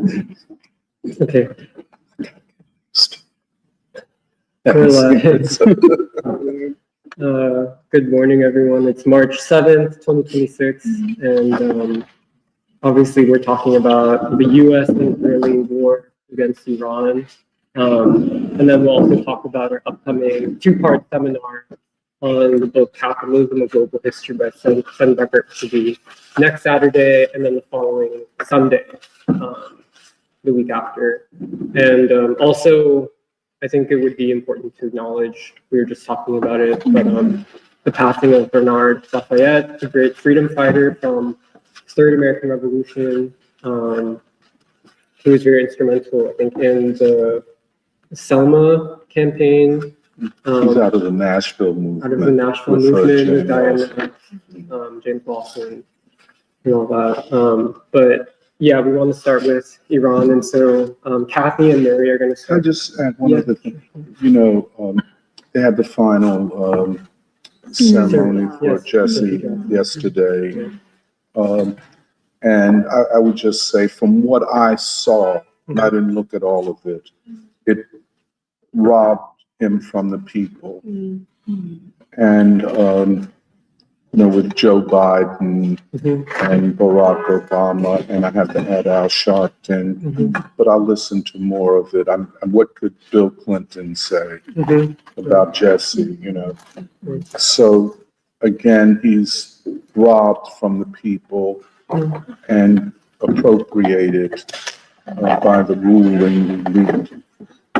Okay. Good morning, everyone. It's March 7th, 2026, and obviously we're talking about the U.S. and Israeli war against Iran. And then we'll also talk about our upcoming two-part seminar on the book Capitalism, A Global History by Sen Beckert to be next Saturday and then the following Sunday, the week after. And also, I think it would be important to acknowledge, we were just talking about it, but the passing of Bernard Lafayette, a great freedom fighter from the Third American Revolution. He was very instrumental, I think, in the Selma campaign. He's out of the Nashville movement. Out of the Nashville movement with Diana, James Lawson, and all that. But yeah, we want to start with Iran, and so Kathy and Mary are going to start. I just add one other thing. They had the final ceremony for Jesse yesterday, and I would just say, from what I saw, and I didn't look at all of it, it robbed him from the people. And with Joe Biden and Barack Obama, and I have to add Al Sharpton, but I'll listen to more of it. What could Bill Clinton say about Jesse, So again, he's robbed from the people and appropriated by the ruling elite.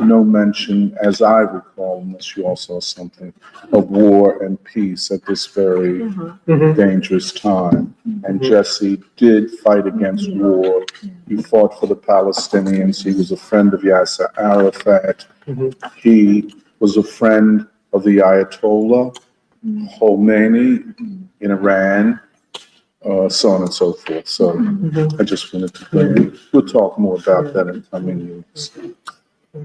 No mention, as I recall, unless you all saw something, of war and peace at this very dangerous time. And Jesse did fight against war. He fought for the Palestinians. He was a friend of Yasser Arafat. He was a friend of the Ayatollah Khomeini in Iran, so on and so forth. So I just wanted to bring, we'll talk more about that in coming years.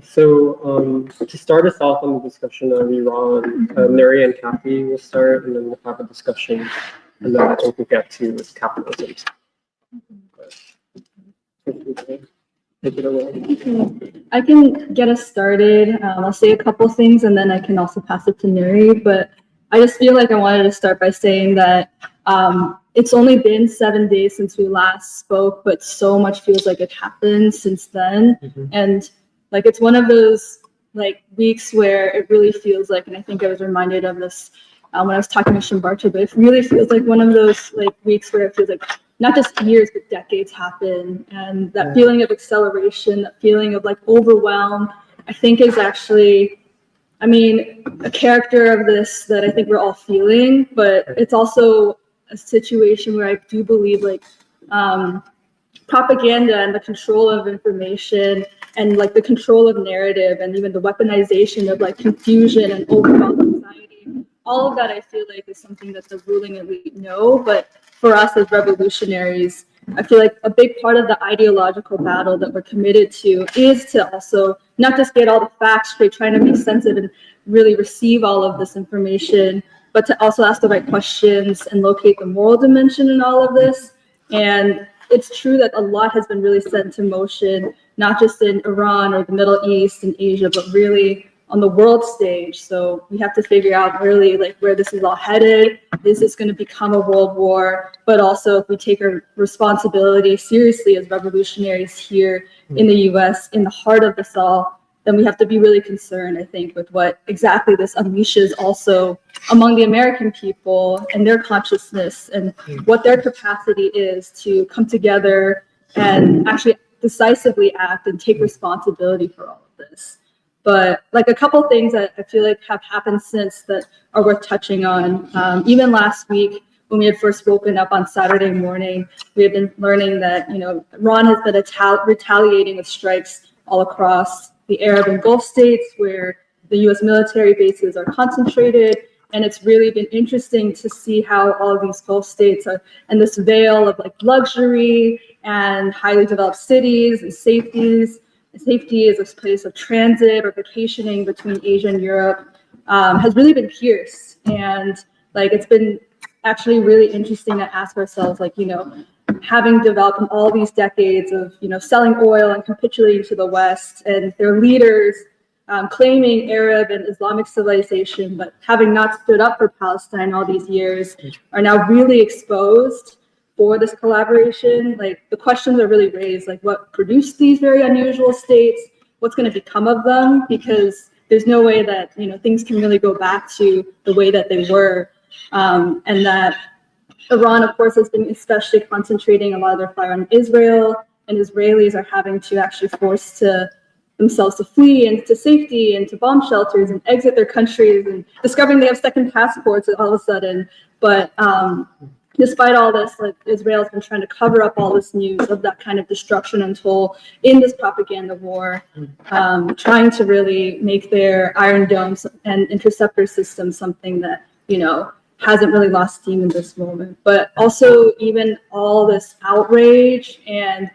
So to start us off on the discussion of Iran, Mary and Kathy will start, and then we'll have a discussion, and then I think we'll get to capitalism. Take it away. I can get us started. I'll say a couple things, and then I can also pass it to Mary. But I just feel like I wanted to start by saying that it's only been 7 days since we last spoke, but so much feels like it happened since then. And like, it's one of those weeks where it really feels like, and I think I was reminded of this when I was talking to Shimbarcha, but it really feels like one of those weeks where it feels like not just years, but decades happen. And that feeling of acceleration, that feeling of overwhelm, I think is actually, a character of this that I think we're all feeling, but it's also a situation where I do believe propaganda and the control of information and the control of narrative and even the weaponization of confusion and overwhelmed anxiety, all of that I feel like is something that the ruling elite know. But for us as revolutionaries, I feel like a big part of the ideological battle that we're committed to is to also not just get all the facts straight, trying to make sense of it and really receive all of this information, but to also ask the right questions and locate the moral dimension in all of this. And it's true that a lot has been really set into motion, not just in Iran or the Middle East and Asia, but really on the world stage. So we have to figure out really where this is all headed. Is this going to become a world war? But also, if we take our responsibility seriously as revolutionaries here in the U.S., in the heart of this all, then we have to be really concerned, I think, with what exactly this unleashes also among the American people and their consciousness and what their capacity is to come together and actually decisively act and take responsibility for all of this. But a couple things that I feel like have happened since that are worth touching on. Even last week, when we had first woken up on Saturday morning, we had been learning that Iran has been retaliating with strikes all across the Arab and Gulf states where the U.S. military bases are concentrated. And it's really been interesting to see how all of these Gulf states are in this veil of luxury and highly developed cities and safety as a place of transit or vacationing between Asia and Europe has really been pierced. And it's been actually really interesting to ask ourselves, having developed in all these decades of, selling oil and capitulating to the West, and their leaders claiming Arab and Islamic civilization, but having not stood up for Palestine all these years, are now really exposed for this collaboration. Like, the questions are really raised, like what produced these very unusual states, what's going to become of them, because there's no way that, things can really go back to the way that they were. And that Iran, of course, has been especially concentrating a lot of their fire on Israel, and Israelis are having to actually force themselves to flee into safety and to bomb shelters and exit their countries, and discovering they have second passports all of a sudden. But despite all this, like, Israel's been trying to cover up all this news of that kind of destruction and toll in this propaganda war, trying to really make their Iron Domes and interceptor system something that, hasn't really lost steam in this moment. But also, even all this outrage and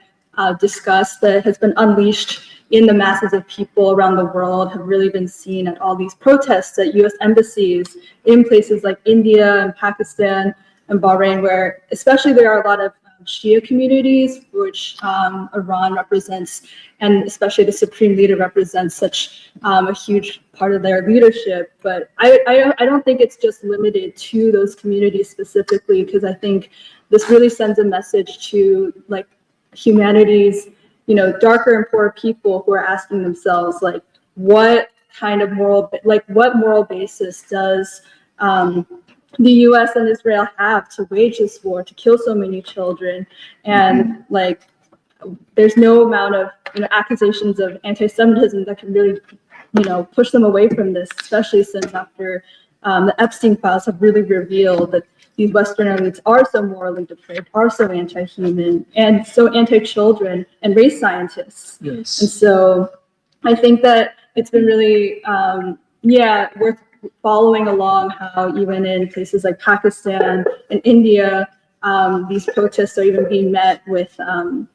disgust that has been unleashed in the masses of people around the world have really been seen at all these protests at U.S. embassies in places like India and Pakistan and Bahrain, where especially there are a lot of Shia communities, which Iran represents, and especially the supreme leader represents such a huge part of their leadership. But I don't think it's just limited to those communities specifically, because I think this really sends a message to, like, humanity's, darker and poorer people who are asking themselves, like, what kind of what moral basis does the U.S. and Israel have to wage this war, to kill so many children? And like, there's no amount of accusations of anti-Semitism that can really push them away from this, especially since after the Epstein files have really revealed that these Western elites are so morally depraved, are so anti-human, and so anti-children and race scientists. Yes. And so I think that it's been really worth following along how even in places like Pakistan and India, these protests are even being met with,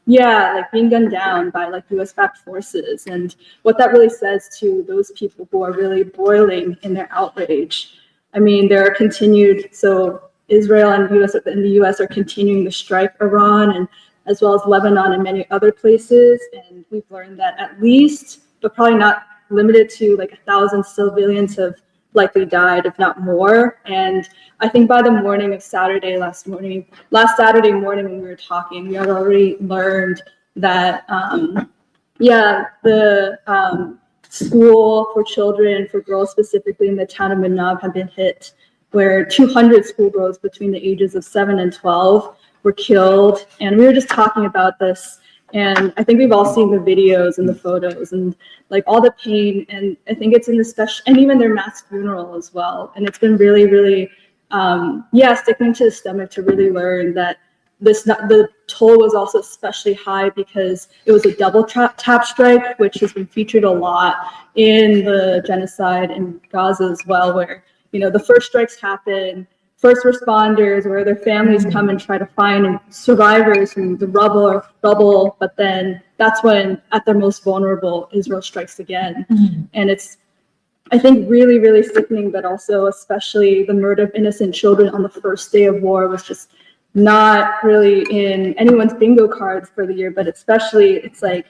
being gunned down by like U.S.-backed forces, and what that really says to those people who are really boiling in their outrage. I mean, there are so Israel and the U.S. are continuing to strike Iran, and as well as Lebanon and many other places, and we've learned that at least, but probably not limited to, like 1,000 civilians have likely died, if not more. And I think by the morning of last Saturday morning when we were talking, we had already learned that, the school for children, for girls specifically in the town of Manab, have been hit, where 200 schoolgirls between the ages of 7 and 12 were killed. And we were just talking about this, and I think we've all seen the videos and the photos and like all the pain, and I think it's in the special, and even their mass funeral as well. And it's been really, really, sticking to the stomach to really learn that the toll was also especially high because it was a double tap strike, which has been featured a lot in the genocide in Gaza as well, where, the first strikes happen, first responders or their families come and try to find survivors from the rubble, but then that's when, at their most vulnerable, Israel strikes again. And it's, I think, really, really sickening, but also especially the murder of innocent children on the first day of war was just not really in anyone's bingo cards for the year, but especially it's like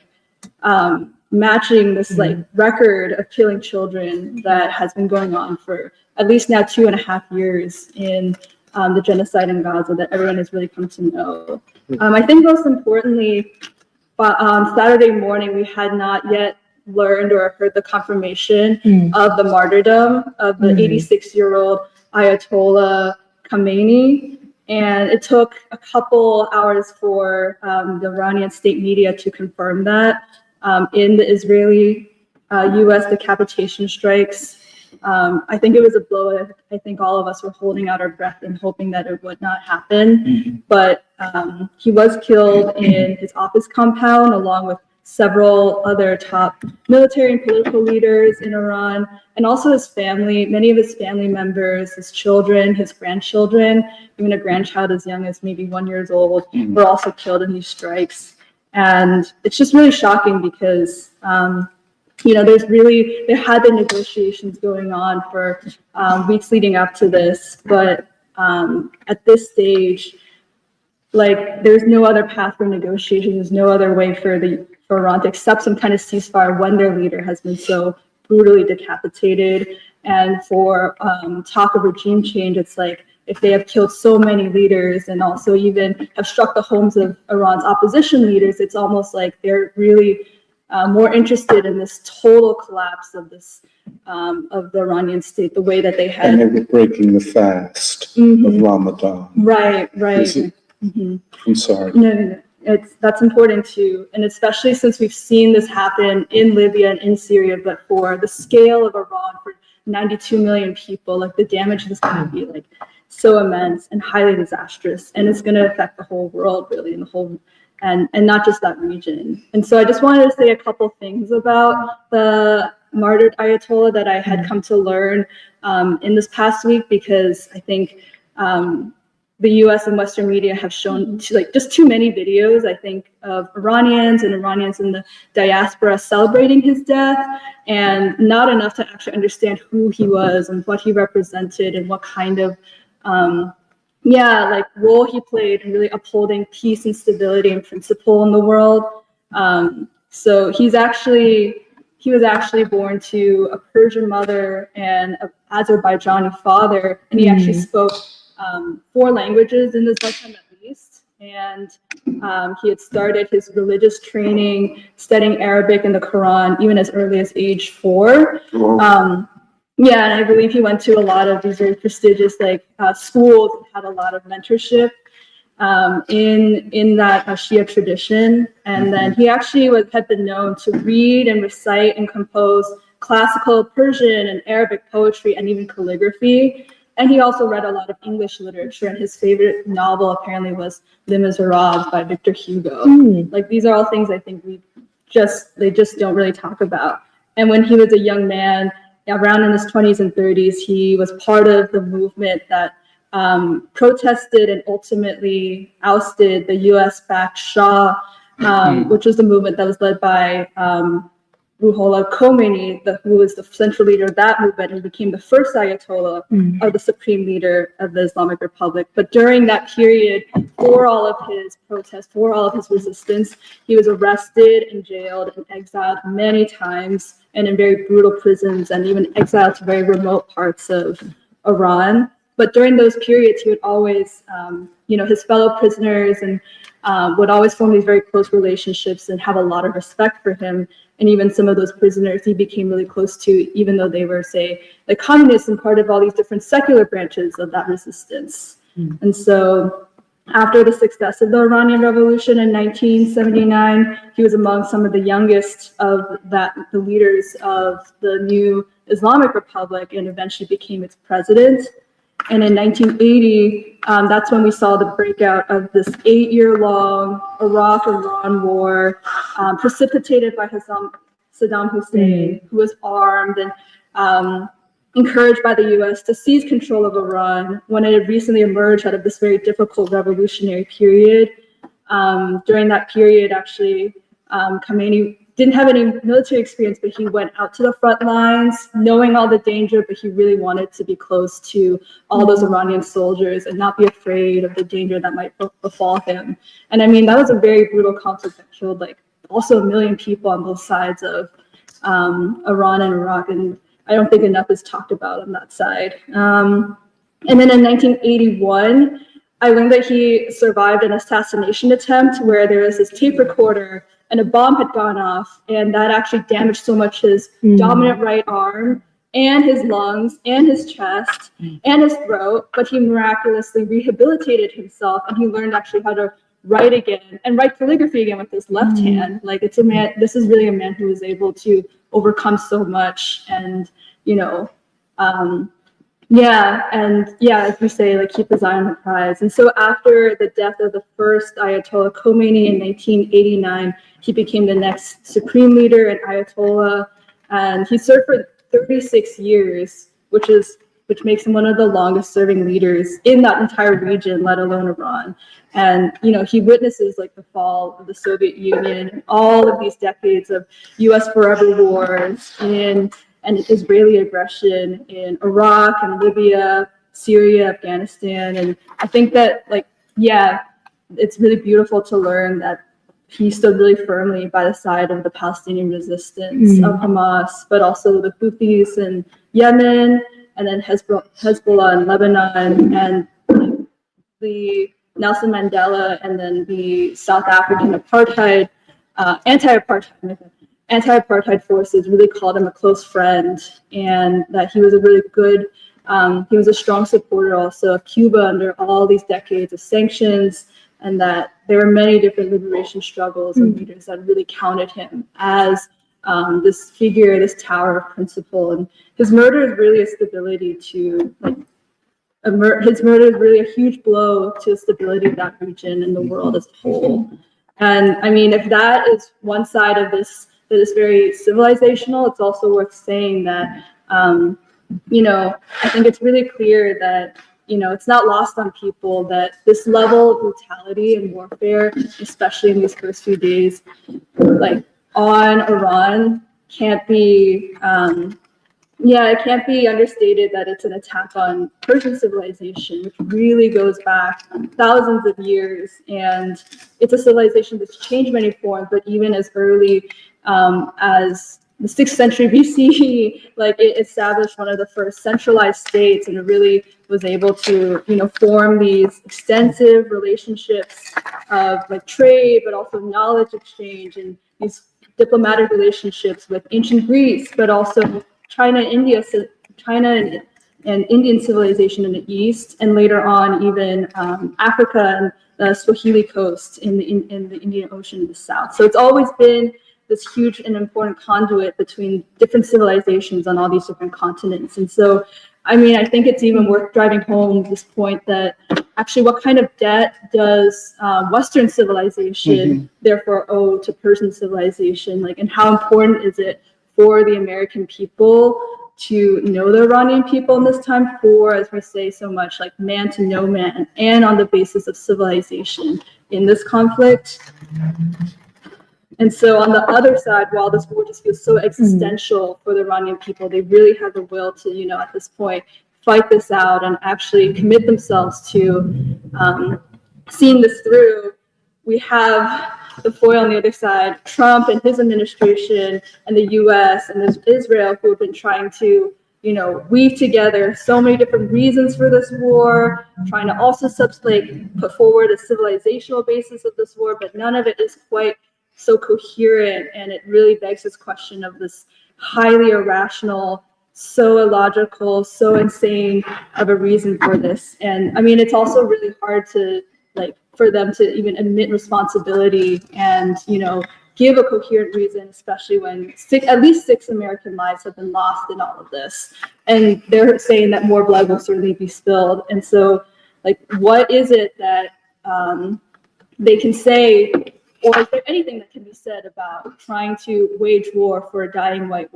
matching this like record of killing children that has been going on for at least now 2.5 years in the genocide in Gaza that everyone has really come to know. I think most importantly, Saturday morning, we had not yet learned or heard the confirmation of the martyrdom of the 86-year-old Ayatollah Khamenei. And it took a couple hours for the Iranian state media to confirm that in the Israeli-U.S. decapitation strikes. I think it was a blow. I think all of us were holding out our breath and hoping that it would not happen. But he was killed in his office compound along with several other top military and political leaders in Iran, and also his family, many of his family members, his children, his grandchildren, even a grandchild as young as maybe 1 year old, were also killed in these strikes. And it's just really shocking because, there had been negotiations going on for weeks leading up to this, but at this stage, like there's no other path for negotiation. There's no other way for Iran to accept some kind of ceasefire when their leader has been so brutally decapitated. And for talk of regime change, it's like if they have killed so many leaders and also even have struck the homes of Iran's opposition leaders, it's almost like they're really more interested in this total collapse of this of the Iranian state, the way that they had. And they were breaking the fast of Ramadan. Right. I'm sorry. No. That's important too, and especially since we've seen this happen in Libya and in Syria, but for the scale of Iran, for 92 million people, like the damage is going to be like so immense and highly disastrous, and it's going to affect the whole world really, and the whole and not just that region. And so I just wanted to say a couple things about the martyred Ayatollah that I had come to learn in this past week, because I think the U.S. and Western media have shown just too many videos, I think, of Iranians in the diaspora celebrating his death, and not enough to actually understand who he was and what he represented and what kind of role he played in really upholding peace and stability and principle in the world. So he was actually born to a Persian mother and an Azerbaijani father, and he actually spoke 4 languages in his lifetime at least. And he had started his religious training studying Arabic and the Quran even as early as age 4. And I believe he went to a lot of these very prestigious schools and had a lot of mentorship in that Shia tradition. And then he actually had been known to read and recite and compose classical Persian and Arabic poetry and even calligraphy. And he also read a lot of English literature, and his favorite novel apparently was Les Miserables by Victor Hugo. These are all things I think they just don't really talk about. And when he was a young man, around in his 20s and 30s, he was part of the movement that protested and ultimately ousted the US-backed Shah, which was the movement that was led by Ruhollah Khomeini, who was the central leader of that movement and became the first Ayatollah or the supreme leader of the Islamic Republic. But during that period, for all of his protests, for all of his resistance, he was arrested and jailed and exiled many times, and in very brutal prisons, and even exiled to very remote parts of Iran. But during those periods, he would always, his fellow prisoners and would always form these very close relationships and have a lot of respect for him. And even some of those prisoners he became really close to, even though they were, say, the communists and part of all these different secular branches of that resistance. And so after the success of the Iranian Revolution in 1979, he was among some of the youngest of the leaders of the new Islamic Republic, and eventually became its president. And in 1980, that's when we saw the breakout of this 8-year-long Iraq-Iran war, precipitated by Saddam Hussein, who was armed and encouraged by the U.S. to seize control of Iran when it had recently emerged out of this very difficult revolutionary period. During that period, actually, Khomeini didn't have any military experience, but he went out to the front lines, knowing all the danger, but he really wanted to be close to all those Iranian soldiers and not be afraid of the danger that might befall him. And I mean, that was a very brutal conflict that killed also 1 million people on both sides of Iran and Iraq. And I don't think enough is talked about on that side. And then in 1981, I learned that he survived an assassination attempt where there was this tape recorder and a bomb had gone off, and that actually damaged so much his dominant right arm and his lungs and his chest and his throat, but he miraculously rehabilitated himself, and he learned actually how to write again and write calligraphy again with his left hand. This is really a man who was able to overcome so much, and as we say, keep his eye on the prize. And so after the death of the first Ayatollah Khomeini in 1989, he became the next supreme leader and Ayatollah, and he served for 36 years, which makes him one of the longest serving leaders in that entire region, let alone Iran. And he witnesses the fall of the Soviet Union and all of these decades of U.S. forever wars and Israeli aggression in Iraq and Libya, Syria, Afghanistan. And I think that it's really beautiful to learn that he stood really firmly by the side of the Palestinian resistance of Hamas, but also the Houthis in Yemen, and then Hezbollah in Lebanon, and the Nelson Mandela, and then the South African apartheid, anti-apartheid forces really called him a close friend, and that he was a really good, he was a strong supporter also of Cuba under all these decades of sanctions, and that there were many different liberation struggles and leaders that really counted him as this figure, this tower of principle. And his murder is really a stability to, like, his murder is really a huge blow to the stability of that region and the world as a whole. And I mean, if that is one side of this that is very civilizational, it's also worth saying that, you know, I think it's really clear that, you know, it's not lost on people that this level of brutality and warfare, especially in these first few days, like on Iran, can't be, it can't be understated that it's an attack on Persian civilization, which really goes back thousands of years. And it's a civilization that's changed many forms, but even as early as the 6th century BCE, like it established one of the first centralized states, and it really was able to, you know, form these extensive relationships of like trade, but also knowledge exchange, and these diplomatic relationships with ancient Greece, but also China and Indian civilization in the east, and later on even Africa and the Swahili coast in the Indian Ocean in the south. So it's always been this huge and important conduit between different civilizations on all these different continents. And so, I mean, I think it's even worth driving home this point that actually what kind of debt does Western civilization therefore owe to Persian civilization? Like, and how important is it for the American people to know the Iranian people in this time for, as we say so much, like man to no man, and on the basis of civilization in this conflict? And so on the other side, while this war just feels so existential for the Iranian people, they really have the will to, you know, at this point, fight this out and actually commit themselves to seeing this through. We have the foil on the other side, Trump and his administration, and the U.S. and Israel, who have been trying to, you know, weave together so many different reasons for this war, trying to also put forward a civilizational basis of this war, but none of it is quite so coherent, and it really begs this question of this highly irrational, so illogical, so insane of a reason for this. And I mean, it's also really hard to, like, for them to even admit responsibility and, you know, give a coherent reason, especially when at least 6 American lives have been lost in all of this. And they're saying that more blood will certainly be spilled. And so, like, what is it that they can say, or is there anything that can be said about trying to wage war for a dying white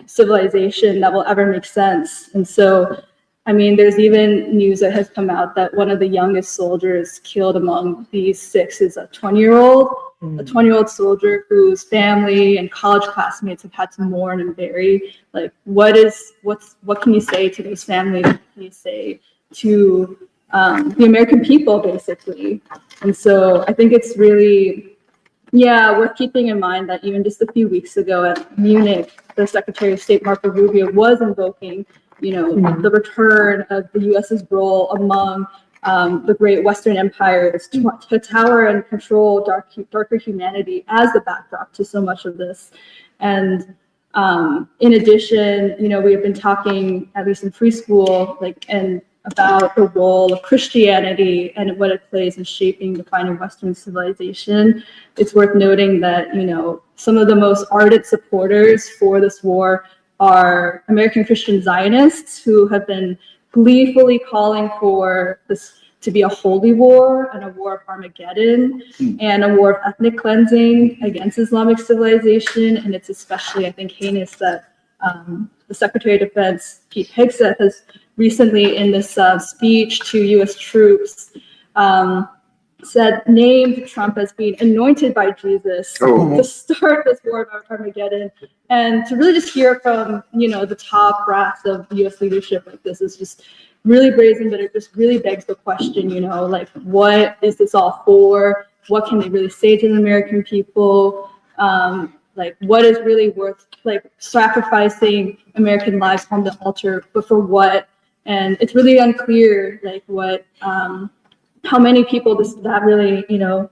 civilization that will ever make sense? And so, I mean, there's even news that has come out that one of the youngest soldiers killed among these 6 is a 20-year-old soldier whose family and college classmates have had to mourn and bury. Like, what can you say to those families? What can you say to the American people, basically? And so I think it's really, worth keeping in mind that even just a few weeks ago at Munich, the Secretary of State Marco Rubio was invoking, you know, the return of the U.S.'s role among the great Western empires to tower and control darker humanity as the backdrop to so much of this. And in addition, you know, we have been talking, at least in free school, like, and about the role of Christianity and what it plays in shaping, defining Western civilization. It's worth noting that, you know, some of the most ardent supporters for this war are American Christian Zionists, who have been gleefully calling for this to be a holy war and a war of Armageddon and a war of ethnic cleansing against Islamic civilization. And it's especially, I think, heinous that the Secretary of Defense, Pete Hegseth, has recently in this speech to U.S. troops named Trump as being anointed by Jesus to start this war of Armageddon. And to really just hear from, you know, the top brass of U.S. leadership like this is just really brazen, but it just really begs the question, you know, like, what is this all for? What can they really say to the American people? Like, what is really worth, like, sacrificing American lives on the altar, but for what? And it's really unclear, like, what, how many people that really, you know,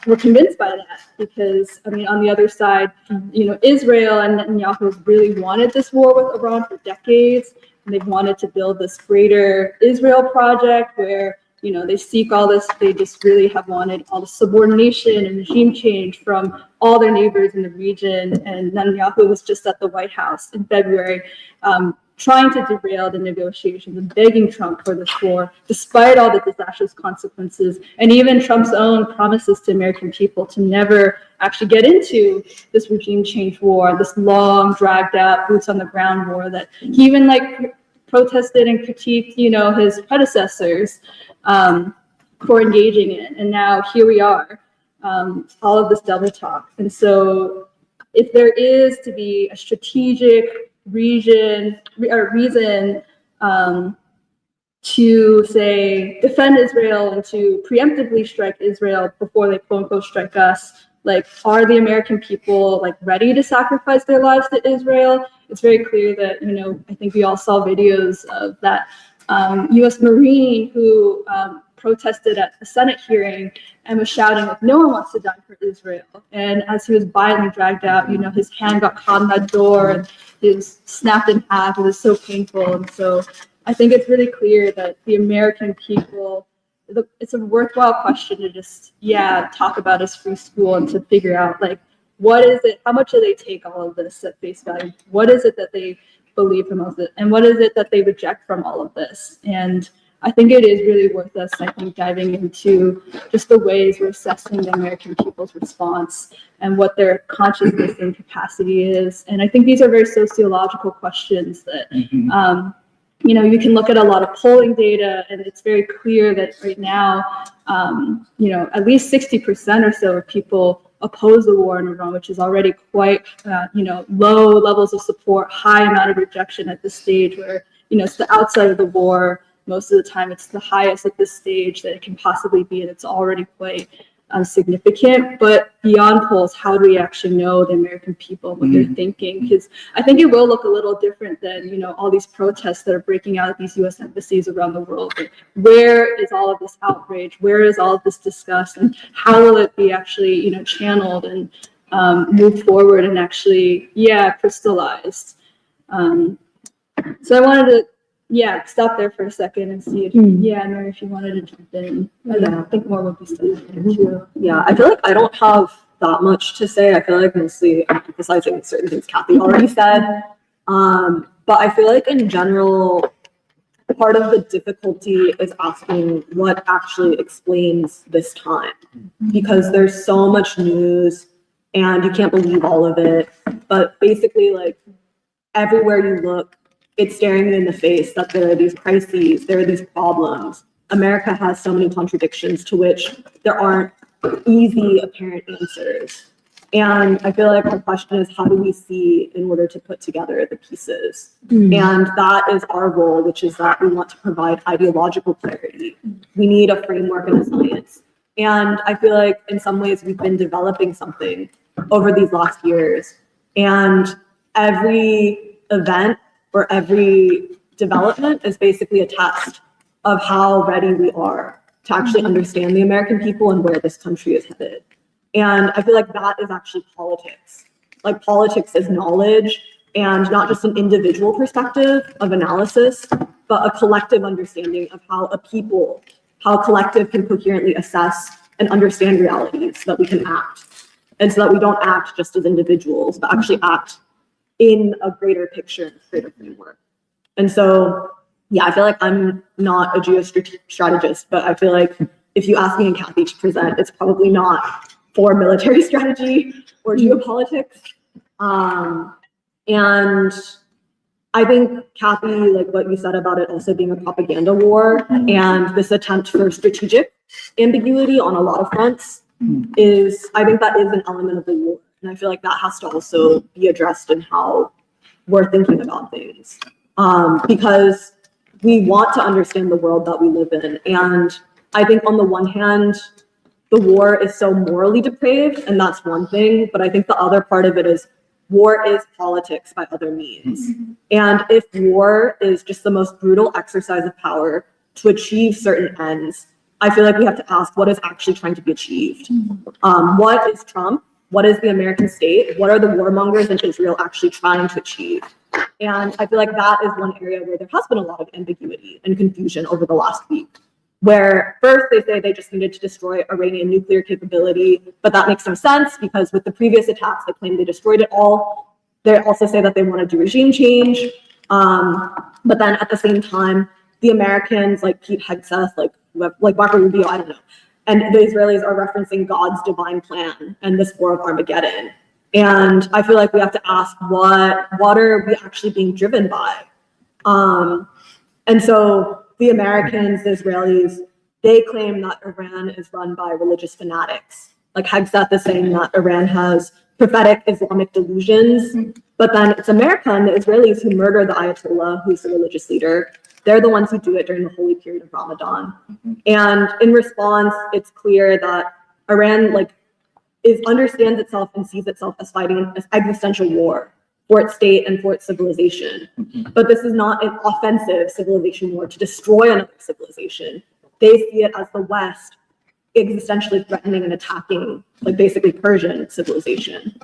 were convinced by that. Because, I mean, on the other side, you know, Israel and Netanyahu has really wanted this war with Iran for decades. And they've wanted to build this greater Israel project where, you know, they seek all this, they just really have wanted all the subordination and regime change from all their neighbors in the region. And Netanyahu was just at the White House in February, trying to derail the negotiations and begging Trump for this war, despite all the disastrous consequences, and even Trump's own promises to American people to never actually get into this regime change war, this long, dragged out, boots on the ground war that he even like protested and critiqued, you know, his predecessors for engaging in. And now here we are, all of this double talk. And so if there is to be a strategic reason to say defend Israel and to preemptively strike Israel before they quote unquote strike us, like, are the American people like ready to sacrifice their lives to Israel? It's very clear that, you know, I think we all saw videos of that U.S. Marine who protested at a Senate hearing and was shouting, like, no one wants to die for Israel. And as he was violently dragged out, you know, his hand got caught in that door and he was snapped in half. It was so painful. And so I think it's really clear that the American people, it's a worthwhile question to just, talk about as free school and to figure out, like, what is it, how much do they take all of this at face value? What is it that they believe from all of it? And what is it that they reject from all of this? And I think it is really worth us, I think, diving into just the ways we're assessing the American people's response and what their consciousness and capacity is. And I think these are very sociological questions that, you know, you can look at a lot of polling data, and it's very clear that right now, you know, at least 60% or so of people oppose the war in Iran, which is already quite, you know, low levels of support, high amount of rejection at this stage where, you know, it's the outside of the war. Most of the time, it's the highest at this stage that it can possibly be, and it's already quite significant. But beyond polls, how do we actually know the American people, what they're thinking? Because I think it will look a little different than, you know, all these protests that are breaking out at these U.S. embassies around the world. But where is all of this outrage? Where is all of this disgust? And how will it be actually, you know, channeled and moved forward and actually, crystallized? So I wanted to stop there for a second and see if, Mary, if you wanted to jump in. I think more would be said too. Yeah, I feel like I don't have that much to say. I feel like mostly I'm emphasizing certain things Kathy already said. But I feel like in general, part of the difficulty is asking what actually explains this time. Because there's so much news and you can't believe all of it. But basically, like, everywhere you look, it's staring you in the face that there are these crises, there are these problems. America has so many contradictions to which there aren't easy, apparent answers. And I feel like the question is, how do we see in order to put together the pieces? And that is our role, which is that we want to provide ideological clarity. We need a framework and a science. And I feel like in some ways we've been developing something over these last years. And every event or every development is basically a test of how ready we are to actually understand the American people and where this country is headed. And I feel like that is actually politics. Like, politics is knowledge, and not just an individual perspective of analysis, but a collective understanding of how how a collective can coherently assess and understand reality so that we can act. And so that we don't act just as individuals, but actually act in a greater picture, and a greater framework. And so, I feel like I'm not a geostrategist, but I feel like if you ask me and Kathy to present, it's probably not for military strategy or geopolitics. And I think, Kathy, like what you said about it also being a propaganda war and this attempt for strategic ambiguity on a lot of fronts I think that is an element of the war. And I feel like that has to also be addressed in how we're thinking about things. Because we want to understand the world that we live in. And I think on the one hand, the war is so morally depraved, and that's one thing. But I think the other part of it is war is politics by other means. And if war is just the most brutal exercise of power to achieve certain ends, I feel like we have to ask what is actually trying to be achieved. What is Trump? What is the American state? What are the warmongers in Israel actually trying to achieve? And I feel like that is one area where there has been a lot of ambiguity and confusion over the last week, where first they say they just needed to destroy Iranian nuclear capability, but that makes no sense because with the previous attacks, they claim they destroyed it all. They also say that they want to do regime change. But then at the same time, the Americans like Pete Hegseth, like Marco Rubio, I don't know. And the Israelis are referencing God's divine plan and this war of Armageddon. And I feel like we have to ask what are we actually being driven by? And so the Americans, the Israelis, they claim that Iran is run by religious fanatics. Like Hegseth is saying that Iran has prophetic Islamic delusions, but then it's America and the Israelis who murder the Ayatollah, who's the religious leader. They're the ones who do it during the holy period of Ramadan. And in response, it's clear that Iran understands itself and sees itself as fighting an existential war for its state and for its civilization. But this is not an offensive civilization war to destroy another civilization. They see it as the West existentially threatening and attacking, like basically Persian civilization.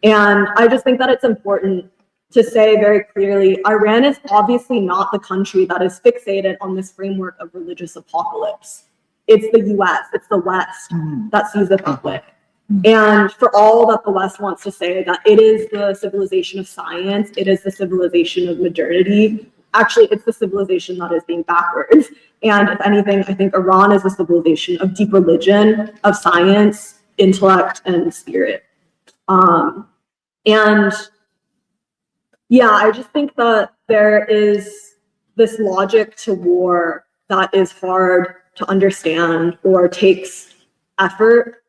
And I just think that it's important to say very clearly, Iran is obviously not the country that is fixated on this framework of religious apocalypse. It's the US, it's the West that sees it that way. And for all that the West wants to say that it is the civilization of science, it is the civilization of modernity, actually it's the civilization that is being backwards. And if anything, I think Iran is a civilization of deep religion, of science, intellect, and spirit. And yeah, I just think that there is this logic to war that is hard to understand or takes effort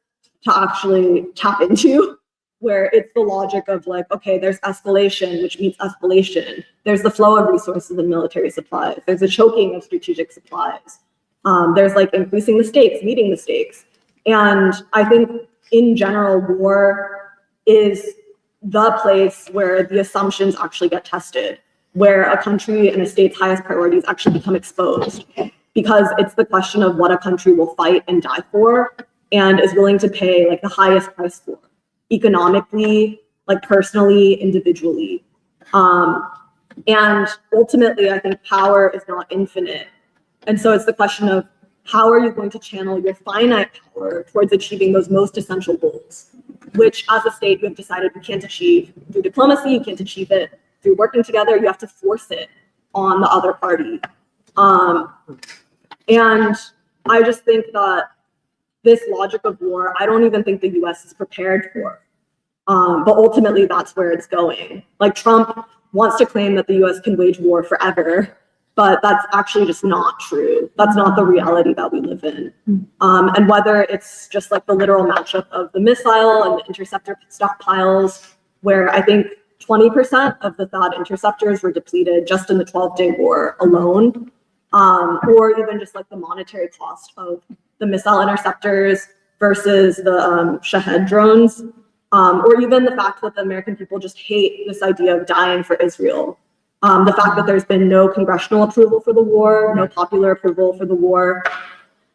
to actually tap into, where it's the logic of like, okay, there's escalation, which means escalation. There's the flow of resources and military supplies. There's a choking of strategic supplies. There's like increasing the stakes, meeting the stakes. And I think in general, war is the place where the assumptions actually get tested, where a country and a state's highest priorities actually become exposed, because it's the question of what a country will fight and die for and is willing to pay like the highest price for, economically, like personally, individually. And ultimately, I think power is not infinite. And so it's the question of how are you going to channel your finite power towards achieving those most essential goals, which as a state you have decided you can't achieve through diplomacy, you can't achieve it through working together, you have to force it on the other party. And I just think that this logic of war, I don't even think the US is prepared for. But ultimately that's where it's going. Like Trump wants to claim that the US can wage war forever, but that's actually just not true. That's not the reality that we live in. And whether it's just like the literal matchup of the missile and the interceptor stockpiles, where I think 20% of the THAAD interceptors were depleted just in the 12-day war alone, or even just like the monetary cost of the missile interceptors versus the Shahed drones, or even the fact that the American people just hate this idea of dying for Israel. The fact that there's been no congressional approval for the war, no popular approval for the war,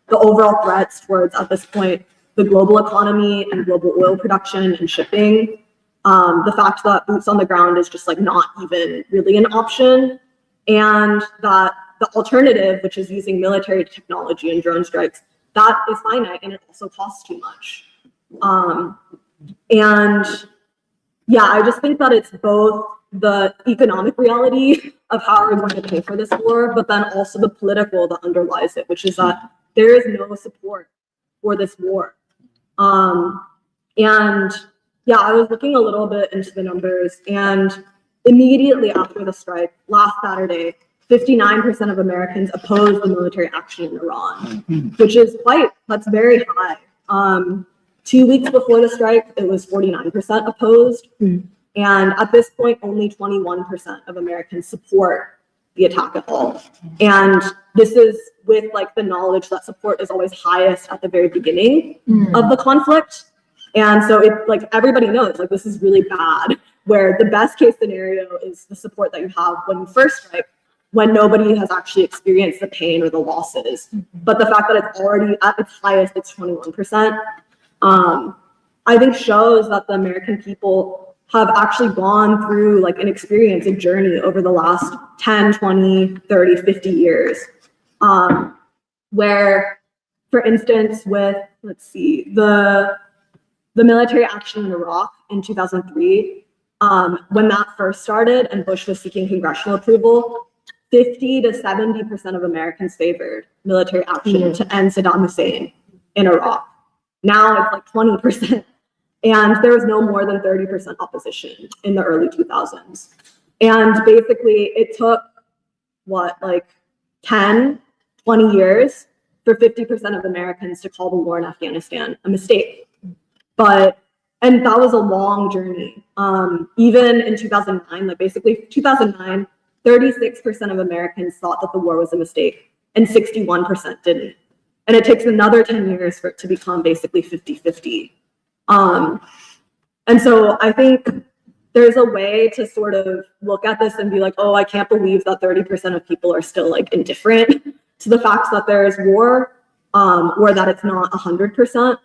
the overall threats towards, at this point, the global economy and global oil production and shipping, the fact that boots on the ground is just like not even really an option, and that the alternative, which is using military technology and drone strikes, that is finite and it also costs too much. And yeah, I just think that it's both the economic reality of how we're going to pay for this war, but then also the political that underlies it, which is that there is no support for this war. And yeah, I was looking a little bit into the numbers, and immediately after the strike, last Saturday, 59% of Americans opposed the military action in Iran, which is that's very high. 2 weeks before the strike, it was 49% opposed. And at this point, only 21% of Americans support the attack at all. And this is with like the knowledge that support is always highest at the very beginning of the conflict. And so it like everybody knows like this is really bad, where the best case scenario is the support that you have when you first strike, when nobody has actually experienced the pain or the losses. But the fact that it's already at its highest, it's 21%, I think shows that the American people have actually gone through like an experience, a journey over the last 10, 20, 30, 50 years. Where, for instance, with, let's see, the military action in Iraq in 2003, when that first started and Bush was seeking congressional approval, 50 to 70% of Americans favored military action to end Saddam Hussein in Iraq. Now it's like 20%. And there was no more than 30% opposition in the early 2000s. And basically it took, what, like 10, 20 years for 50% of Americans to call the war in Afghanistan a mistake. And that was a long journey. Even in 2009, like basically 2009, 36% of Americans thought that the war was a mistake and 61% didn't. And it takes another 10 years for it to become basically 50-50. And so I think there's a way to sort of look at this and be like, oh, I can't believe that 30% of people are still like indifferent to the facts that there is war, or that it's not 100%.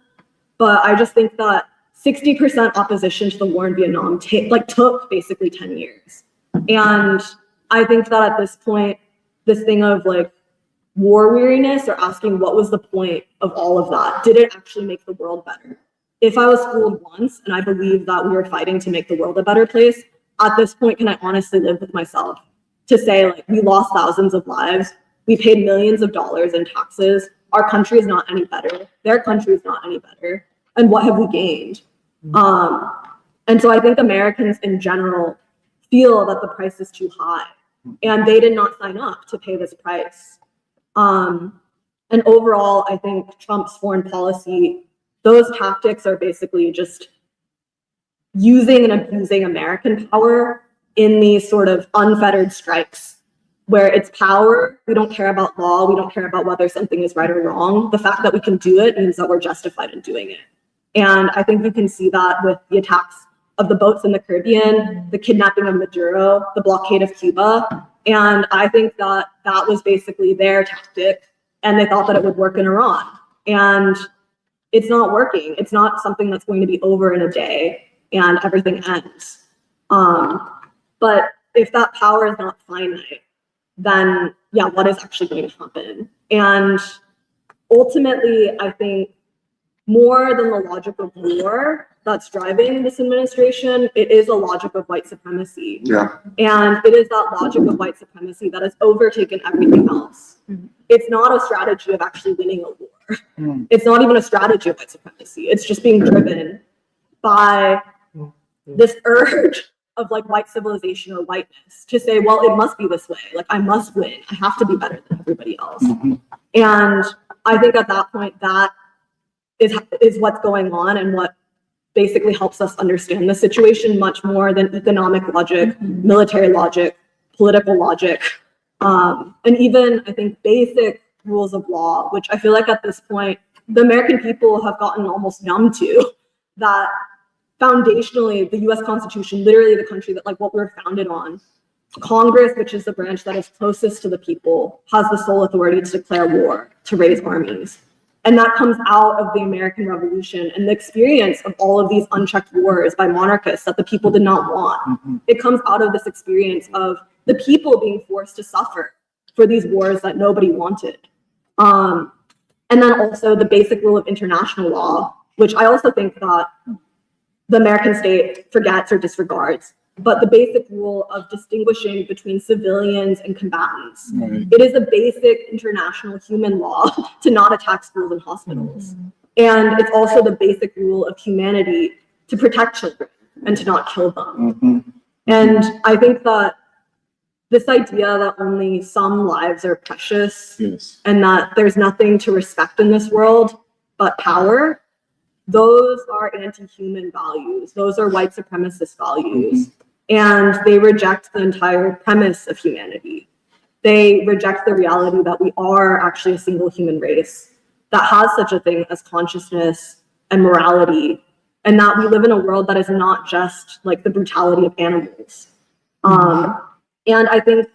But I just think that 60% opposition to the war in Vietnam took basically 10 years. And I think that at this point, this thing of like war weariness or asking what was the point of all of that, did it actually make the world better? If I was fooled once and I believe that we were fighting to make the world a better place, at this point, can I honestly live with myself to say like we lost thousands of lives, we paid millions of dollars in taxes, our country is not any better, their country is not any better, and what have we gained? And so I think Americans in general feel that the price is too high and they did not sign up to pay this price. And overall, I think Trump's foreign policy, those tactics are basically just using and abusing American power in these sort of unfettered strikes where it's power. We don't care about law. We don't care about whether something is right or wrong. The fact that we can do it means that we're justified in doing it. And I think you can see that with the attacks of the boats in the Caribbean, the kidnapping of Maduro, the blockade of Cuba. And I think that that was basically their tactic. And they thought that it would work in Iran. And it's not working. It's not something that's going to be over in a day and everything ends. But if that power is not finite, then yeah, what is actually going to happen? And ultimately, I think more than the logic of war that's driving this administration, it is a logic of white supremacy. Yeah. And it is that logic of white supremacy that has overtaken everything else. It's not a strategy of actually winning a war. It's not even a strategy of white supremacy. It's just being driven by this urge of like white civilization or whiteness to say, well, it must be this way. Like I must win. I have to be better than everybody else. And I think at that point, that is what's going on and what basically helps us understand the situation much more than economic logic, military logic, political logic, and even I think basic rules of law, which I feel like at this point, the American people have gotten almost numb to, that foundationally, the US Constitution, literally the country that like what we're founded on, Congress, which is the branch that is closest to the people, has the sole authority to declare war, to raise armies. And that comes out of the American Revolution and the experience of all of these unchecked wars by monarchists that the people did not want. It comes out of this experience of the people being forced to suffer for these wars that nobody wanted. And then also the basic rule of international law, which I also think that the American state forgets or disregards, but the basic rule of distinguishing between civilians and combatants. Right. It is a basic international human law to not attack schools and hospitals. And it's also the basic rule of humanity to protect children and to not kill them. And I think that this idea that only some lives are precious and that there's nothing to respect in this world but power, those are anti-human values. Those are white supremacist values. And they reject the entire premise of humanity. They reject the reality that we are actually a single human race that has such a thing as consciousness and morality, and that we live in a world that is not just like the brutality of animals. And I think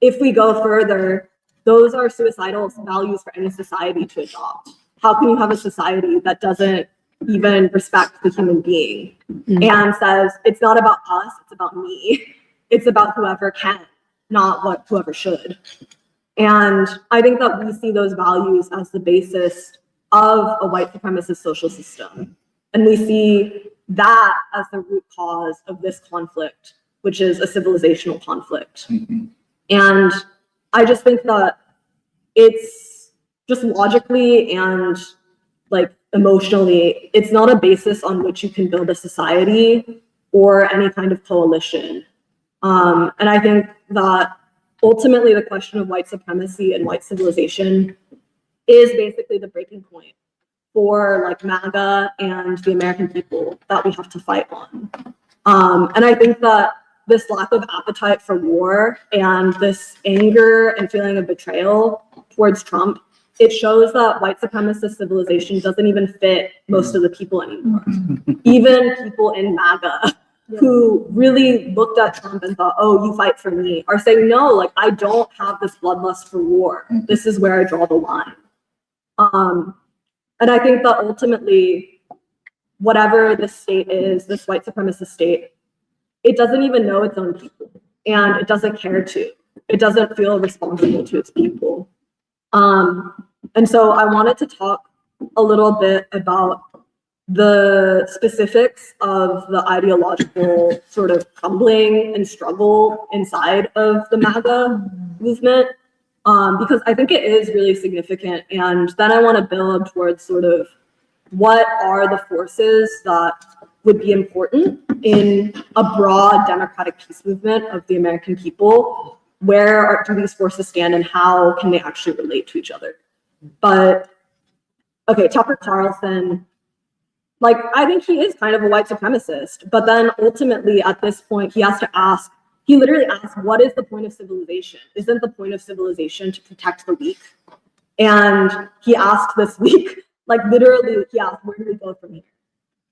if we go further, those are suicidal values for any society to adopt. How can you have a society that doesn't even respect the human being and says, it's not about us, it's about me. It's about whoever can, not whoever should. And I think that we see those values as the basis of a white supremacist social system. And we see that as the root cause of this conflict, which is a civilizational conflict. And I just think that it's just logically and like emotionally, it's not a basis on which you can build a society or any kind of coalition. And I think that ultimately the question of white supremacy and white civilization is basically the breaking point for like MAGA and the American people that we have to fight on. And I think that this lack of appetite for war and this anger and feeling of betrayal towards Trump, it shows that white supremacist civilization doesn't even fit most of the people anymore. Even people in MAGA who really looked at Trump and thought, oh, you fight for me, are saying, no, like, I don't have this bloodlust for war. This is where I draw the line. And I think that ultimately, whatever this state is, this white supremacist state, it doesn't even know its own people, and it doesn't care to. It doesn't feel responsible to its people. And so I wanted to talk a little bit about the specifics of the ideological sort of crumbling and struggle inside of the MAGA movement, because I think it is really significant. And then I want to build towards sort of what are the forces that would be important in a broad democratic peace movement of the American people. Where do these forces stand and how can they actually relate to each other? But, okay, Tucker Carlson, like, I think he is kind of a white supremacist, but then ultimately at this point, he literally asks, what is the point of civilization? Isn't the point of civilization to protect the weak? And he asked this week, like literally, he asked, where do we go from here?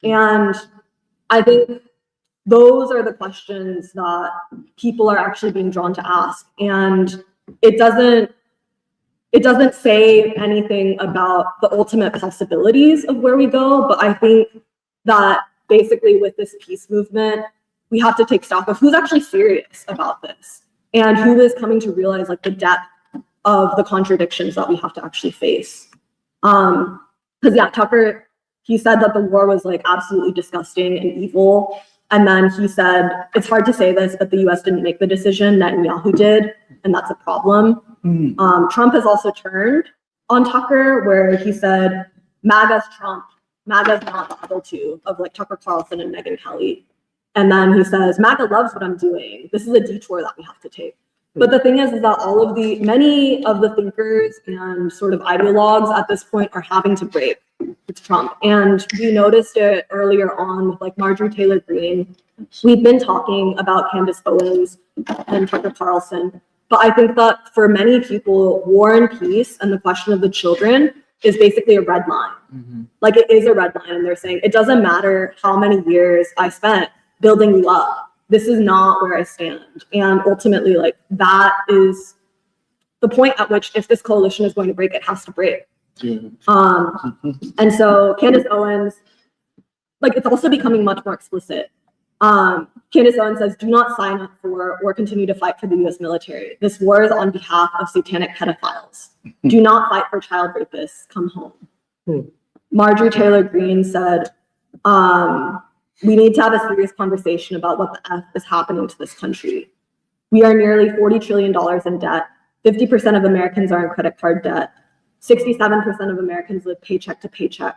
And I think those are the questions that people are actually being drawn to ask. And it doesn't say anything about the ultimate possibilities of where we go, but I think that basically with this peace movement, we have to take stock of who's actually serious about this and who is coming to realize like the depth of the contradictions that we have to actually face. Because yeah, Tucker, he said that the war was like absolutely disgusting and evil. And then he said, it's hard to say this, but the US didn't make the decision, Netanyahu did, and that's a problem. Trump has also turned on Tucker, where he said, MAGA's Trump, MAGA's not the other two of like Tucker Carlson and Megyn Kelly. And then he says, MAGA loves what I'm doing. This is a detour that we have to take. But the thing is that many of the thinkers and sort of ideologues at this point are having to break with Trump. And we noticed it earlier on with like Marjorie Taylor Greene. We've been talking about Candace Owens and Tucker Carlson. But I think that for many people, war and peace and the question of the children is basically a red line. Like it is a red line. And they're saying, it doesn't matter how many years I spent building you up. This is not where I stand. And ultimately, like that is the point at which if this coalition is going to break, it has to break. And so Candace Owens, like it's also becoming much more explicit. Candace Owens says, do not sign up for or continue to fight for the US military. This war is on behalf of satanic pedophiles. Do not fight for child rapists. Come home. Marjorie Taylor Greene said, we need to have a serious conversation about what the F is happening to this country. We are nearly $40 trillion in debt. 50% of Americans are in credit card debt. 67% of Americans live paycheck to paycheck.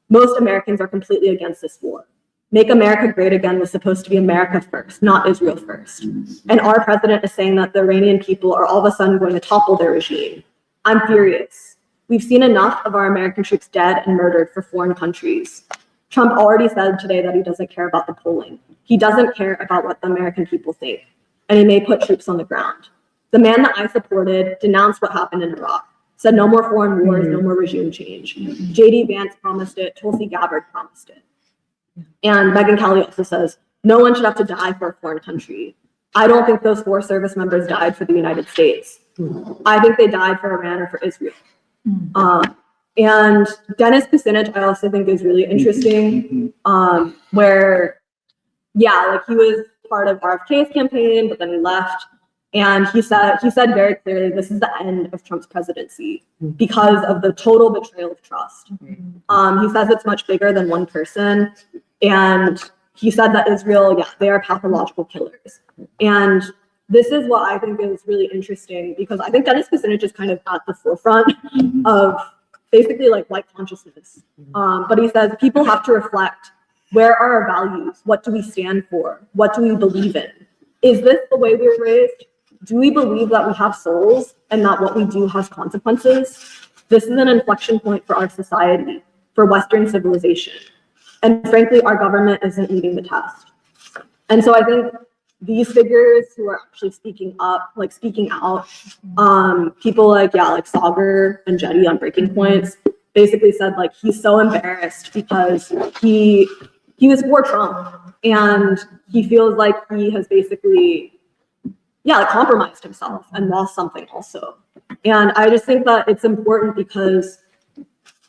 Most Americans are completely against this war. Make America Great Again was supposed to be America first, not Israel first. And our president is saying that the Iranian people are all of a sudden going to topple their regime. I'm furious. We've seen enough of our American troops dead and murdered for foreign countries. Trump already said today that he doesn't care about the polling. He doesn't care about what the American people think, and he may put troops on the ground. the man that I supported denounced what happened in Iraq, said no more foreign wars, no more regime change. J.D. Vance promised it, Tulsi Gabbard promised it. And Megyn Kelly also says, no one should have to die for a foreign country. I don't think those 4 service members died for the United States. I think they died for Iran or for Israel. And Dennis Kucinich, I also think is really interesting, where, yeah, like he was part of RFK's campaign, but then he left. And he said very clearly, this is the end of Trump's presidency because of the total betrayal of trust. He says it's much bigger than one person. And he said that Israel, yeah, they are pathological killers. And this is what I think is really interesting, because I think Dennis Kucinich is kind of at the forefront of basically like white consciousness. But he says people have to reflect, where are our values? What do we stand for? What do we believe in? Is this the way we were raised? Do we believe that we have souls and that what we do has consequences? This is an inflection point for our society, for Western civilization. And frankly, our government isn't meeting the test. And so I think these figures who are actually speaking up, like speaking out, people like, yeah, like Sagar and Jetty on Breaking Points, basically said like he's so embarrassed because he was for Trump and he feels like he has basically, yeah, like compromised himself and lost something also. And I just think that it's important because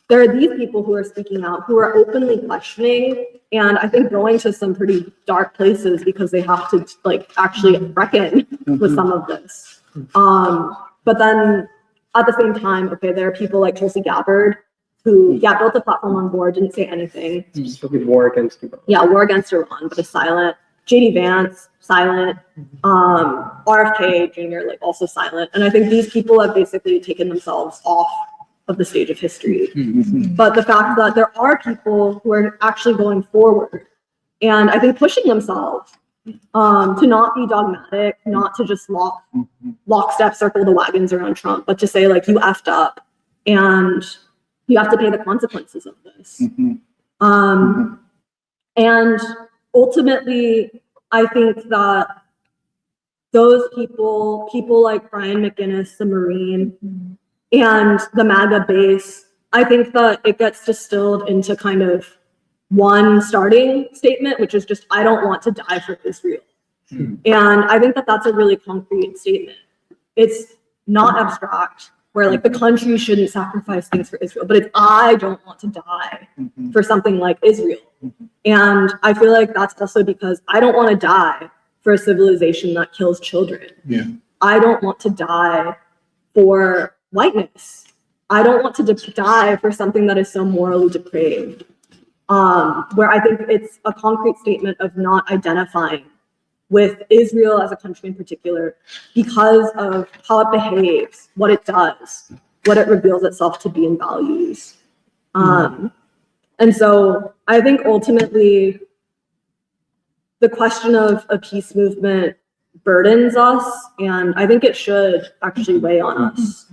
there are these people who are speaking out, who are openly questioning, and I think going to some pretty dark places because they have to like actually reckon with some of this. But then at the same time, okay, there are people like Tulsi Gabbard who, yeah, built a platform on board, didn't say anything. Just war against Iran. Yeah, war against Iran, but is silent. J.D. Vance, silent. RFK Jr., like also silent. And I think these people have basically taken themselves off of the stage of history. But the fact that there are people who are actually going forward and I think pushing themselves to not be dogmatic, not to just lockstep circle the wagons around Trump, but to say like, you effed up and you have to pay the consequences of this. And ultimately, I think that those people like Brian McGinnis, the Marine, and the MAGA base, I think that it gets distilled into kind of one starting statement, which is just, I don't want to die for Israel. And I think that that's a really concrete statement. It's not abstract, where like the country shouldn't sacrifice things for Israel, but it's, I don't want to die for something like Israel. And I feel like that's also because I don't want to die for a civilization that kills children. I don't want to die for whiteness. I don't want to die for something that is so morally depraved. Where I think it's a concrete statement of not identifying with Israel as a country in particular because of how it behaves, what it does, what it reveals itself to be in values. And so I think ultimately the question of a peace movement burdens us, and I think it should actually weigh on us.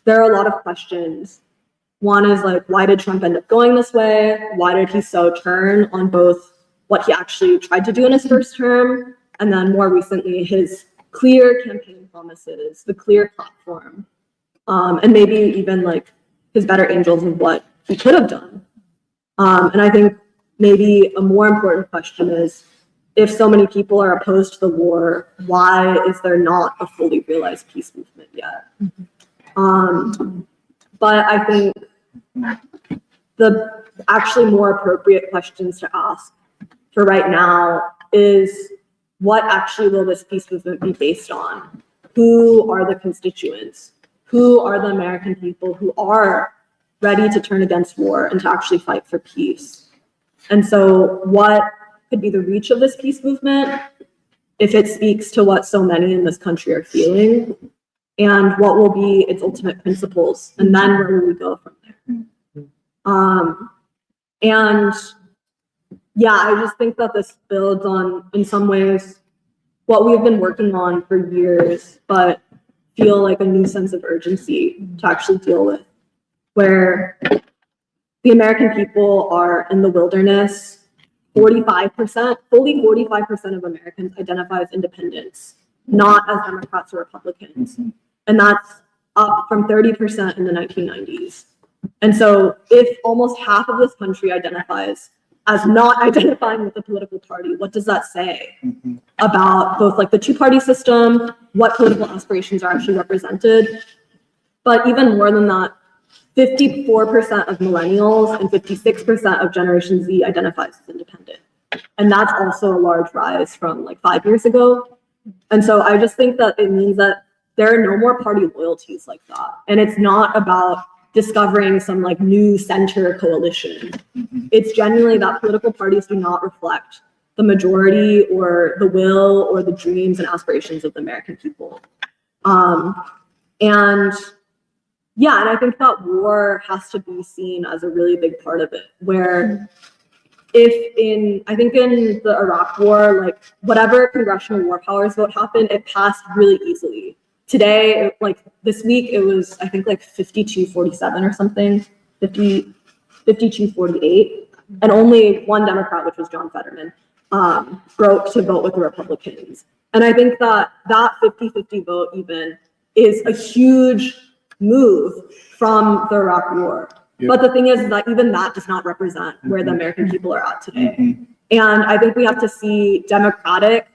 There are a lot of questions. One is like, why did Trump end up going this way? Why did he so turn on both what he actually tried to do in his first term, and then more recently, his clear campaign promises, the clear platform, and maybe even like his better angels of what he could have done. And I think maybe a more important question is, if so many people are opposed to the war, why is there not a fully realized peace movement yet? But I think the actually more appropriate questions to ask for right now is, what actually will this peace movement be based on? Who are the constituents? Who are the American people who are ready to turn against war and to actually fight for peace? And so what could be the reach of this peace movement if it speaks to what so many in this country are feeling? And what will be its ultimate principles? And then where will we go from there? And yeah, I just think that this builds on, in some ways, what we've been working on for years, but feel like a new sense of urgency to actually deal with, where the American people are in the wilderness. 45%, fully 45% of Americans identify as independents. not as Democrats or Republicans. And that's up from 30% in the 1990s. And so if almost half of this country identifies as not identifying with the political party, what does that say about both like the two-party system, what political aspirations are actually represented? But even more than that, 54% of millennials and 56% of Generation Z identifies as independent. And that's also a large rise from like 5 years ago. And so I just think that it means that there are no more party loyalties like that. And it's not about discovering some like new center coalition. It's genuinely that political parties do not reflect the majority or the will or the dreams and aspirations of the American people. And yeah, and I think that war has to be seen as a really big part of it, where I think in the Iraq war, like whatever congressional war powers vote happened, it passed really easily. Today, like this week, it was, I think like 52-47 or something, 52-48. And only one Democrat, which was John Fetterman, broke to vote with the Republicans. And I think that 50-50 vote even is a huge move from the Iraq war. Yep. But the thing is that even that does not represent where the American people are at today. And I think we have to see Democrats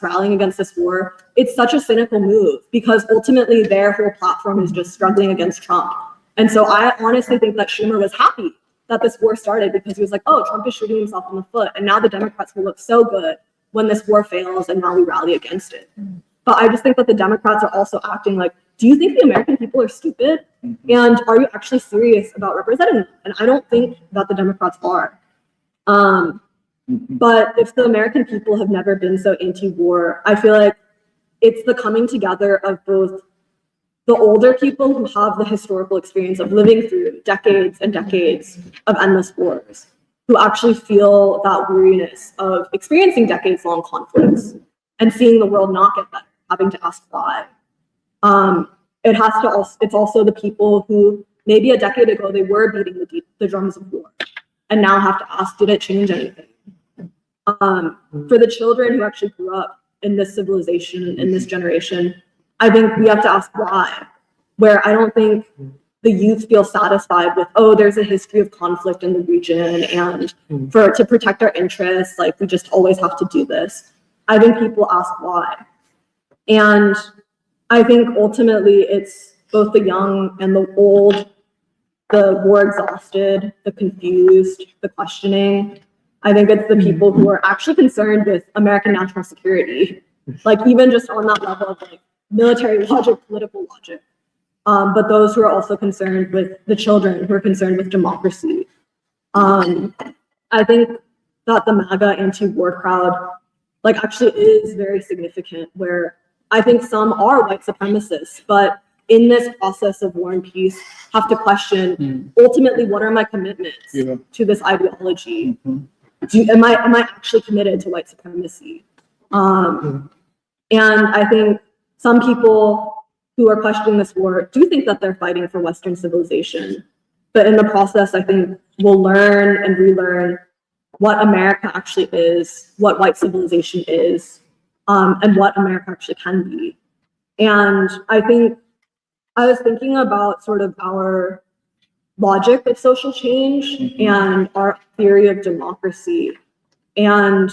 rallying against this war. It's such a cynical move because ultimately their whole platform is just struggling against Trump. And so I honestly think that Schumer was happy that this war started because he was like, oh, Trump is shooting himself in the foot. And now the Democrats will look so good when this war fails and now we rally against it. But I just think that the Democrats are also acting like, do you think the American people are stupid? And are you actually serious about representing them? And I don't think that the Democrats are. But if the American people have never been so anti-war, I feel like it's the coming together of both the older people who have the historical experience of living through decades and decades of endless wars, who actually feel that weariness of experiencing decades-long conflicts and seeing the world not get better, having to ask why. It's also the people who maybe a decade ago they were beating the drums of war and now have to ask, did it change anything? For the children who actually grew up in this civilization, in this generation, I think we have to ask why, where I don't think the youth feel satisfied with, oh, there's a history of conflict in the region and to protect our interests, like we just always have to do this. I think people ask why. And I think ultimately it's both the young and the old, the war exhausted, the confused, the questioning. I think it's the people who are actually concerned with American national security, like even just on that level of like military logic, political logic. But those who are also concerned with the children, who are concerned with democracy. I think that the MAGA anti-war crowd like actually is very significant, where I think some are white supremacists, but in this process of war and peace have to question ultimately what are my commitments to this ideology? Am I actually committed to white supremacy? And I think some people who are questioning this war do think that they're fighting for Western civilization, but in the process, I think we'll learn and relearn what America actually is, what white civilization is, and what America actually can be. And I think I was thinking about sort of our logic of social change and our theory of democracy. And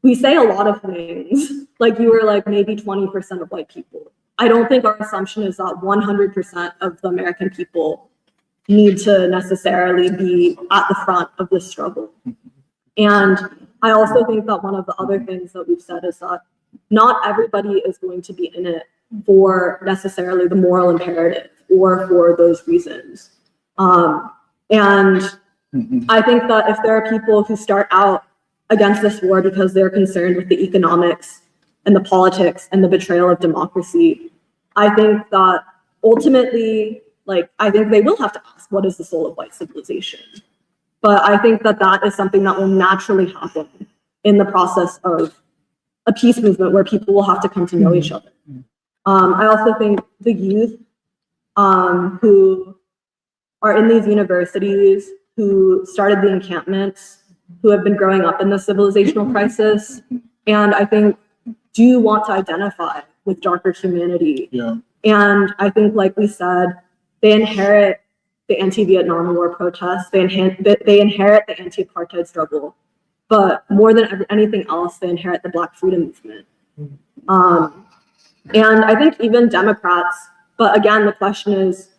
we say a lot of things, like you were like maybe 20% of white people. I don't think our assumption is that 100% of the American people need to necessarily be at the front of this struggle. And I also think that one of the other things that we've said is that not everybody is going to be in it for necessarily the moral imperative or for those reasons. And I think that if there are people who start out against this war because they're concerned with the economics and the politics and the betrayal of democracy, I think that ultimately, like, I think they will have to ask, what is the soul of white civilization? But I think that that is something that will naturally happen in the process of a peace movement where people will have to come to know each other. I also think the youth who are in these universities, who started the encampments, who have been growing up in the civilizational crisis, and I think do want to identify with darker humanity. Yeah. And I think, like we said, they inherit the anti-Vietnam War protests, they inherit the anti-apartheid struggle, but more than anything else, they inherit the Black freedom movement. And I think even Democrats, but again, the question is,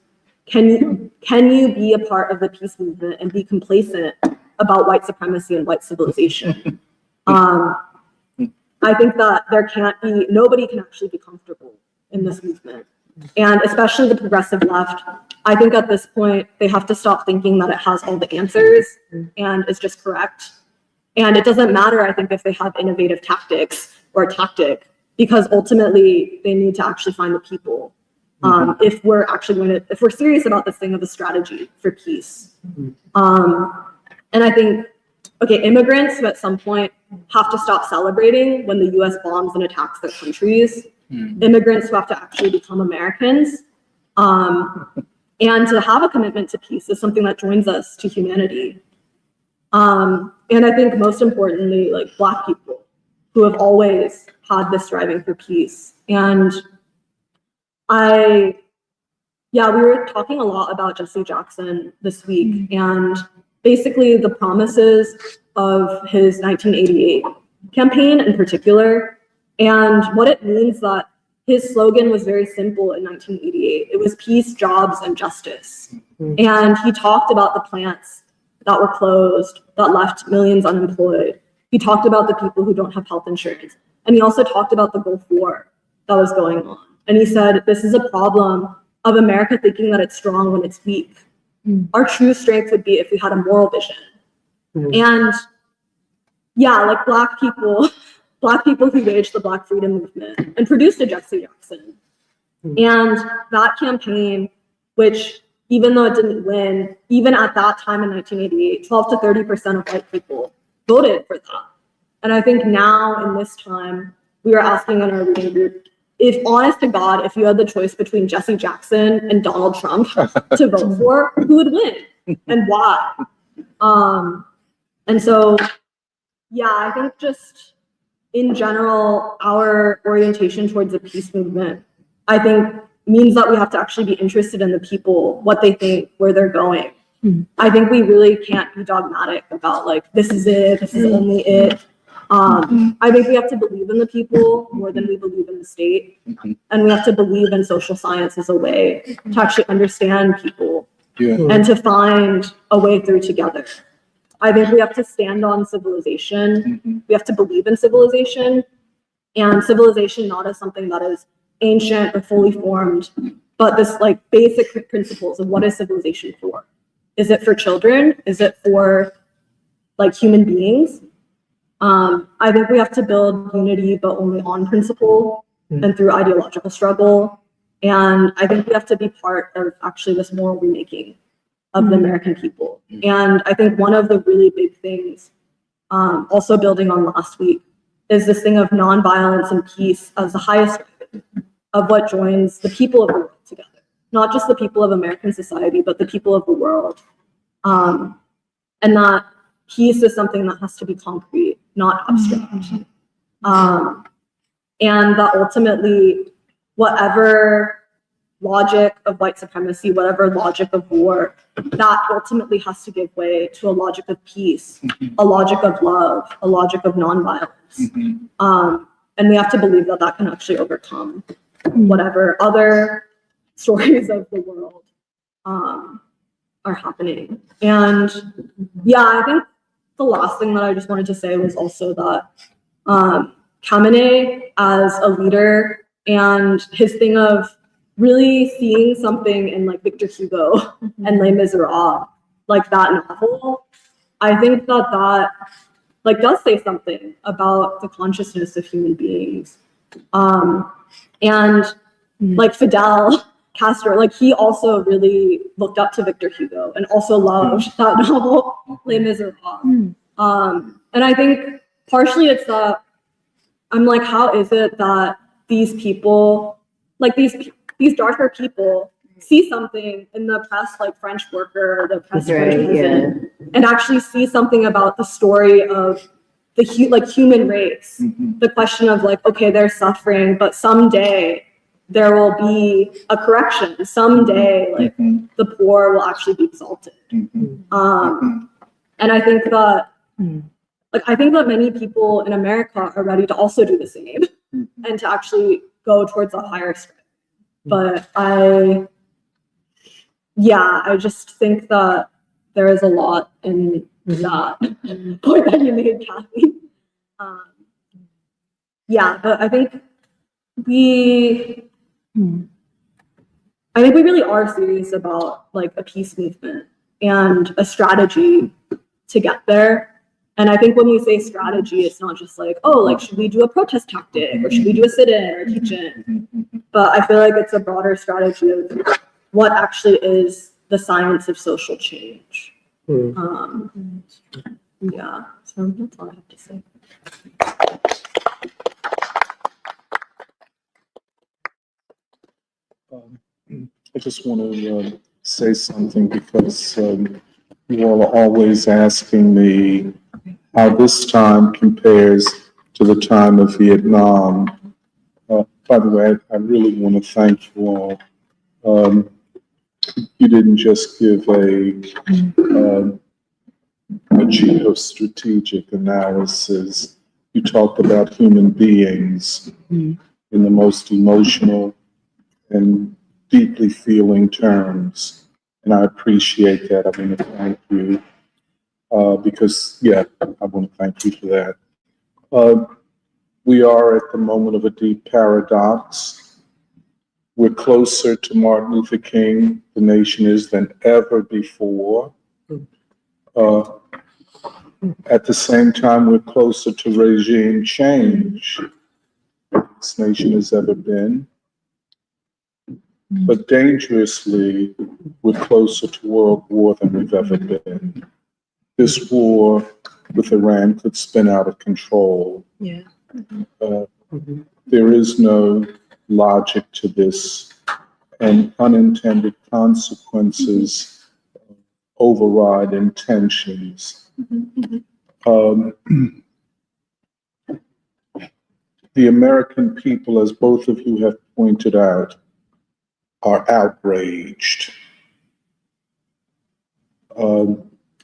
can you be a part of the peace movement and be complacent about white supremacy and white civilization? I think that nobody can actually be comfortable in this movement. And especially the progressive left, I think at this point, they have to stop thinking that it has all the answers and is just correct. And it doesn't matter, I think, if they have innovative tactics or a tactic, because ultimately they need to actually find the people. If we're serious about this thing of a strategy for peace. And I think, okay, immigrants who at some point have to stop celebrating when the US bombs and attacks their countries. Immigrants who have to actually become Americans. And to have a commitment to peace is something that joins us to humanity. And I think most importantly, like Black people who have always had this striving for peace. And we were talking a lot about Jesse Jackson this week, and basically the promises of his 1988 campaign in particular, and what it means that his slogan was very simple in 1988. It was peace, jobs, and justice. And he talked about the plants that were closed, that left millions unemployed. He talked about the people who don't have health insurance. And he also talked about the Gulf War that was going on. And he said, this is a problem of America thinking that it's strong when it's weak. Our true strength would be if we had a moral vision. And yeah, like Black people who waged the Black freedom movement and produced a Jesse Jackson. And that campaign, which even though it didn't win, even at that time in 1988, 12 to 30% of white people voted for that. And I think now in this time, we were asking in our reading group, if honest to God, if you had the choice between Jesse Jackson and Donald Trump to vote for, who would win and why? And so, yeah, I think just in general, our orientation towards the peace movement, I think means that we have to actually be interested in the people, what they think, where they're going. I think we really can't be dogmatic about like, this is it, this is only it. I think we have to believe in the people more than we believe in the state. And we have to believe in social science as a way to actually understand people and to find a way through together. I think we have to stand on civilization. We have to believe in civilization, and civilization not as something that is ancient or fully formed, but this like basic principles of what is civilization for? Is it for children? Is it for like human beings? I think we have to build unity, but only on principle and through ideological struggle. And I think we have to be part of actually this moral remaking of the American people. And I think one of the really big things, also building on last week, is this thing of nonviolence and peace as the highest of what joins the people of the world together. Not just the people of American society, but the people of the world. And that peace is something that has to be concrete, not abstract. And that ultimately, whatever logic of white supremacy, whatever logic of war, that ultimately has to give way to a logic of peace, a logic of love, a logic of nonviolence. And we have to believe that that can actually overcome whatever other stories of the world are happening. And yeah, I think the last thing that I just wanted to say was also that Khamenei as a leader and his thing of really seeing something in like Victor Hugo and Les Miserables, like that novel, I think that like does say something about the consciousness of human beings. And like Fidel Castro, like he also really looked up to Victor Hugo and also loved that novel, Les Miserables. And I think partially it's that I'm like, how is it that these people, like these darker people, see something in the oppressed like French worker, the oppressed French peasant, and actually see something about the story of like human race, Mhm. the question of like, okay, they're suffering, but someday there will be a correction. Someday, like Mhm. the poor will actually be exalted. Mhm. And I think that, many people in America are ready to also do the same Mhm. and to actually go towards a higher strength. But I just think that there is a lot in that point that you made, Kathy. But I think we really are serious about like a peace movement and a strategy to get there. And I think when we say strategy, it's not just like, oh, like, should we do a protest tactic or should we do a sit-in or teach-in? But I feel like it's a broader strategy of what actually is the science of social change. So that's all I have to say. I just want to say something because you all are always asking me how this time compares to the time of Vietnam. By the way, I really want to thank you all. You didn't just give a geostrategic analysis. You talked about human beings in the most emotional and deeply feeling terms. And I appreciate that. I want to thank you because, I want to thank you for that. We are at the moment of a deep paradox. We're closer to Martin Luther King, the nation is, than ever before. At the same time, we're closer to regime change than this nation has ever been. But dangerously, we're closer to world war than we've ever been. This war with Iran could spin out of control. There is no logic to this, and unintended consequences override intentions. The American people, as both of you have pointed out, are outraged,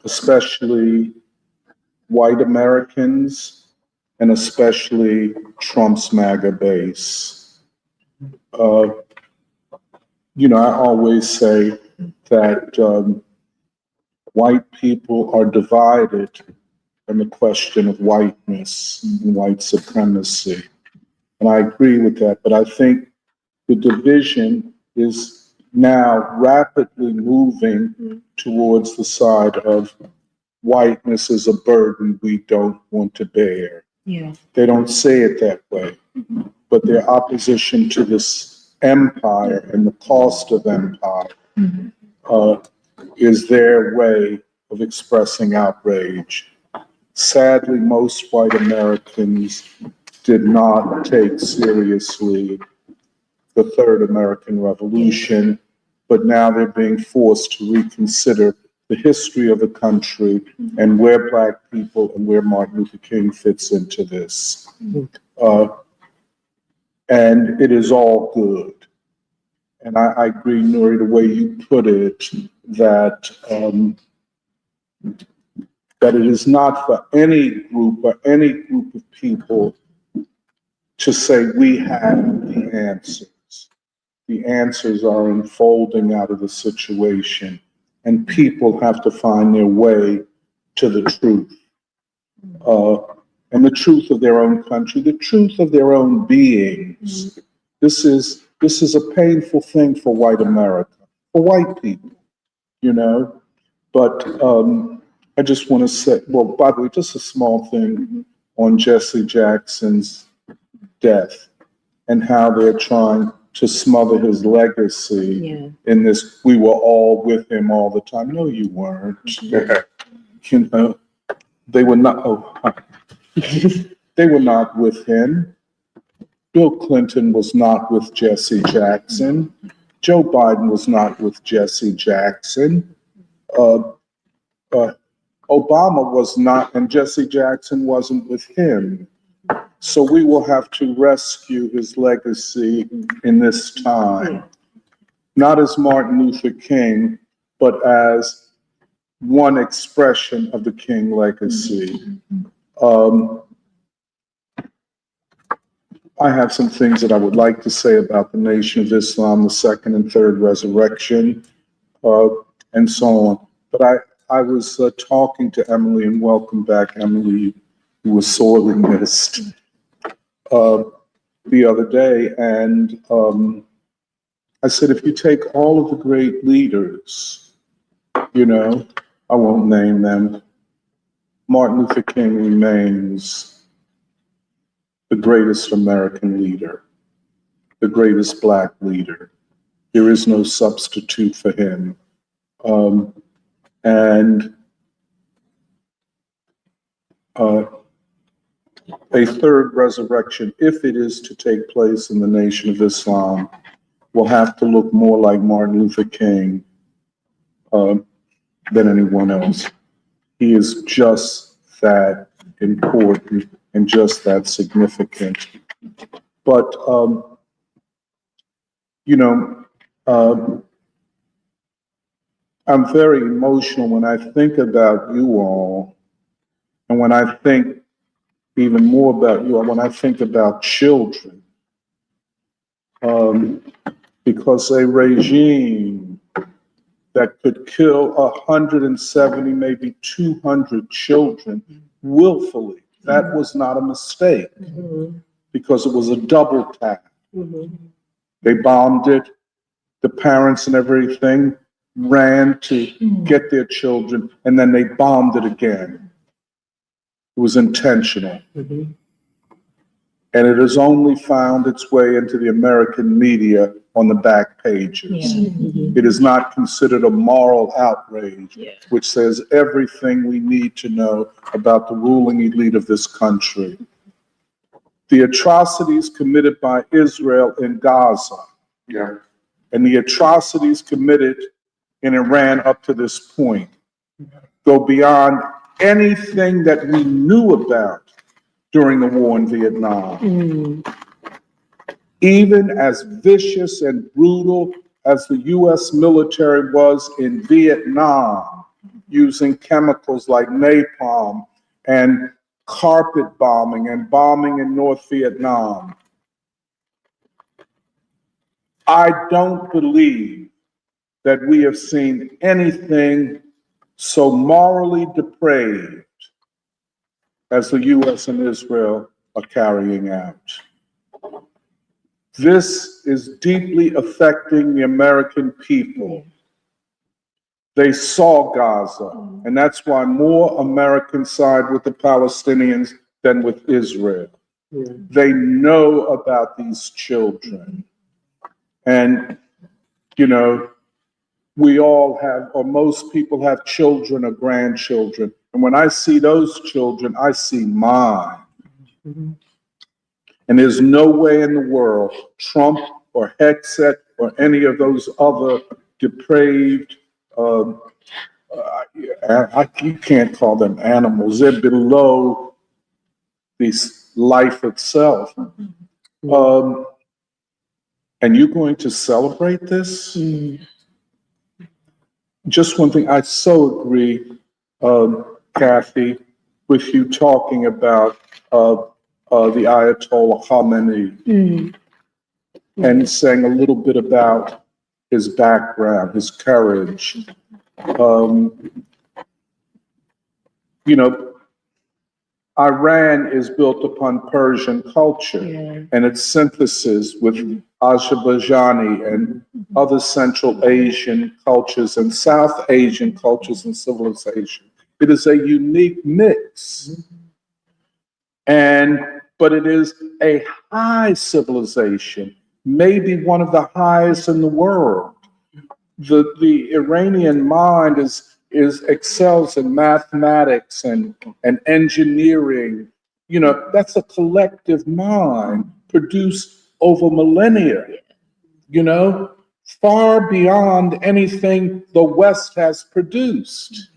especially white Americans and especially Trump's MAGA base. I always say that white people are divided on the question of whiteness and white supremacy. And I agree with that, but I think the division is now rapidly moving towards the side of whiteness is a burden we don't want to bear. They don't say it that way, but their opposition to this empire and the cost of empire is their way of expressing outrage. Sadly, most white Americans did not take seriously the Third American Revolution, but now they're being forced to reconsider the history of the country and where Black people and where Martin Luther King fits into this. And it is all good. And I agree, Nuri, the way you put it, that that it is not for any group or any group of people to say we have the answers. The answers are unfolding out of the situation, and people have to find their way to the truth. And the truth of their own country, the truth of their own beings. This is a painful thing for white America, for white people, But I just want to say, well, by the way, just a small thing on Jesse Jackson's death and how they're trying to smother his legacy in this, we were all with him all the time. No, you weren't. They were not, they were not with him. Bill Clinton was not with Jesse Jackson. Joe Biden was not with Jesse Jackson. Obama was not, and Jesse Jackson wasn't with him. So we will have to rescue his legacy in this time, not as Martin Luther King, but as one expression of the King legacy. I have some things that I would like to say about the Nation of Islam, the second and third resurrection, and so on. But I was talking to Emily, and welcome back, Emily, who was sorely missed, the other day. And I said, if you take all of the great leaders, I won't name them, Martin Luther King remains the greatest American leader, the greatest Black leader. There is no substitute for him. And a third resurrection, if it is to take place in the Nation of Islam, will have to look more like Martin Luther King than anyone else. He is just that important and just that significant. But, I'm very emotional when I think about you all, and when I think even more about you all, when I think about children, because a regime that could kill 170, maybe 200 children willfully, that was not a mistake, because it was a double tap. They bombed it, the parents and everything ran to get their children, and then they bombed it again. It was intentional. And it has only found its way into the American media on the back pages. It is not considered a moral outrage, which says everything we need to know about the ruling elite of this country. The atrocities committed by Israel in Gaza, and the atrocities committed in Iran up to this point go beyond anything that we knew about during the war in Vietnam. Even as vicious and brutal as the U.S. military was in Vietnam, using chemicals like napalm and carpet bombing and bombing in North Vietnam, I don't believe that we have seen anything so morally depraved as the U.S. and Israel are carrying out. This is deeply affecting the American people. They saw Gaza, and that's why more Americans side with the Palestinians than with Israel. They know about these children. And, we all have, or most people have children or grandchildren. And when I see those children, I see mine. And there's no way in the world Trump or Hegseth or any of those other depraved, you can't call them animals, they're below this life itself. And you're going to celebrate this? Just one thing, I so agree, Kathy, with you talking about the Ayatollah Khamenei and saying a little bit about his background, his courage. Iran is built upon Persian culture and its synthesis with Azerbaijani and other Central Asian cultures and South Asian cultures and civilization. It is a unique mix. But it is a high civilization, maybe one of the highest in the world. The Iranian mind excels in mathematics and engineering. That's a collective mind produced over millennia, far beyond anything the West has produced.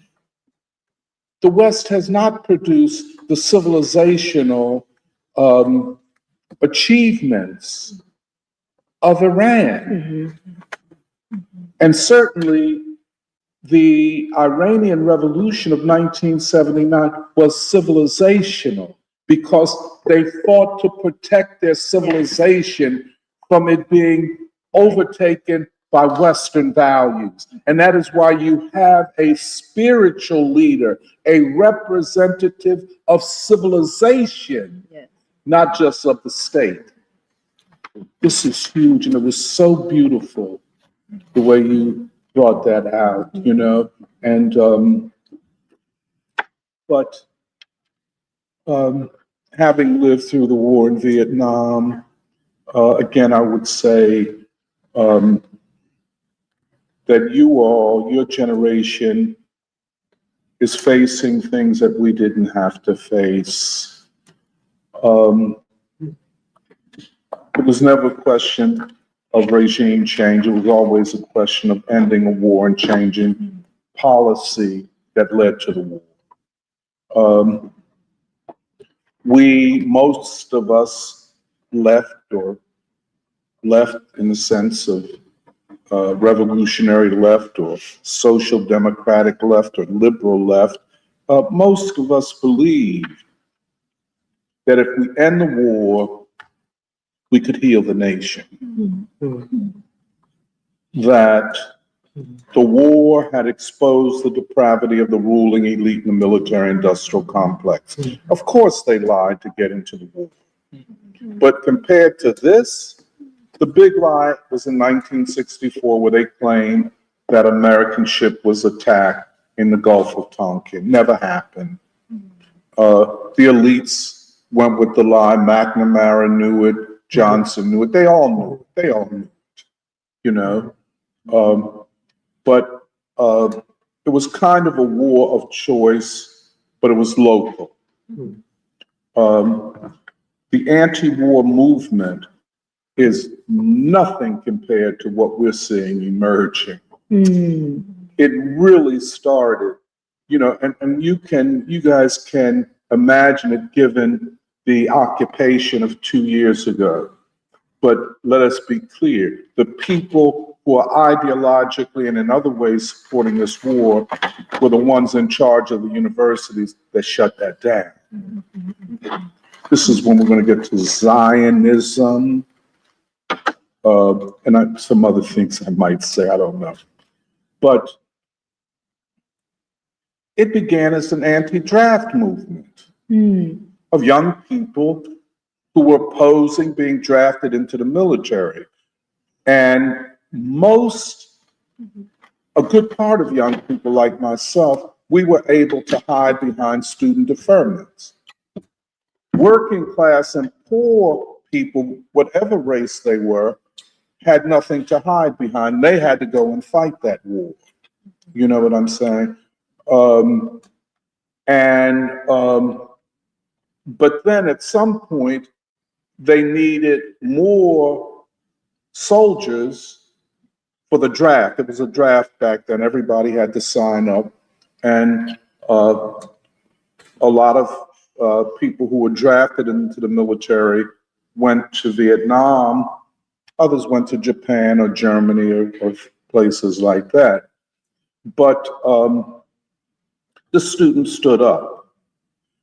the West has not produced the civilizational achievements of Iran. And certainly the Iranian Revolution of 1979 was civilizational because they fought to protect their civilization from it being overtaken by Western values. And that is why you have a spiritual leader, a representative of civilization, not just of the state. This is huge, and it was so beautiful the way you brought that out, you know, and but having lived through the war in Vietnam, again, I would say that you all, your generation, is facing things that we didn't have to face. It was never a question of regime change. It was always a question of ending a war and changing policy that led to the war. Most of us left in the sense of revolutionary left or social democratic left or liberal left. Most of us believed that if we end the war, we could heal the nation. That the war had exposed the depravity of the ruling elite in the military-industrial complex. Of course they lied to get into the war. But compared to this, the big lie was in 1964 where they claimed that American ship was attacked in the Gulf of Tonkin. Never happened. The elites went with the lie. McNamara knew it. Johnson knew it. They all knew it. They all knew it, you know. But it was kind of a war of choice, but it was local. The anti-war movement is nothing compared to what we're seeing emerging. It really started, you know, and you guys can imagine it given the occupation of 2 years ago. But let us be clear, the people who are ideologically and in other ways supporting this war were the ones in charge of the universities that shut that down. This is when we're going to get to Zionism, and some other things I might say, I don't know. But it began as an anti-draft movement of young people who were opposing being drafted into the military. And a good part of young people like myself, we were able to hide behind student deferments. Working class and poor people, whatever race they were, had nothing to hide behind. They had to go and fight that war. You know what I'm saying? But then at some point, they needed more soldiers for the draft. It was a draft back then. Everybody had to sign up. And a lot of people who were drafted into the military went to Vietnam. Others went to Japan or Germany or places like that. But the students stood up.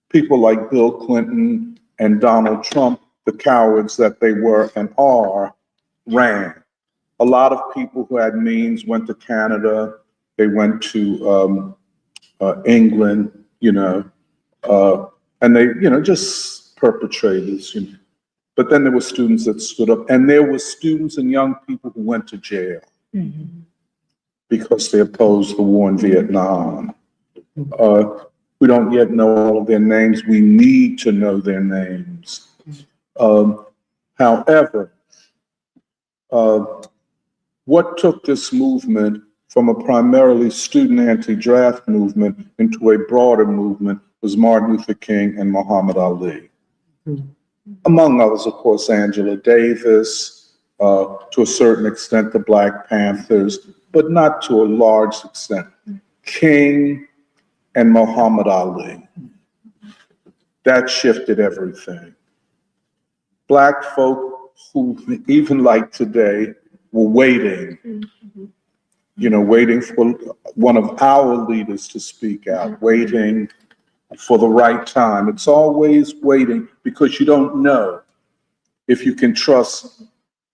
People like Bill Clinton and Donald Trump, the cowards that they were and are, ran. A lot of people who had means went to Canada. They went to England, you know, and they, you know, just perpetrators. You know. But then there were students that stood up, and there were students and young people who went to jail because they opposed the war in Vietnam. We don't yet know all of their names. We need to know their names. However, what took this movement from a primarily student anti-draft movement into a broader movement was Martin Luther King and Muhammad Ali. Among others, of course, Angela Davis, to a certain extent, the Black Panthers, but not to a large extent. King and Muhammad Ali. That shifted everything. Black folk who, even like today, were waiting, waiting for one of our leaders to speak out, waiting for the right time. It's always waiting because you don't know if you can trust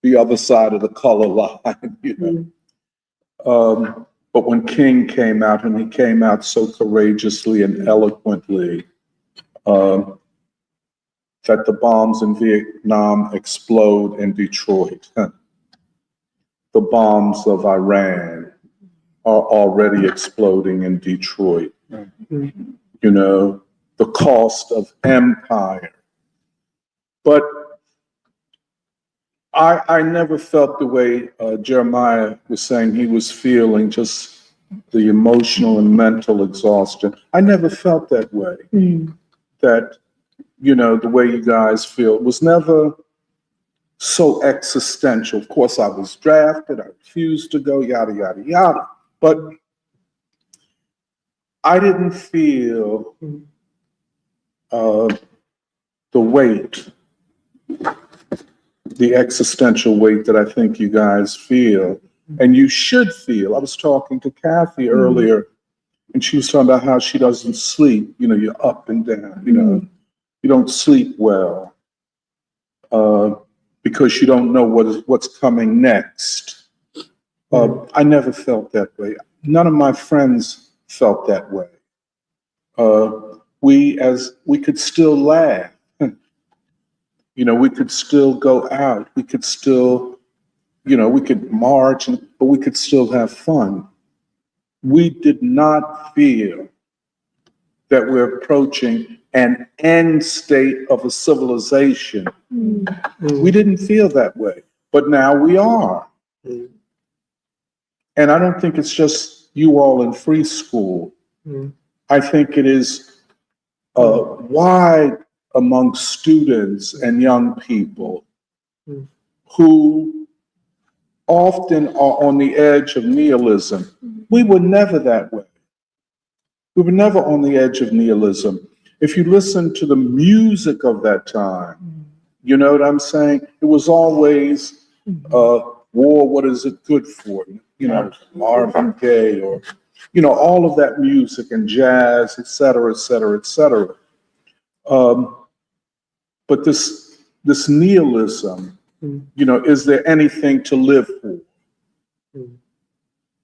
the other side of the color line, But when King came out, and he came out so courageously and eloquently, that the bombs in Vietnam explode in Detroit. The bombs of Iran are already exploding in Detroit. The cost of empire. But I never felt the way Jeremiah was saying he was feeling, just the emotional and mental exhaustion. I never felt that way. That, the way you guys feel was never so existential. Of course, I was drafted, I refused to go, yada, yada, yada. But I didn't feel the weight, the existential weight that I think you guys feel, and you should feel. I was talking to Kathy earlier, and she was talking about how she doesn't sleep. You're up and down, you don't sleep well because you don't know what's coming next. I never felt that way. None of my friends felt that way. We could still laugh. We could still go out. We could still, we could march, but we could still have fun. We did not feel that we're approaching an end state of a civilization. We didn't feel that way, but now we are. And I don't think it's just you all in free school. I think it is wide among students and young people who often are on the edge of nihilism. We were never that way. We were never on the edge of nihilism. If you listen to the music of that time, you know what I'm saying? It was always war, what is it good for? Marvin Gaye, or, all of that music and jazz, et cetera, et cetera, et cetera. But this nihilism, is there anything to live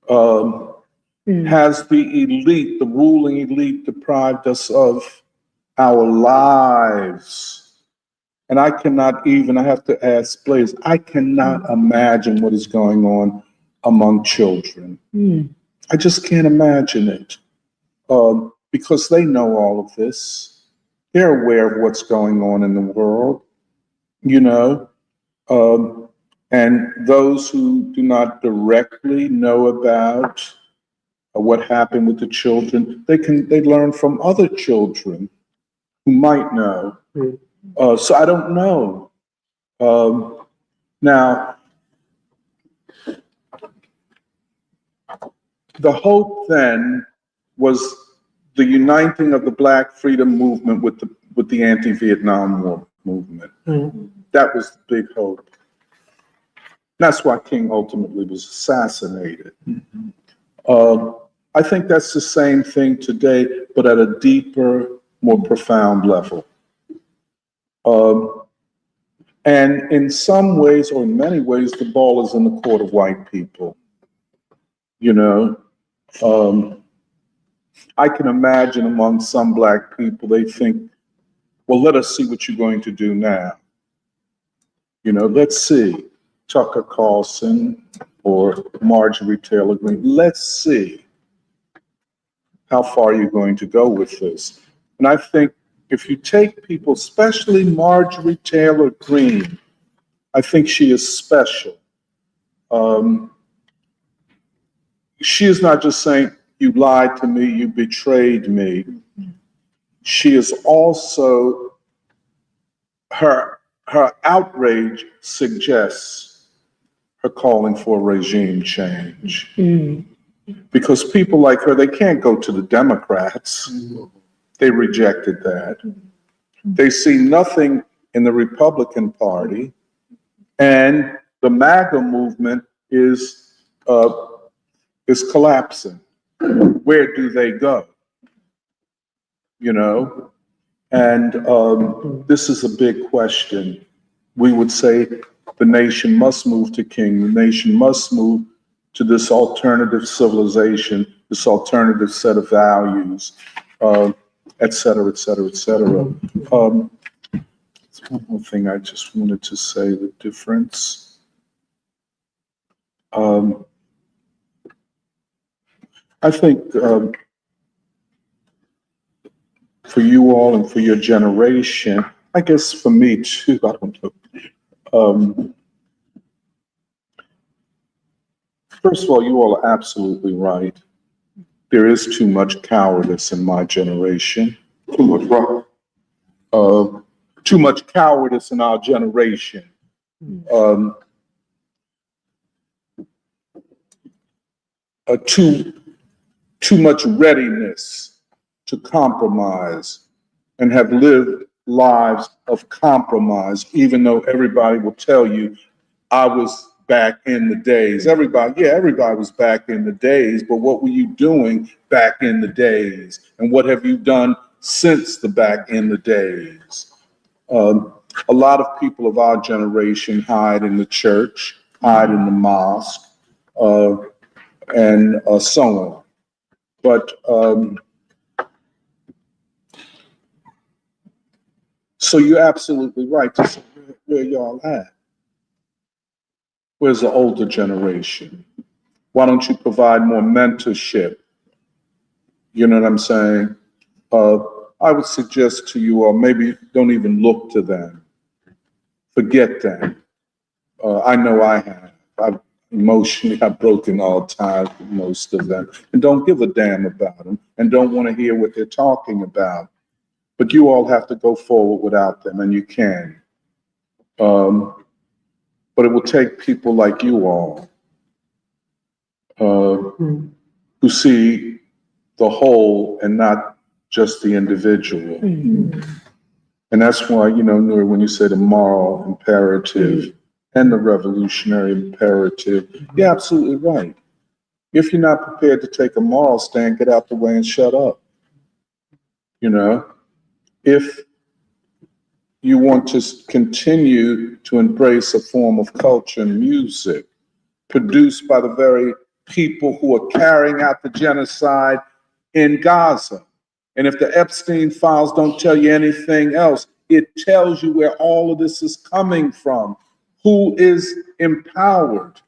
for? Has the elite, the ruling elite, deprived us of our lives? And I have to ask Blaze, I cannot imagine what is going on among children. I just can't imagine it. Because they know all of this. They're aware of what's going on in the world, and those who do not directly know about what happened with the children, they learn from other children who might know. So I don't know. Now, the hope then was the uniting of the Black freedom movement with the anti-Vietnam War movement. That was the big hope. That's why King ultimately was assassinated. I think that's the same thing today, but at a deeper, more profound level. And in some ways, or in many ways, the ball is in the court of white people. I can imagine among some Black people, they think, well, let us see what you're going to do now. Let's see Tucker Carlson or Marjorie Taylor Greene. Let's see how far you're going to go with this. And I think if you take people, especially Marjorie Taylor Greene, I think she is special. She is not just saying, you lied to me, you betrayed me. She is also, her outrage suggests her calling for regime change. Because people like her, they can't go to the Democrats. They rejected that. They see nothing in the Republican Party, and the MAGA movement is collapsing. Where do they go? You know, and this is a big question. We would say the nation must move to king. The nation must move to this alternative civilization, this alternative set of values, et cetera, et cetera, et cetera. There's one more thing I just wanted to say, the difference. I think for you all and for your generation, I guess for me too, I don't know. First of all, you all are absolutely right. There is too much cowardice in my generation. Too much what? Too much cowardice in our generation. Too much readiness to compromise and have lived lives of compromise, even though everybody will tell you, I was back in the days. Everybody was back in the days, but what were you doing back in the days? And what have you done since the back in the days? A lot of people of our generation hide in the church, hide in the mosque, and so on. But so you're absolutely right to say where y'all at. Where's the older generation? Why don't you provide more mentorship? You know what I'm saying? I would suggest to you all, maybe don't even look to them. Forget them. I know I have. I've broken all ties with most of them and don't give a damn about them and don't want to hear what they're talking about. But you all have to go forward without them, and you can. But it will take people like you all who see the whole and not just the individual. And that's why, you know, Noor, when you say the moral imperative and the revolutionary imperative, you're absolutely right. If you're not prepared to take a moral stand, get out the way and shut up. You know, if you want to continue to embrace a form of culture and music produced by the very people who are carrying out the genocide in Gaza. And if the Epstein files don't tell you anything else, it tells you where all of this is coming from, who is empowered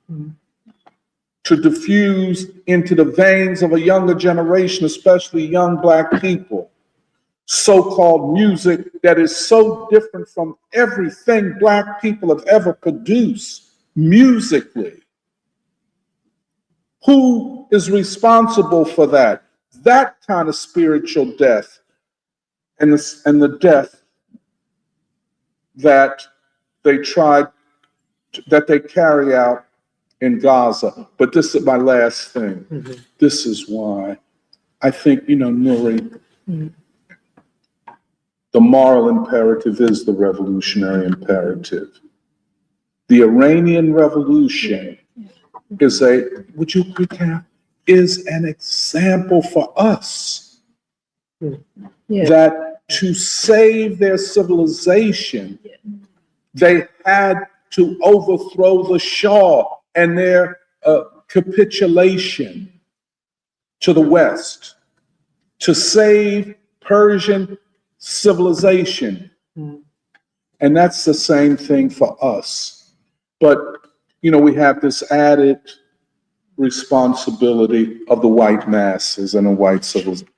to diffuse into the veins of a younger generation, especially young Black people, so-called music that is so different from everything Black people have ever produced musically. Who is responsible for that? That kind of spiritual death and the death that they carry out in Gaza. But this is my last thing. This is why I think, you know, Nuri, the moral imperative is the revolutionary imperative. The Iranian Revolution is would you recap, is an example for us that to save their civilization, they had to overthrow the Shah and their capitulation to the West to save Persian civilization. And that's the same thing for us. But, you know, we have this added responsibility of the white masses and the white civilization.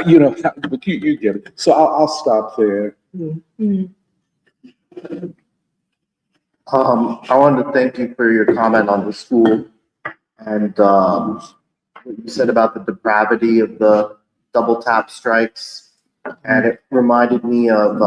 You know, but you get it. So I'll stop there. I wanted to thank you for your comment on the school and what you said about the depravity of the double tap strikes. And it reminded me of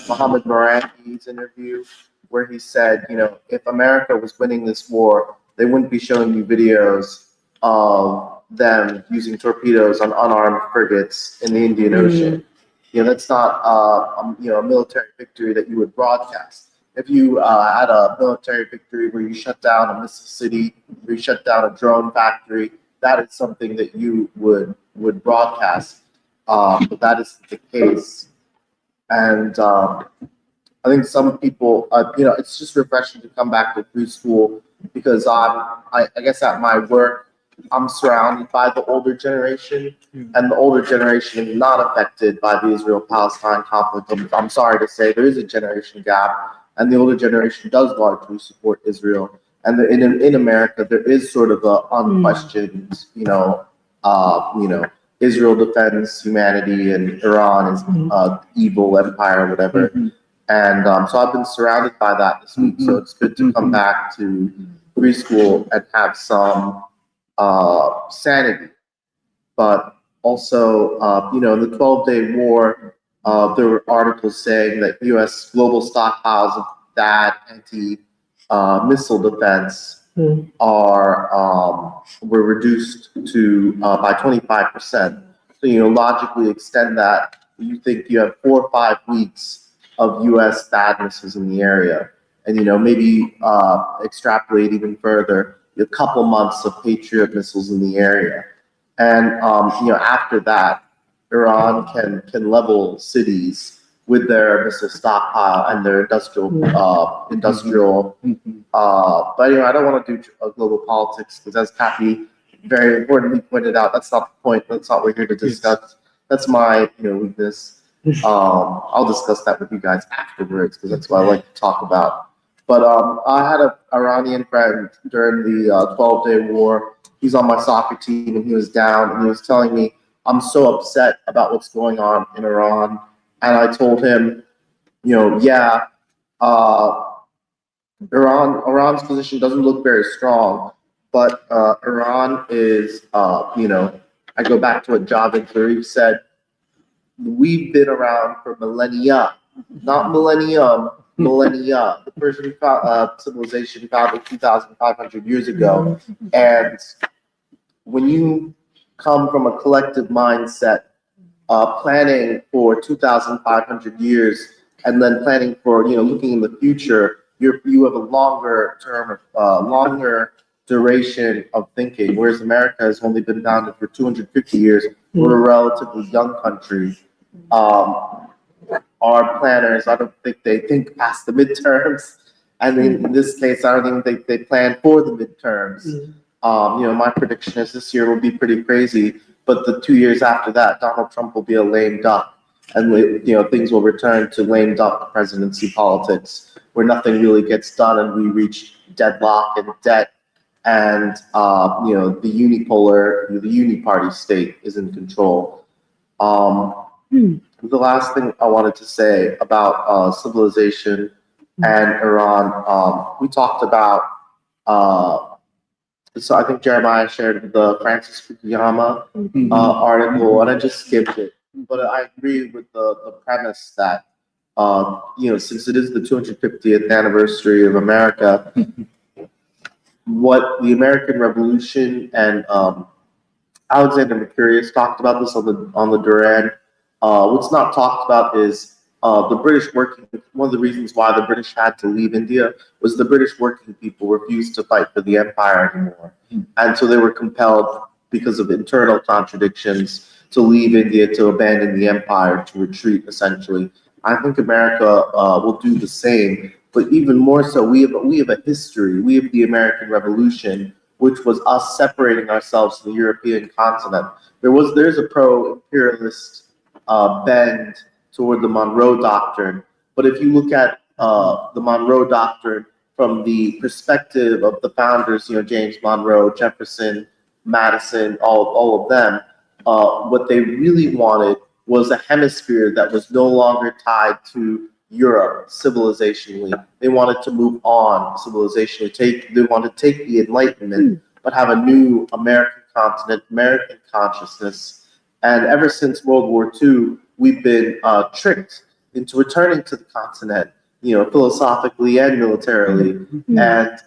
Mohammed Morandi's interview where he said, you know, if America was winning this war, they wouldn't be showing you videos of them using torpedoes on unarmed frigates in the Indian Ocean. That's not a military victory that you would broadcast. If you had a military victory where you shut down a missile city, where you shut down a drone factory, that is something that you would broadcast. But that isn't the case. And I think some people, it's just refreshing to come back to free school because I guess at my work, I'm surrounded by the older generation, and the older generation is not affected by the Israel-Palestine conflict. I'm sorry to say there is a generation gap, and the older generation does largely support Israel. And in America, there is sort of a unquestioned, Israel defends humanity and Iran is evil empire, whatever. And so I've been surrounded by that this week. So it's good to come back to free school and have some sanity. But also, in the 12-day war, there were articles saying that U.S. global stockpiles of THAAD anti-missile defense were reduced to by 25%. So logically extend that. You think you have 4 or 5 weeks of U.S. THAAD missiles in the area, and maybe extrapolate even further, a couple months of Patriot missiles in the area, and after that, Iran can level cities with their missile stockpile and their industrial. But I don't want to do global politics because, as Kathy very importantly pointed out, that's not the point. That's not what we're here to discuss. That's my weakness. I'll discuss that with you guys afterwards because that's what I like to talk about. But I had an Iranian friend during the 12-day war. He's on my soccer team, and he was down, and he was telling me, I'm so upset about what's going on in Iran. And I told him, Iran's position doesn't look very strong, but Iran is, I go back to what Javed Zarif said, we've been around for millennia, not millennium, millennia. The Persian civilization founded 2,500 years ago. And when you come from a collective mindset, planning for 2,500 years, and then planning for, looking in the future, you have a longer term, longer duration of thinking, whereas America has only been founded for 250 years. We're a relatively young country. Our planners, I don't think they think past the midterms. And in this case, I don't even think they plan for the midterms. My prediction is this year will be pretty crazy, but the 2 years after that, Donald Trump will be a lame duck. And, things will return to lame duck presidency politics, where nothing really gets done and we reach deadlock and debt. And, the uniparty state is in control. The last thing I wanted to say about civilization and Iran, we talked about, so I think Jeremiah shared the Francis Fukuyama article, and I just skipped it. But I agree with the premise that, since it is the 250th anniversary of America, what the American Revolution and Alexander Mercurius talked about this on the Duran. What's not talked about is the British working. One of the reasons why the British had to leave India was the British working people refused to fight for the empire anymore, and so they were compelled, because of internal contradictions, to leave India, to abandon the empire, to retreat. Essentially, I think America will do the same. But even more so, we have a history. We have the American Revolution, which was us separating ourselves from the European continent. There's a pro-imperialist bend toward the Monroe Doctrine. But if you look at the Monroe Doctrine from the perspective of the founders, James Monroe, Jefferson, Madison, all of them, what they really wanted was a hemisphere that was no longer tied to Europe civilizationally. They wanted to move on civilizationally. They wanted to take the Enlightenment, but have a new American continent, American consciousness. And ever since World War II, we've been tricked into returning to the continent, philosophically and militarily. And,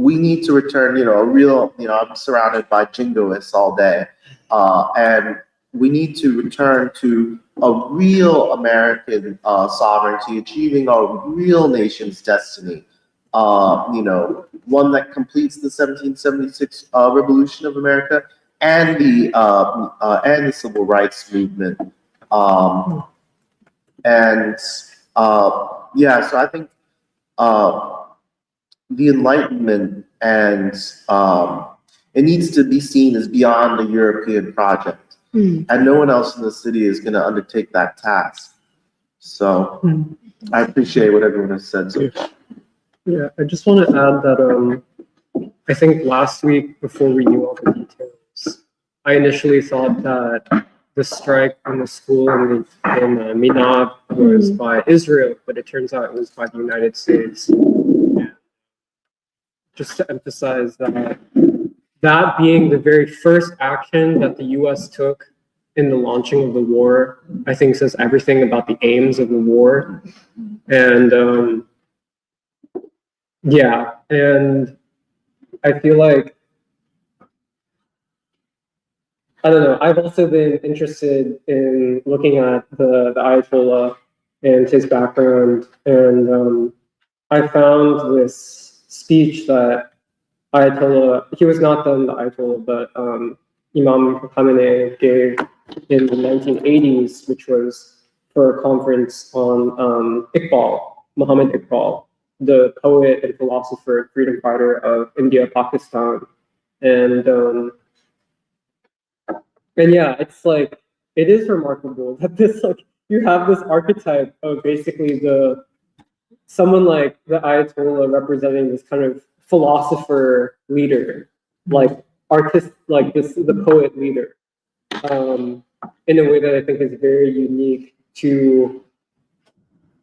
we need to return, a real, I'm surrounded by jingoists all day, and we need to return to a real American sovereignty, achieving our real nation's destiny. One that completes the 1776 Revolution of America and the Civil Rights Movement. So I think the Enlightenment and it needs to be seen as beyond the European project, and no one else in the city is going to undertake that task. So I appreciate what everyone has said so far. Yeah, I just want to add that I think last week, before we knew all the details, I initially thought that the strike on the school in Minab was by Israel, but it turns out it was by the United States. And just to emphasize that being the very first action that the U.S. took in the launching of the war, I think says everything about the aims of the war. And yeah, and I feel like, I don't know, I've also been interested in looking at the Ayatollah and his background, and I found this speech that Ayatollah, he was not then the Ayatollah, but Imam Khamenei gave in the 1980s, which was for a conference on Muhammad Iqbal, the poet and philosopher, freedom fighter of India, Pakistan. And yeah, it's like, it is remarkable that this, like, you have this archetype of basically someone like the Ayatollah representing this kind of philosopher leader, like artist, like the poet leader, in a way that I think is very unique to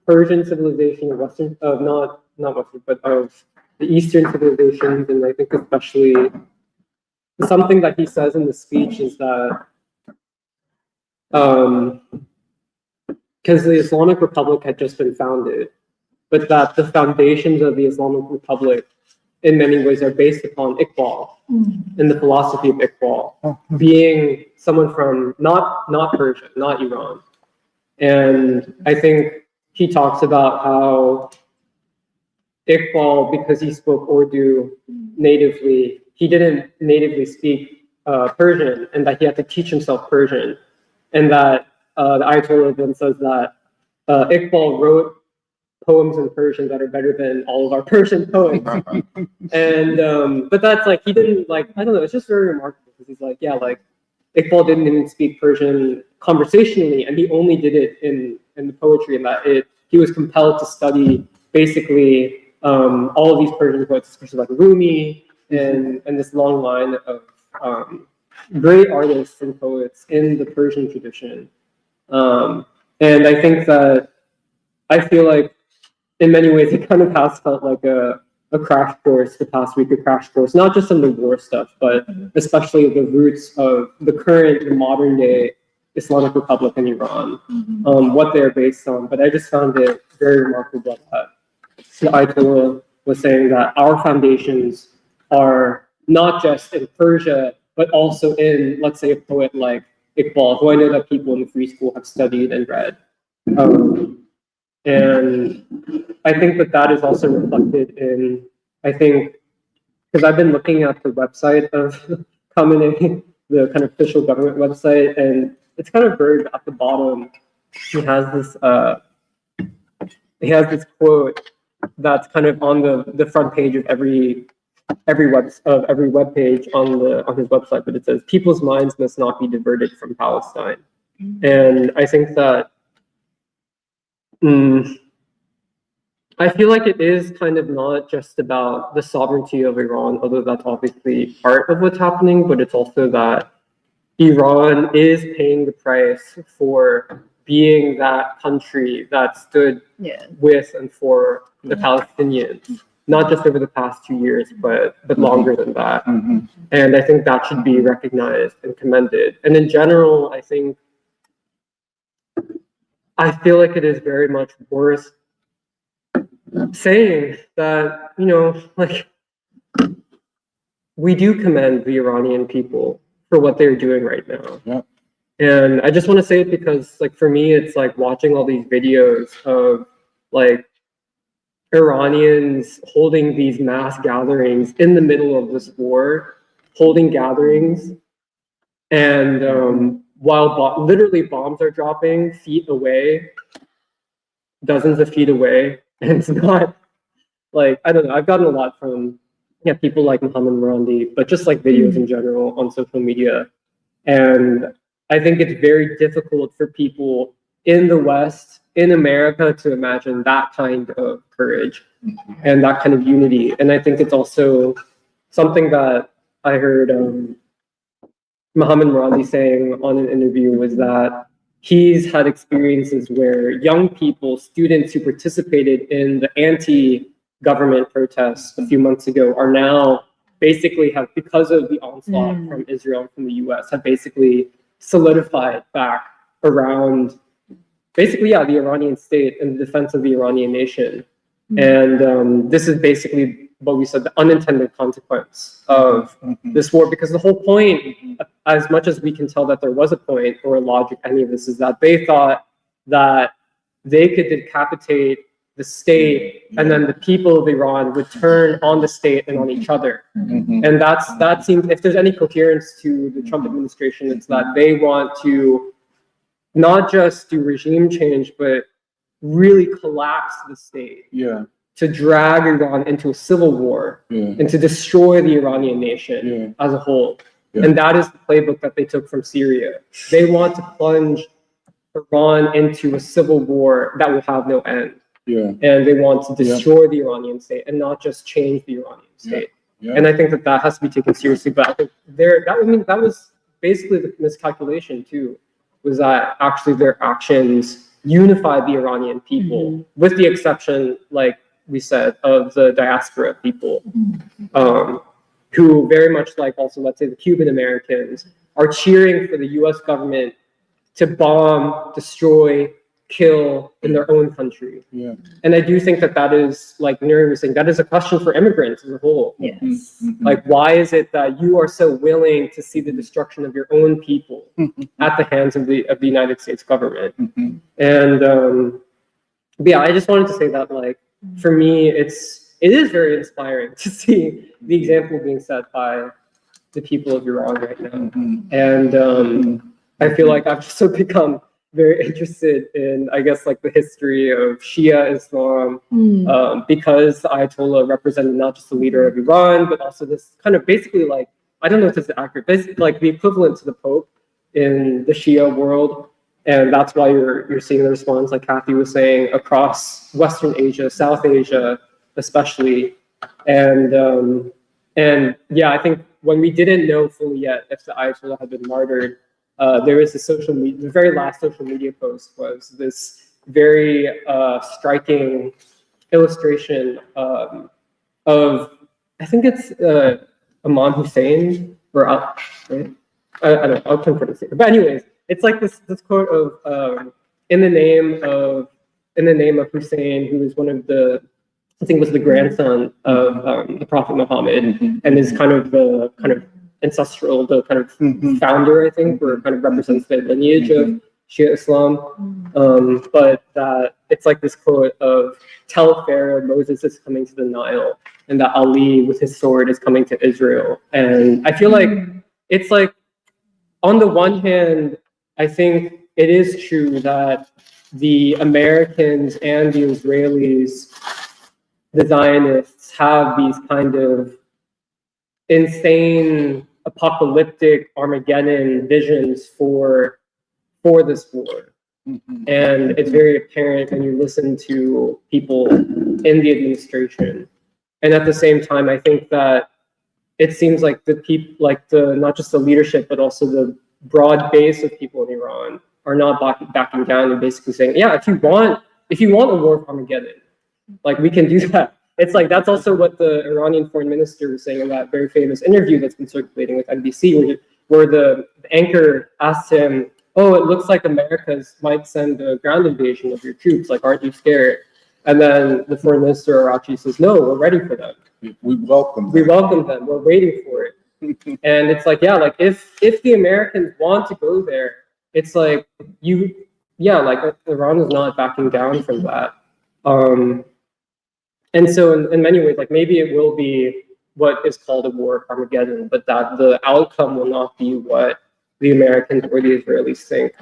Persian civilization, or Western, not Western, but of the Eastern civilizations. And I think especially something that he says in the speech is that, because the Islamic Republic had just been founded, but that the foundations of the Islamic Republic in many ways are based upon Iqbal and the philosophy of Iqbal, being someone from not Persia, not Iran. And I think he talks about how Iqbal, because he spoke Urdu natively, he didn't natively speak Persian, and that he had to teach himself Persian. And that the Ayatollah then says that Iqbal wrote poems in Persian that are better than all of our Persian poets. And but that's like, he didn't, like, I don't know, it's just very remarkable because he's like, yeah, like Iqbal didn't even speak Persian conversationally, and he only did it in the poetry, and that he was compelled to study basically all of these Persian poets, especially like Rumi and this long line of great artists and poets in the Persian tradition. And I think that, I feel like in many ways it kind of has felt like a crash course the past week, a crash course, not just on the war stuff, but especially the roots of the current, the modern day Islamic Republic in Iran, what they're based on. But I just found it very remarkable that the Ayatollah was saying that our foundations are not just in Persia, but also in, let's say, a poet like Iqbal, who I know that people in the free school have studied and read. And I think that is also reflected in, I think, because I've been looking at the website of Khamenei, the kind of official government website, and it's kind of buried at the bottom. He has this quote that's kind of on the front page of every web page on his website, but it says, "People's minds must not be diverted from Palestine." And I think that I feel like it is kind of not just about the sovereignty of Iran, although that's obviously part of what's happening, but it's also that Iran is paying the price for being that country that stood with and for the Palestinians, not just over the past 2 years, but longer than that. And I think that should be recognized and commended. And in general, I feel like it is very much worth saying that, like, we do commend the Iranian people for what they're doing right now. Yeah. And I just want to say it because, like, for me, it's like watching all these videos of like Iranians holding these mass gatherings in the middle of this war, holding gatherings, and while literally bombs are dropping feet away, dozens of feet away, and it's not like, I don't know, I've gotten a lot from people like Mohammed Marandi, but just like videos in general on social media. And I think it's very difficult for people in the West, in America, to imagine that kind of courage and that kind of unity. And I think it's also something that I heard Mohammed Marandi saying on an interview was that he's had experiences where young people, students who participated in the anti-government protests a few months ago are now basically have, because of the onslaught from Israel and from the U.S., have basically solidified back around basically, the Iranian state and the defense of the Iranian nation. And this is basically what we said, the unintended consequence of this war, because the whole point, as much as we can tell that there was a point or a logic, any of this, is that they thought that they could decapitate the state and then the people of Iran would turn on the state and on each other. And that seems, if there's any coherence to the Trump administration, it's that they want to not just do regime change, but really collapse the state. To drag Iran into a civil war and to destroy the Iranian nation as a whole. And that is the playbook that they took from Syria. They want to plunge Iran into a civil war that will have no end. And they want to destroy the Iranian state and not just change the Iranian state. And I think that has to be taken seriously. But I think that was basically the miscalculation too, was that actually their actions unified the Iranian people, with the exception, like we said, of the diaspora people, who very much like also, let's say, the Cuban Americans, are cheering for the U.S. government to bomb, destroy, kill in their own country. And I do think that is, like Nuri was saying, that is a question for immigrants as a whole. Like, why is it that you are so willing to see the destruction of your own people at the hands of the United States government? And I just wanted to say that, like, for me, it is very inspiring to see the example being set by the people of Iran right now. And I feel like I've just become very interested in, I guess, like the history of Shia Islam, because the Ayatollah represented not just the leader of Iran, but also this kind of basically, like, I don't know if this is accurate, basically like the equivalent to the Pope in the Shia world. And that's why you're seeing the response, like Kathy was saying, across Western Asia, South Asia, especially. And I think when we didn't know fully yet if the Ayatollah had been martyred, there was the very last social media post was this very striking illustration of, I think it's Imam Hussein, or right? I don't know, I'll confirm it. But anyways, it's like this quote of in the name of Hussein, who is one of the, I think was the grandson of the Prophet Muhammad, and is kind of the ancestral, the kind of founder, I think, or kind of represents the lineage of Shia Islam. But that it's like this quote of, tell Pharaoh Moses is coming to the Nile, and that Ali with his sword is coming to Israel. And I feel like it's like, on the one hand, I think it is true that the Americans and the Israelis, the Zionists, have these kind of insane apocalyptic Armageddon visions for this war. And it's very apparent when you listen to people in the administration. And at the same time, I think that it seems like the people, like not just the leadership, but also the broad base of people in Iran are not backing down and basically saying, yeah, if you want a war of Armageddon, like, we can do that. It's like, that's also what the Iranian foreign minister was saying in that very famous interview that's been circulating with NBC, where the anchor asked him, oh, it looks like America's might send a ground invasion of your troops. Like, aren't you scared? And then the foreign minister, Arachi, says, no, we're ready for them. We welcome We them. welcome them. We're waiting for it. And it's like, yeah, like if the Americans want to go there, it's like like Iran is not backing down from that. And so in many ways, like maybe it will be what is called a war of Armageddon, but that the outcome will not be what the Americans or the Israelis think.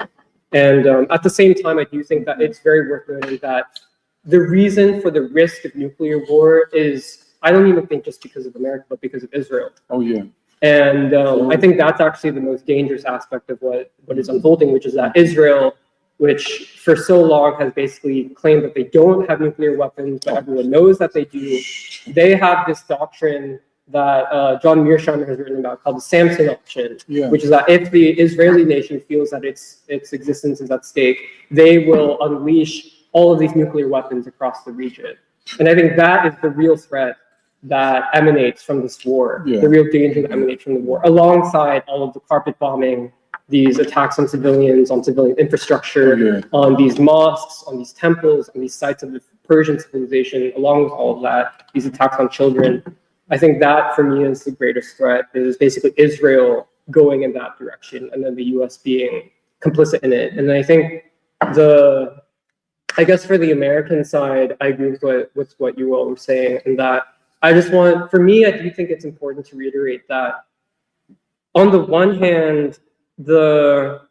And at the same time, I do think that it's very worth noting that the reason for the risk of nuclear war is, I don't even think just because of America, but because of Israel. Oh, yeah. And I think that's actually the most dangerous aspect of what is unfolding, which is that Israel, which for so long has basically claimed that they don't have nuclear weapons, but everyone knows that they do. They have this doctrine that John Mearsheimer has written about called the Samson option, which is that if the Israeli nation feels that its existence is at stake, they will unleash all of these nuclear weapons across the region. And I think that is the real threat that emanates from this war, the real danger that emanates from the war, alongside all of the carpet bombing, these attacks on civilians, on civilian infrastructure, on these mosques, on these temples, on these sites of the Persian civilization, along with all of that, these attacks on children. I think that for me is the greatest threat, is basically Israel going in that direction and then the US being complicit in it. And I think I guess for the American side, I agree with what you all were saying, and that for me, I do think it's important to reiterate that on the one hand, the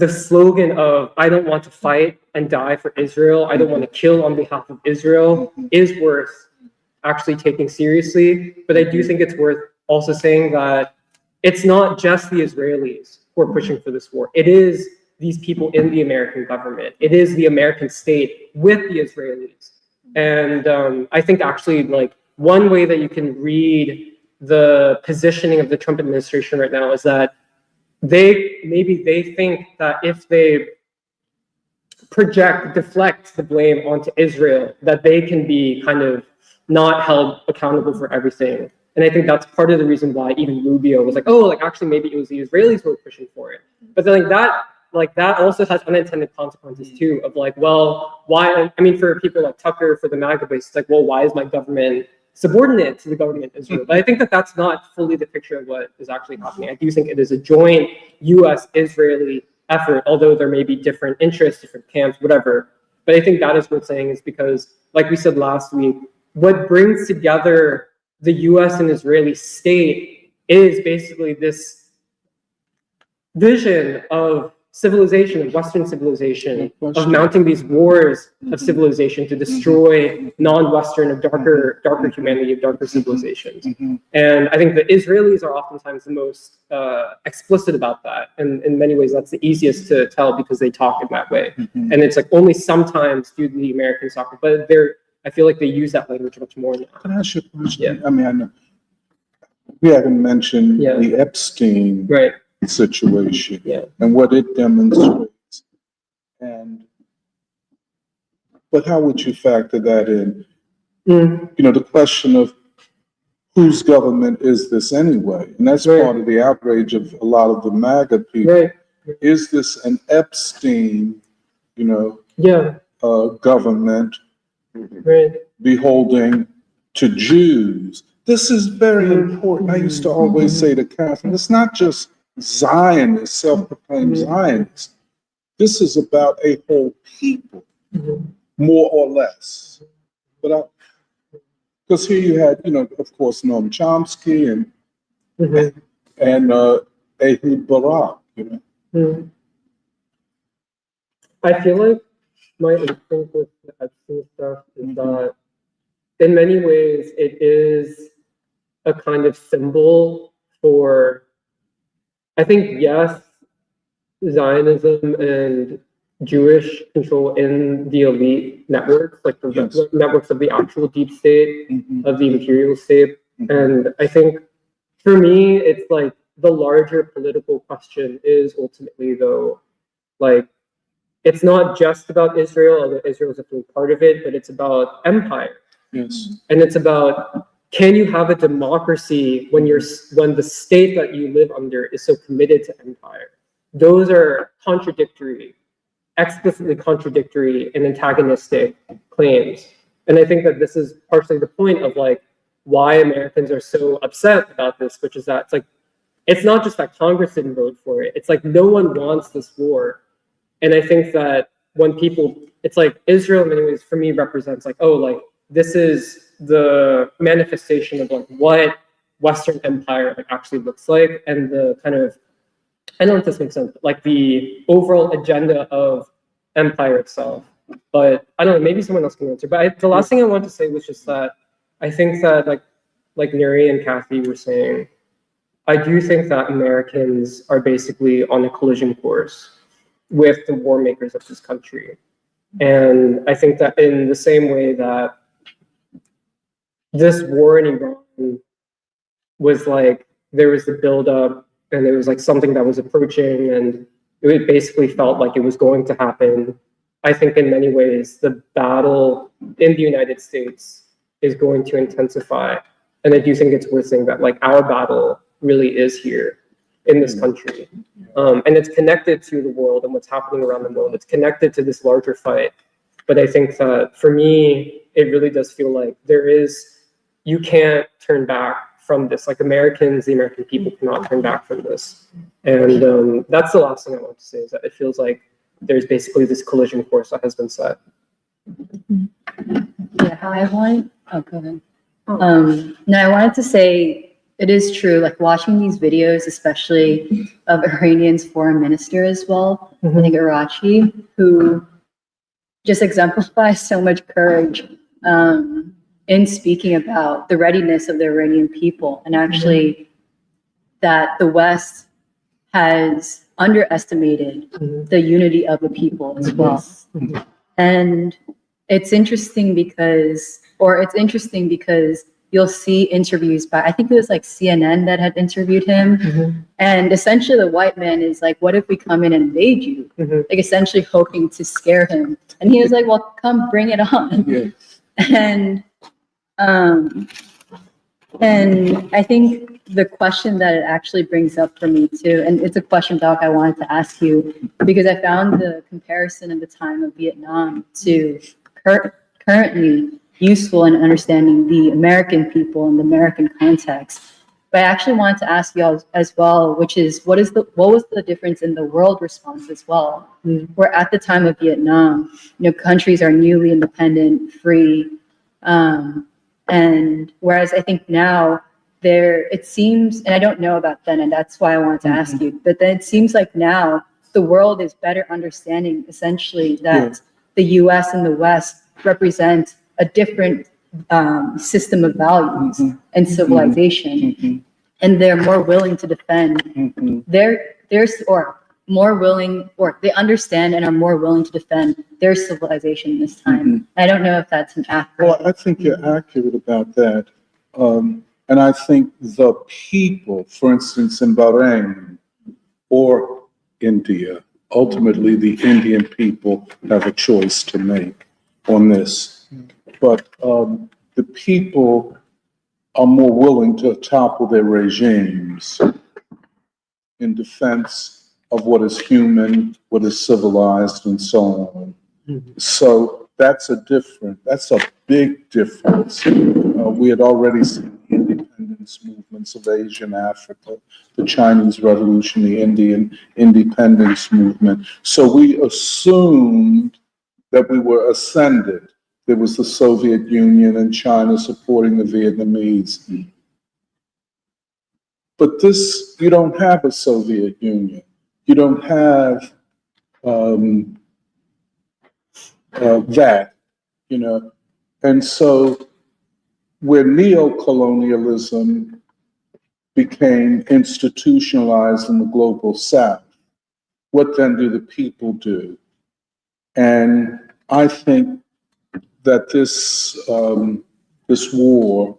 slogan of I don't want to fight and die for Israel, I don't want to kill on behalf of Israel, is worth actually taking seriously. But I do think it's worth also saying that it's not just the Israelis who are pushing for this war. It is these people in the American government. It is the American state with the Israelis. And I think actually, like, one way that you can read the positioning of the Trump administration right now is that they think that if they deflect the blame onto Israel, that they can be kind of not held accountable for everything. And I think that's part of the reason why even Rubio was like, oh, like actually maybe it was the Israelis who were pushing for it. But then that also has unintended consequences too, of like, well, why? I mean, for people like Tucker, for the MAGA base, it's like, well, why is my government subordinate to the government of Israel? But I think that that's not fully the picture of what is actually happening. I do think it is a joint US-Israeli effort, although there may be different interests, different camps, whatever. But I think that is worth saying, is because, like we said last week, what brings together the US and Israeli state is basically this vision of civilization, of Western civilization, of mounting these wars of civilization to destroy non-Western, of darker humanity, of darker civilizations. And I think the Israelis are oftentimes the most explicit about that. And in many ways, that's the easiest to tell because they talk in that way. And it's like only sometimes do the Americans talk, but I feel like they use that language much more now. Can I ask you a question? I mean, I know we haven't mentioned the Epstein situation and what it demonstrates. But how would you factor that in? You know, the question of whose government is this anyway? And that's part of the outrage of a lot of the MAGA people. Is this an Epstein, government beholding to Jews? This is very important. I used to always say to Catherine, it's not just Zionists, self-proclaimed Zionists. This is about a whole people, more or less. But because here you had, of course, Noam Chomsky and Ehud Barak. I feel like my instinct with the Epstein stuff is that in many ways it is a kind of symbol for, I think, yes, Zionism and Jewish control in the elite networks, like the networks of the actual deep state, of the imperial state. And I think for me, it's like the larger political question is ultimately, though, like, it's not just about Israel, although Israel is a full part of it, but it's about empire. And it's about, can you have a democracy when the state that you live under is so committed to empire? Those are explicitly contradictory and antagonistic claims. And I think that this is partially the point of like why Americans are so upset about this, which is that it's like, it's not just that Congress didn't vote for it. It's like no one wants this war. And I think that when people, it's like Israel in many ways for me represents like, oh, like this is the manifestation of like what Western empire like actually looks like, and the kind of, I don't know if this makes sense, but like the overall agenda of empire itself. But I don't know, maybe someone else can answer. But the last thing I wanted to say was just that I think that like Nuri and Kathy were saying, I do think that Americans are basically on a collision course with the war makers of this country. And I think that in the same way that this war in Iran was like, there was the buildup and it was like something that was approaching and it basically felt like it was going to happen. I think in many ways, the battle in the United States is going to intensify. And I do think it's worth saying that like our battle really is here in this country. And it's connected to the world and what's happening around the world. It's connected to this larger fight. But I think that for me, it really does feel like you can't turn back from this. Like Americans, the American people cannot turn back from this. And that's the last thing I want to say, is that it feels like there's basically this collision course that has been set. Yeah, I wanted, oh, go ahead. No, I wanted to say it is true, like watching these videos, especially of Iranian's foreign minister as well, I think Arachi, who just exemplifies so much courage in speaking about the readiness of the Iranian people, and actually that the West has underestimated the unity of the people as well. And it's interesting because you'll see interviews by, I think it was like CNN that had interviewed him. And essentially the white man is like, what if we come in and invade you? Like essentially hoping to scare him. And he was like, well, come bring it on. And I think the question that it actually brings up for me too, and it's a question, Doc, I wanted to ask you, because I found the comparison of the time of Vietnam to currently useful in understanding the American people and the American context. But I actually wanted to ask you all as well, which is what was the difference in the world response as well? Where at the time of Vietnam, countries are newly independent, free, and whereas I think now it seems, and I don't know about then, and that's why I wanted to ask you, but then it seems like now the world is better understanding essentially that the U.S. and the West represent a different system of values and civilization, and they're more willing to defend they understand and are more willing to defend their civilization this time. I don't know if that's an accurate. Well, I think you're accurate about that. And I think the people, for instance, in Bahrain or India, ultimately the Indian people have a choice to make on this. But the people are more willing to topple their regimes in defense of what is human, what is civilized, and so on. So that's a big difference. We had already seen the independence movements of Asia and Africa, the Chinese Revolution, the Indian independence movement. So we assumed that we were ascended. There was the Soviet Union and China supporting the Vietnamese. But you don't have a Soviet Union. You don't have that, And so where neocolonialism became institutionalized in the global South, what then do the people do? And I think that this war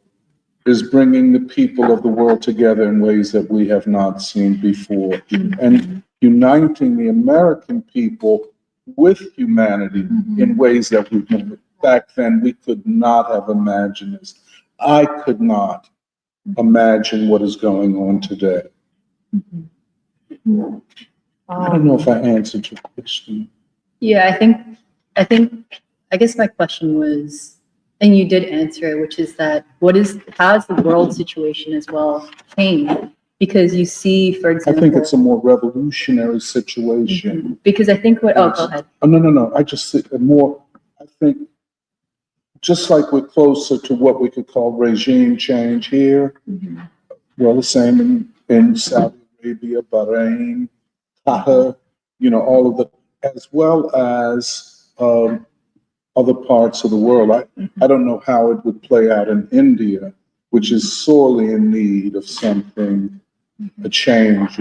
is bringing the people of the world together in ways that we have not seen before, and uniting the American people with humanity in ways that back then we could not have imagined this. I could not imagine what is going on today. I don't know if I answered your question. Yeah, I guess my question was, and you did answer it, which is that how has the world situation as well changed? Because you see, for I example, think it's a more revolutionary situation. because I think go ahead. Oh, no. I just think I think just like we're closer to what we could call regime change here, well, the same in Saudi Arabia, Bahrain, Qatar, all of the, as well as other parts of the world. I don't know how it would play out in India, which is sorely in need of something, a change,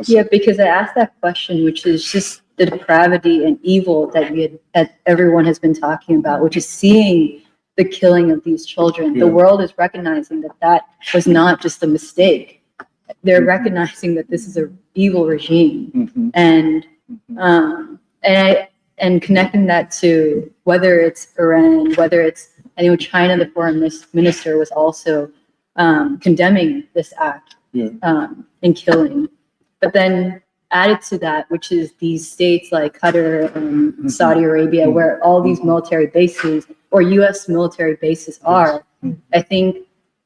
Yeah, because I asked that question, which is just the depravity and evil that everyone has been talking about, which is seeing the killing of these children. Yeah. The world is recognizing that was not just a mistake. They're recognizing that this is an evil regime, and connecting that to whether it's Iran, whether it's, I know China, the foreign minister was also condemning this act and killing. But then added to that, which is these states like Qatar and Saudi Arabia, where all these military bases or U.S. military bases are, I think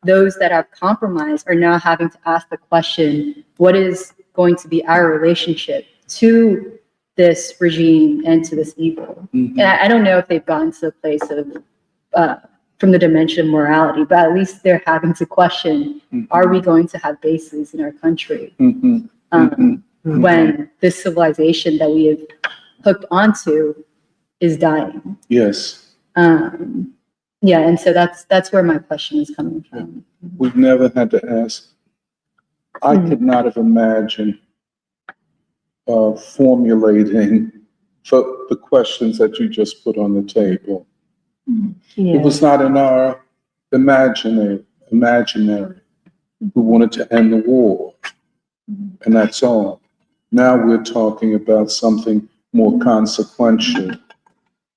those that have compromised are now having to ask the question, what is going to be our relationship to this regime and to this evil? And I don't know if they've gotten to the place of from the dimension of morality, but at least they're having to question, are we going to have bases in our country when this civilization that we have hooked onto is dying? Yes. Yeah, and so that's where my question is coming from. We've never had to ask. I could not have imagined formulating the questions that you just put on the table. It was not in our imaginary. We wanted to end the war, and that's all. Now we're talking about something more consequential.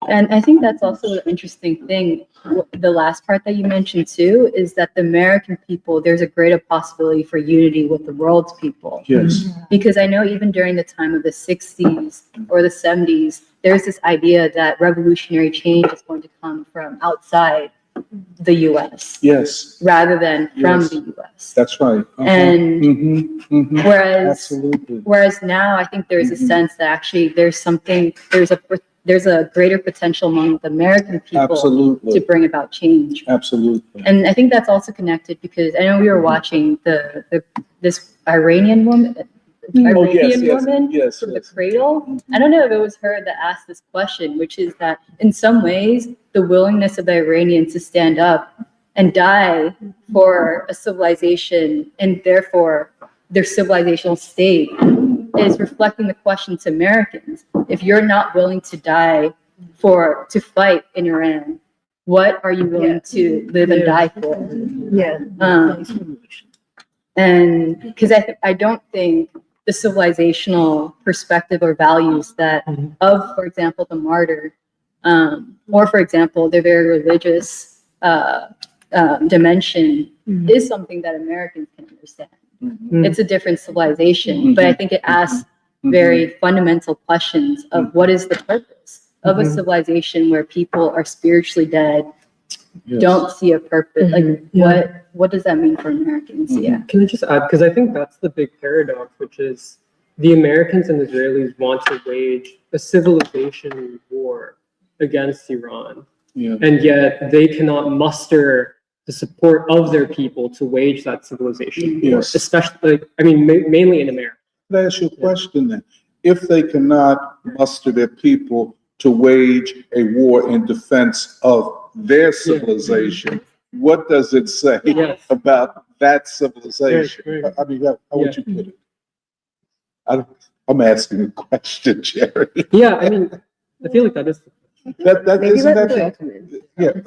And I think that's also the interesting thing. The last part that you mentioned too is that the American people, there's a greater possibility for unity with the world's people. Yes. Because I know even during the time of the 60s or the 70s, there's this idea that revolutionary change is going to come from outside the U.S. Yes. rather than from Yes. the U.S. That's right. And Absolutely. whereas now I think there's a sense that actually there's a greater potential among the American people Absolutely. to bring about change. Absolutely. And I think that's also connected because I know we were watching this Iranian woman yes, from the cradle. I don't know if it was her that asked this question, which is that in some ways the willingness of the Iranians to stand up and die for a civilization and therefore their civilizational state is reflecting the question to Americans. If you're not willing to die to fight in Iran, what are you willing to live and die for? And because I don't think the civilizational perspective or values that of, for example, the martyr, or for example, the very religious dimension is something that Americans can understand. It's a different civilization, but I think it asks very fundamental questions of what is the purpose of a civilization where people are spiritually dead, don't see a purpose. Like what does that mean for Americans? Yeah. Can I just add, because I think that's the big paradox, which is the Americans and Israelis want to wage a civilization war against Iran, and yet they cannot muster the support of their people to wage that civilization war, especially, mainly in America. Can I ask you a question then? If they cannot muster their people to wage a war in defense of their civilization, what does it say about that civilization? Right. I mean, how would you put it? I'm asking a question, Jerry. Yeah, I feel like that is. I'm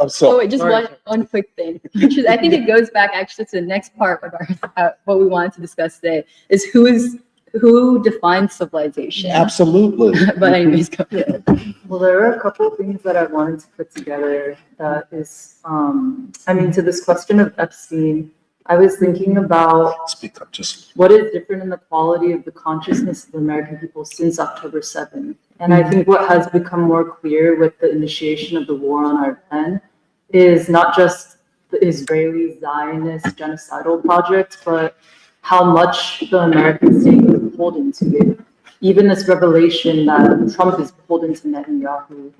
sorry. Oh, wait, just one quick thing, which is I think it goes back actually to the next part of our what we wanted to discuss today is who defines civilization. Absolutely. But anyways, go ahead. Well, there are a couple of things that I wanted to put together that is, to this question of Epstein, I was thinking about Speak up just. what is different in the quality of the consciousness of the American people since October 7th. And I think what has become more clear with the initiation of the war on our land is not just the Israeli Zionist genocidal project, but how much the American state is pulled into it. Even this revelation that Trump is pulled into Netanyahu.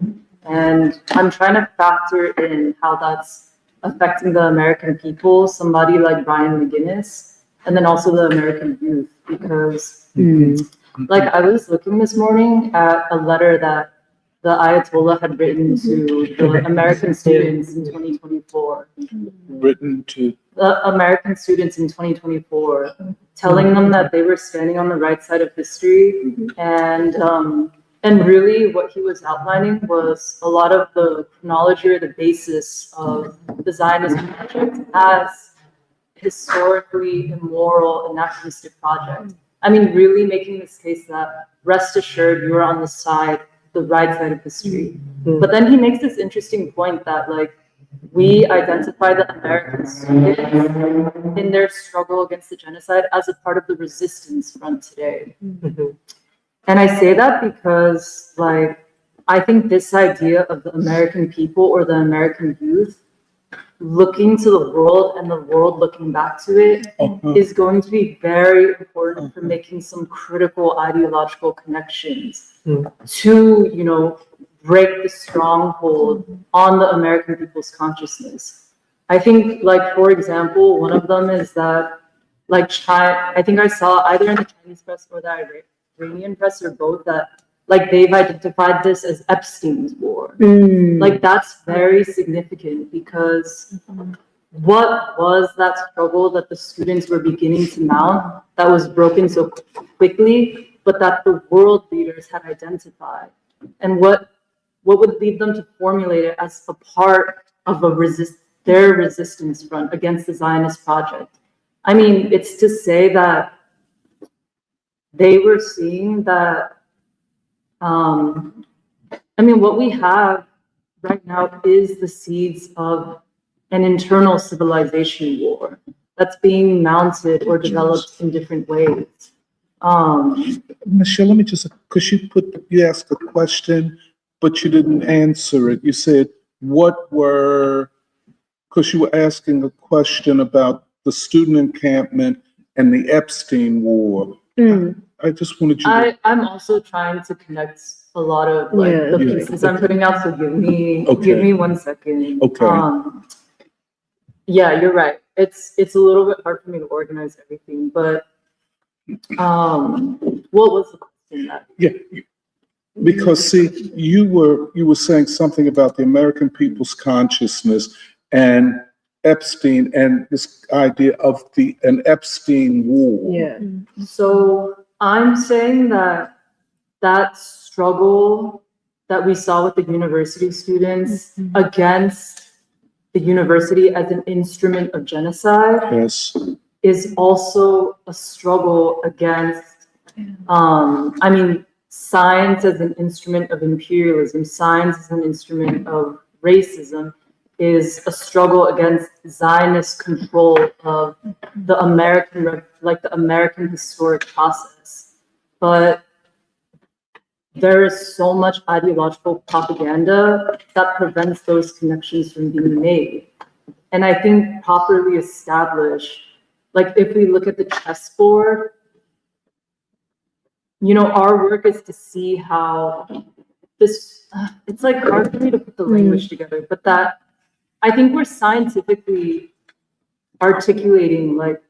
And I'm trying to factor in how that's affecting the American people, somebody like Brian McGinnis, and then also the American youth, because like I was looking this morning at a letter that the Ayatollah had written to the American students in 2024. Written to, The American students in 2024, telling them that they were standing on the right side of history, and really what he was outlining was a lot of the chronology or the basis of the Zionist project as historically immoral, anachronistic project. I mean, really making this case that rest assured you are on the side, the right side of history. But then he makes this interesting point that like we identify the American students in their struggle against the genocide as a part of the resistance front today. And I say that because like I think this idea of the American people or the American youth looking to the world and the world looking back to it is going to be very important for making some critical ideological connections to, you know, break the stronghold on the American people's consciousness. I think, like, for example, one of them is that, like, China, I think I saw either in the Chinese press or the Iranian press or both that, like, they've identified this as Epstein's war. Like, that's very significant because what was that struggle that the students were beginning to mount that was broken so quickly, but that the world leaders had identified? And what would lead them to formulate it as a part of their resistance front against the Zionist project? I mean, it's to say that they were seeing that, I mean, what we have right now is the seeds of an internal civilization war that's being mounted or developed in different ways. Michelle, let me just, because you asked a question, but you didn't answer it. You said, because you were asking a question about the student encampment and the Epstein war. I just wanted you to. I'm also trying to connect a lot of like the pieces I'm putting out, so give me 1 second. Okay. Yeah, you're right. It's a little bit hard for me to organize everything, but what was the question that? Yeah, because see, you were saying something about the American people's consciousness and Epstein and this idea of an Epstein war. Yeah. So I'm saying that struggle that we saw with the university students against the university as an instrument of genocide Yes. is also a struggle against, I mean, science as an instrument of imperialism, science as an instrument of racism, is a struggle against Zionist control of the American historic process. But there is so much ideological propaganda that prevents those connections from being made. And I think properly established, like if we look at the chessboard, you know, our work is to see how this, it's like hard for me to put the language together, but that I think we're scientifically articulating like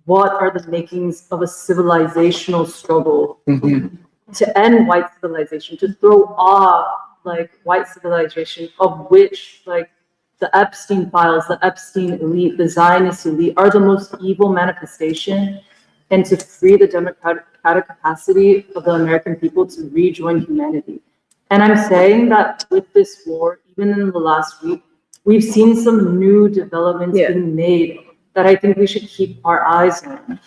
what are the makings of a civilizational struggle to end white civilization, to throw off like white civilization, of which like the Epstein files, the Epstein elite, the Zionist elite are the most evil manifestation, and to free the democratic capacity of the American people to rejoin humanity. And I'm saying that with this war, even in the last week, we've seen some new developments being made that I think we should keep our eyes on.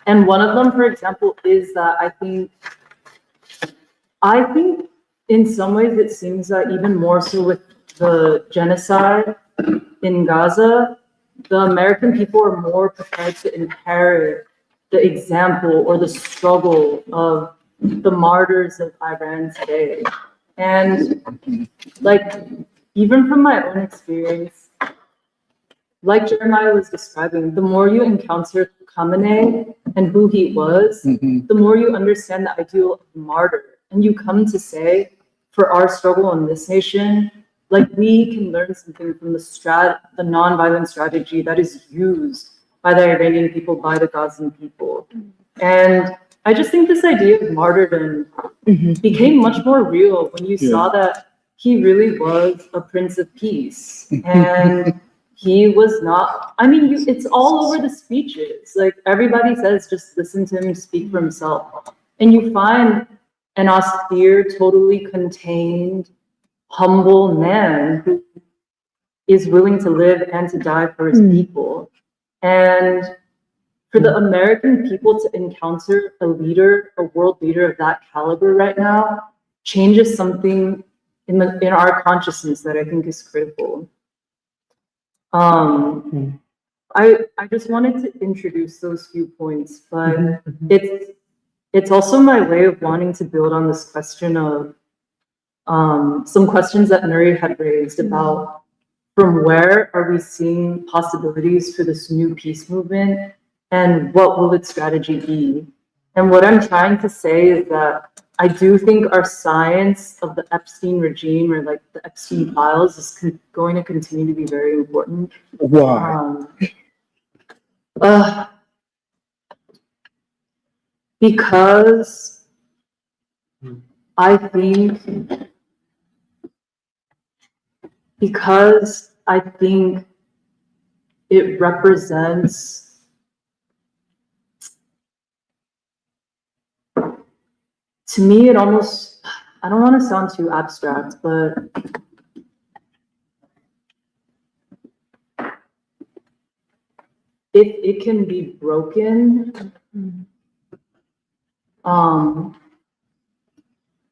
And one of them, for example, is that I think in some ways it seems that even more so with the genocide in Gaza, the American people are more prepared to inherit the example or the struggle of the martyrs of Iran today. And like, even from my own experience, like Jeremiah was describing, the more you encounter Khamenei and who he was, the more you understand the ideal of martyr. And you come to say, for our struggle in this nation, like we can learn something from the nonviolent strategy that is used by the Iranian people, by the Gazan people. And I just think this idea of martyrdom became much more real when you saw that he really was a prince of peace. And he was not, I mean, it's all over the speeches. Like everybody says, just listen to him speak for himself. And you find an austere, totally contained, humble man who is willing to live and to die for his people. And for the American people to encounter a leader, a world leader of that caliber right now, changes something in our consciousness that I think is critical. I just wanted to introduce those few points, but it's also my way of wanting to build on this question of some questions that Nuri had raised about from where are we seeing possibilities for this new peace movement and what will its strategy be? And what I'm trying to say is that I do think our science of the Epstein regime or like the Epstein files is going to continue to be very important. Why? Because I think it represents, to me, it almost, I don't want to sound too abstract, but if it can be broken,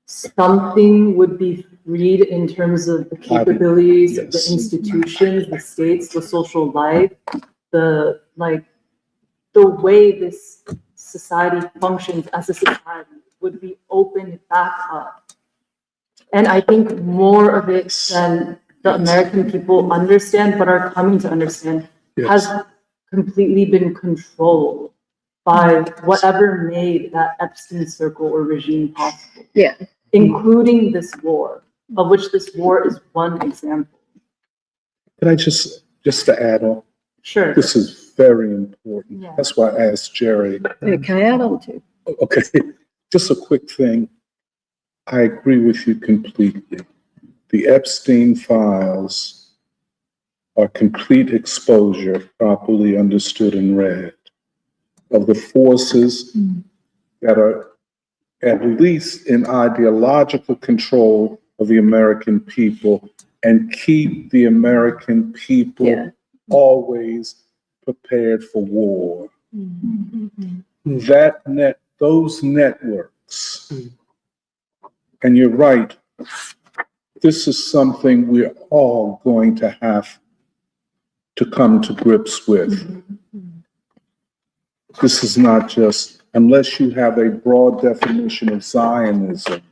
something would be freed in terms of the capabilities of the institutions, the states, the social life, the way this society functions as a society would be opened back up. And I think more of it than the American people understand, but are coming to understand, has completely been controlled by whatever made that Epstein circle or regime possible. Yeah. Including this war, of which this war is one example. Can I just to add on? Sure. This is very important. Yeah. That's why I asked Jerry. Can I add on too? Okay, just a quick thing. I agree with you completely. The Epstein files are complete exposure, properly understood and read, of the forces that are at least in ideological control of the American people and keep the American people always prepared for war. Those networks, and you're right, this is something we're all going to have to come to grips with. This is not just, unless you have a broad definition of Zionism,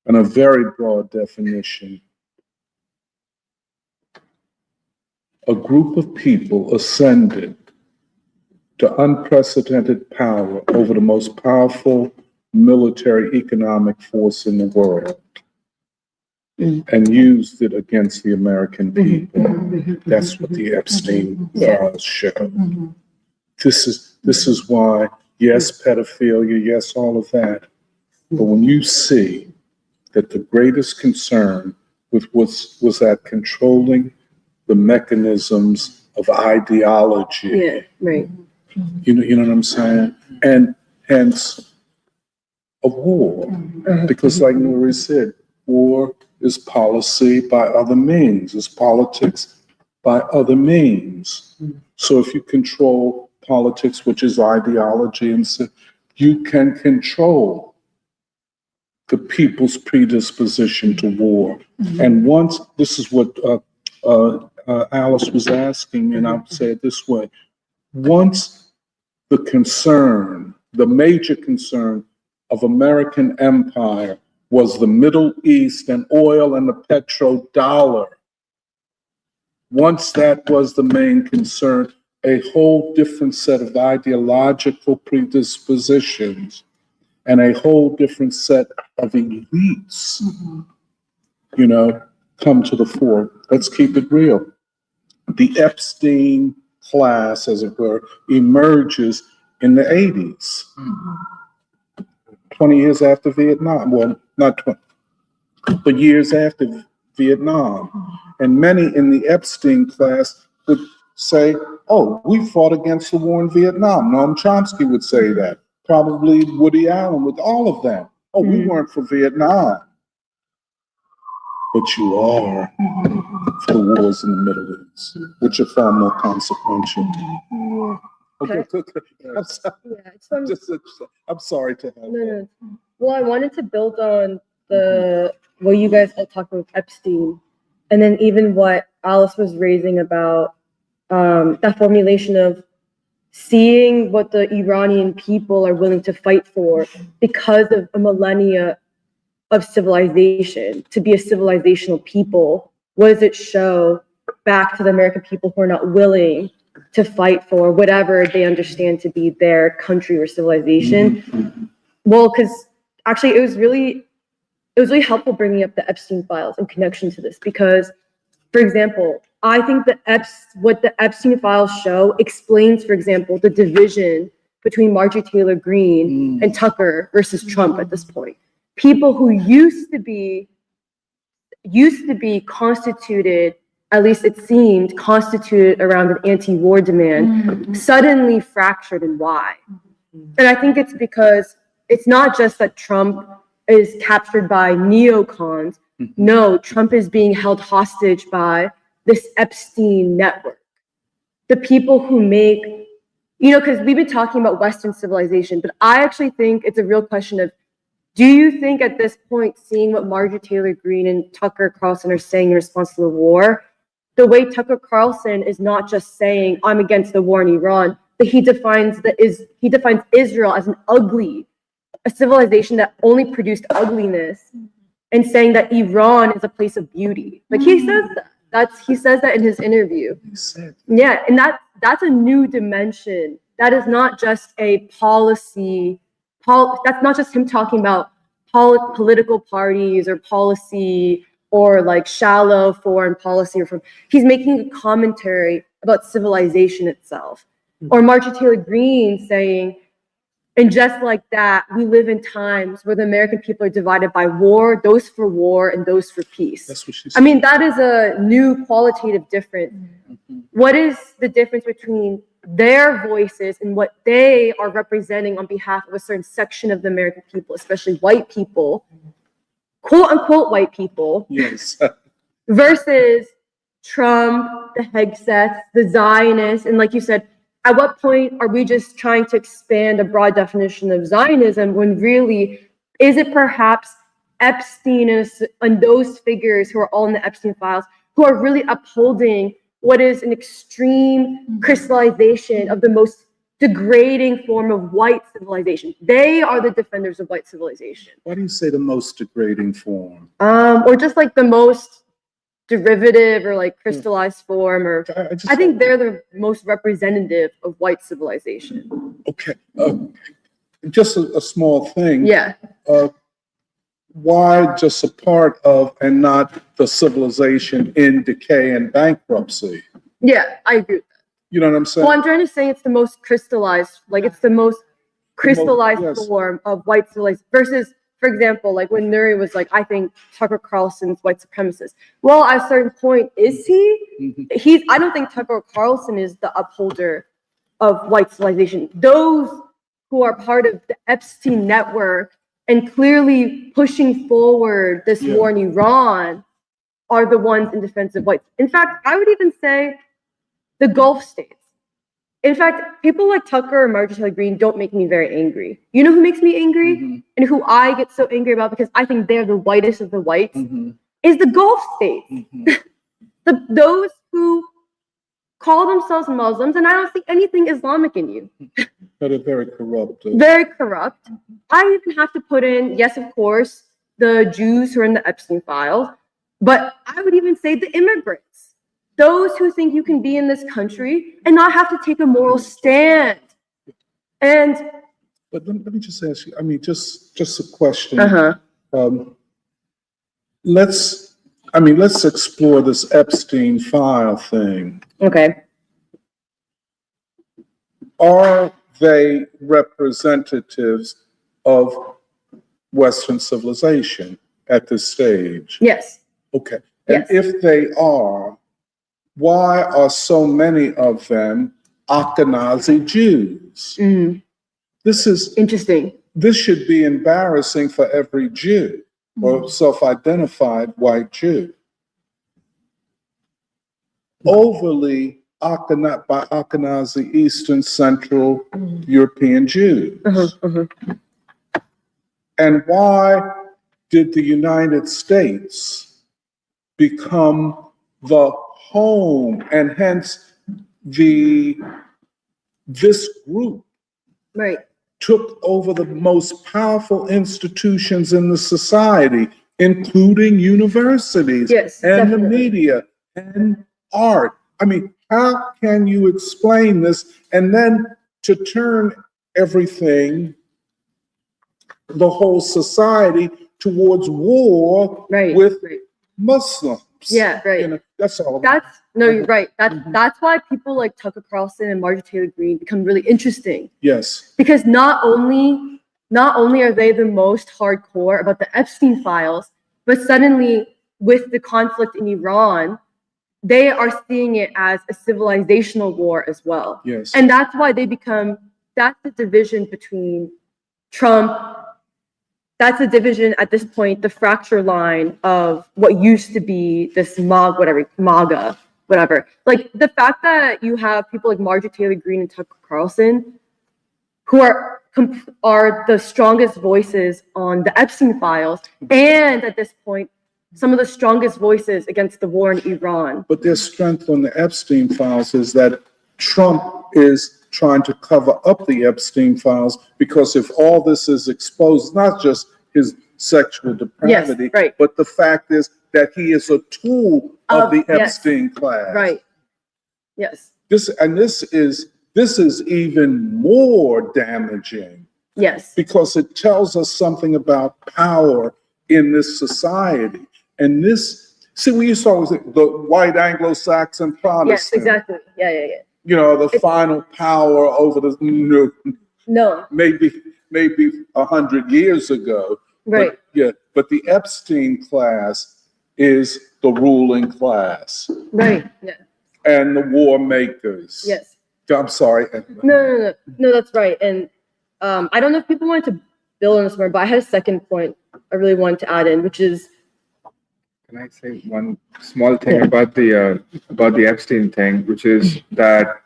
and a very broad definition, a group of people ascended to unprecedented power over the most powerful military economic force in the world and used it against the American people. That's what the Epstein files show. This is why, yes, pedophilia, yes, all of that. But when you see that the greatest concern was at controlling the mechanisms of ideology. Yeah, right. You know what I'm saying? And hence a war. Because like Nuri said, war is policy by other means, is politics by other means. So if you control politics, which is ideology, and so you can control the people's predisposition to war. And once, this is what Alice was asking, and I'll say it this way, once the major concern of American empire was the Middle East and oil and the petrodollar. Once that was the main concern, a whole different set of ideological predispositions and a whole different set of elites, come to the fore. Let's keep it real. The Epstein class, as it were, emerges in the 80s, 20 years after Vietnam. Well, not 20, but years after Vietnam. And many in the Epstein class would say, oh, we fought against the war in Vietnam. Noam Chomsky would say that. Probably Woody Allen, with all of them. Oh, we weren't for Vietnam. But you are for the wars in the Middle East, which are far more consequential. Okay. I'm sorry. I'm sorry to have No. Well, I wanted to build on what you guys had talked about with Epstein, and then even what Alice was raising about that formulation of seeing what the Iranian people are willing to fight for because of a millennia of civilization, to be a civilizational people. What does it show back to the American people who are not willing to fight for whatever they understand to be their country or civilization? Well, because actually it was really helpful bringing up the Epstein files in connection to this, because, for example, I think what the Epstein files show explains, for example, the division between Marjorie Taylor Greene and Tucker versus Trump at this point. People who used to be constituted, at least it seemed, constituted around an anti-war demand, suddenly fractured. And why? And I think it's because it's not just that Trump is captured by neocons. No, Trump is being held hostage by this Epstein network. The people who make, because we've been talking about Western civilization, but I actually think it's a real question of, do you think at this point, seeing what Marjorie Taylor Greene and Tucker Carlson are saying in response to the war, the way Tucker Carlson is not just saying, I'm against the war in Iran, but he defines Israel as a civilization that only produced ugliness, and saying that Iran is a place of beauty. Like he says that. He says that in his interview. Yeah, and that's a new dimension. That is not just a policy. That's not just him talking about political parties or policy or like shallow foreign policy. He's making a commentary about civilization itself. Or Marjorie Taylor Greene saying, and just like that, we live in times where the American people are divided by war, those for war and those for peace. That's what she said. I mean, that is a new qualitative difference. What is the difference between their voices and what they are representing on behalf of a certain section of the American people, especially white people, quote unquote white people, Yes. versus Trump, the Hegseths, the Zionists, and like you said, at what point are we just trying to expand a broad definition of Zionism when really, is it perhaps Epstein and those figures who are all in the Epstein files who are really upholding what is an extreme crystallization of the most degrading form of white civilization? They are the defenders of white civilization. Why do you say the most degrading form? Or just like the most derivative or like crystallized form, or I think they're the most representative of white civilization. Okay. Just a small thing. Yeah. Why just a part of and not the civilization in decay and bankruptcy? Yeah, I agree with that. You know what I'm saying? Well, I'm trying to say it's the most crystallized, like it's the most crystallized yes. form of white civilization versus, for example, like when Nuri was like, I think Tucker Carlson's white supremacist. Well, at a certain point, is he? I don't think Tucker Carlson is the upholder of white civilization. Those who are part of the Epstein network and clearly pushing forward this war in Iran are the ones in defense of whites. In fact, I would even say the Gulf states. In fact, people like Tucker and Marjorie Taylor Greene don't make me very angry. You know who makes me angry and who I get so angry about because I think they're the whitest of the whites is the Gulf states. Those who call themselves Muslims, and I don't see anything Islamic in you. That are very corrupt. Very corrupt. I even have to put in, yes, of course, the Jews who are in the Epstein files, but I would even say the immigrants, those who think you can be in this country and not have to take a moral stand. And But let me just ask you, I mean, just a question. Let's explore this Epstein file thing. okay. Are they representatives of Western civilization at this stage? Yes. Okay. And Yes. if they are, why are so many of them Ashkenazi Jews? This is Interesting. This should be embarrassing for every Jew or self-identified white Jew. Overly by Ashkenazi Eastern Central European Jews. And why did the United States become the home and hence this group Right. took over the most powerful institutions in the society, including universities Yes, and the definitely. media and art. I mean, how can you explain this? And then to turn everything, the whole society, towards war Right. with right. Muslims. Yeah, right. You know, that's all. You're right. That's why people like Tucker Carlson and Marjorie Taylor Greene become really interesting. Yes. Because not only are they the most hardcore about the Epstein files, but suddenly with the conflict in Iran, they are seeing it as a civilizational war as well. Yes. And that's why that's the division between Trump. That's the division at this point, the fracture line of what used to be this MAGA, whatever. Like the fact that you have people like Marjorie Taylor Greene and Tucker Carlson, who are the strongest voices on the Epstein files, and at this point, some of the strongest voices against the war in Iran. But their strength on the Epstein files is that Trump is trying to cover up the Epstein files, because if all this is exposed, not just his sexual depravity, Yes, right. but the fact is that he is a tool of the yes. Epstein class. Right. Yes. This is even more damaging, Yes. because it tells us something about power in this society. And we used to always think the white Anglo-Saxon Protestant. Yes, exactly. Yeah. You know, the final power over the No. maybe 100 years ago. Right. But the Epstein class is the ruling class. Right. Yeah. And the war makers. Yes. I'm sorry. No, that's right. And I don't know if people wanted to build on this more, but I had a second point I really wanted to add in, which is. Can I say one small thing about the Epstein thing, which is that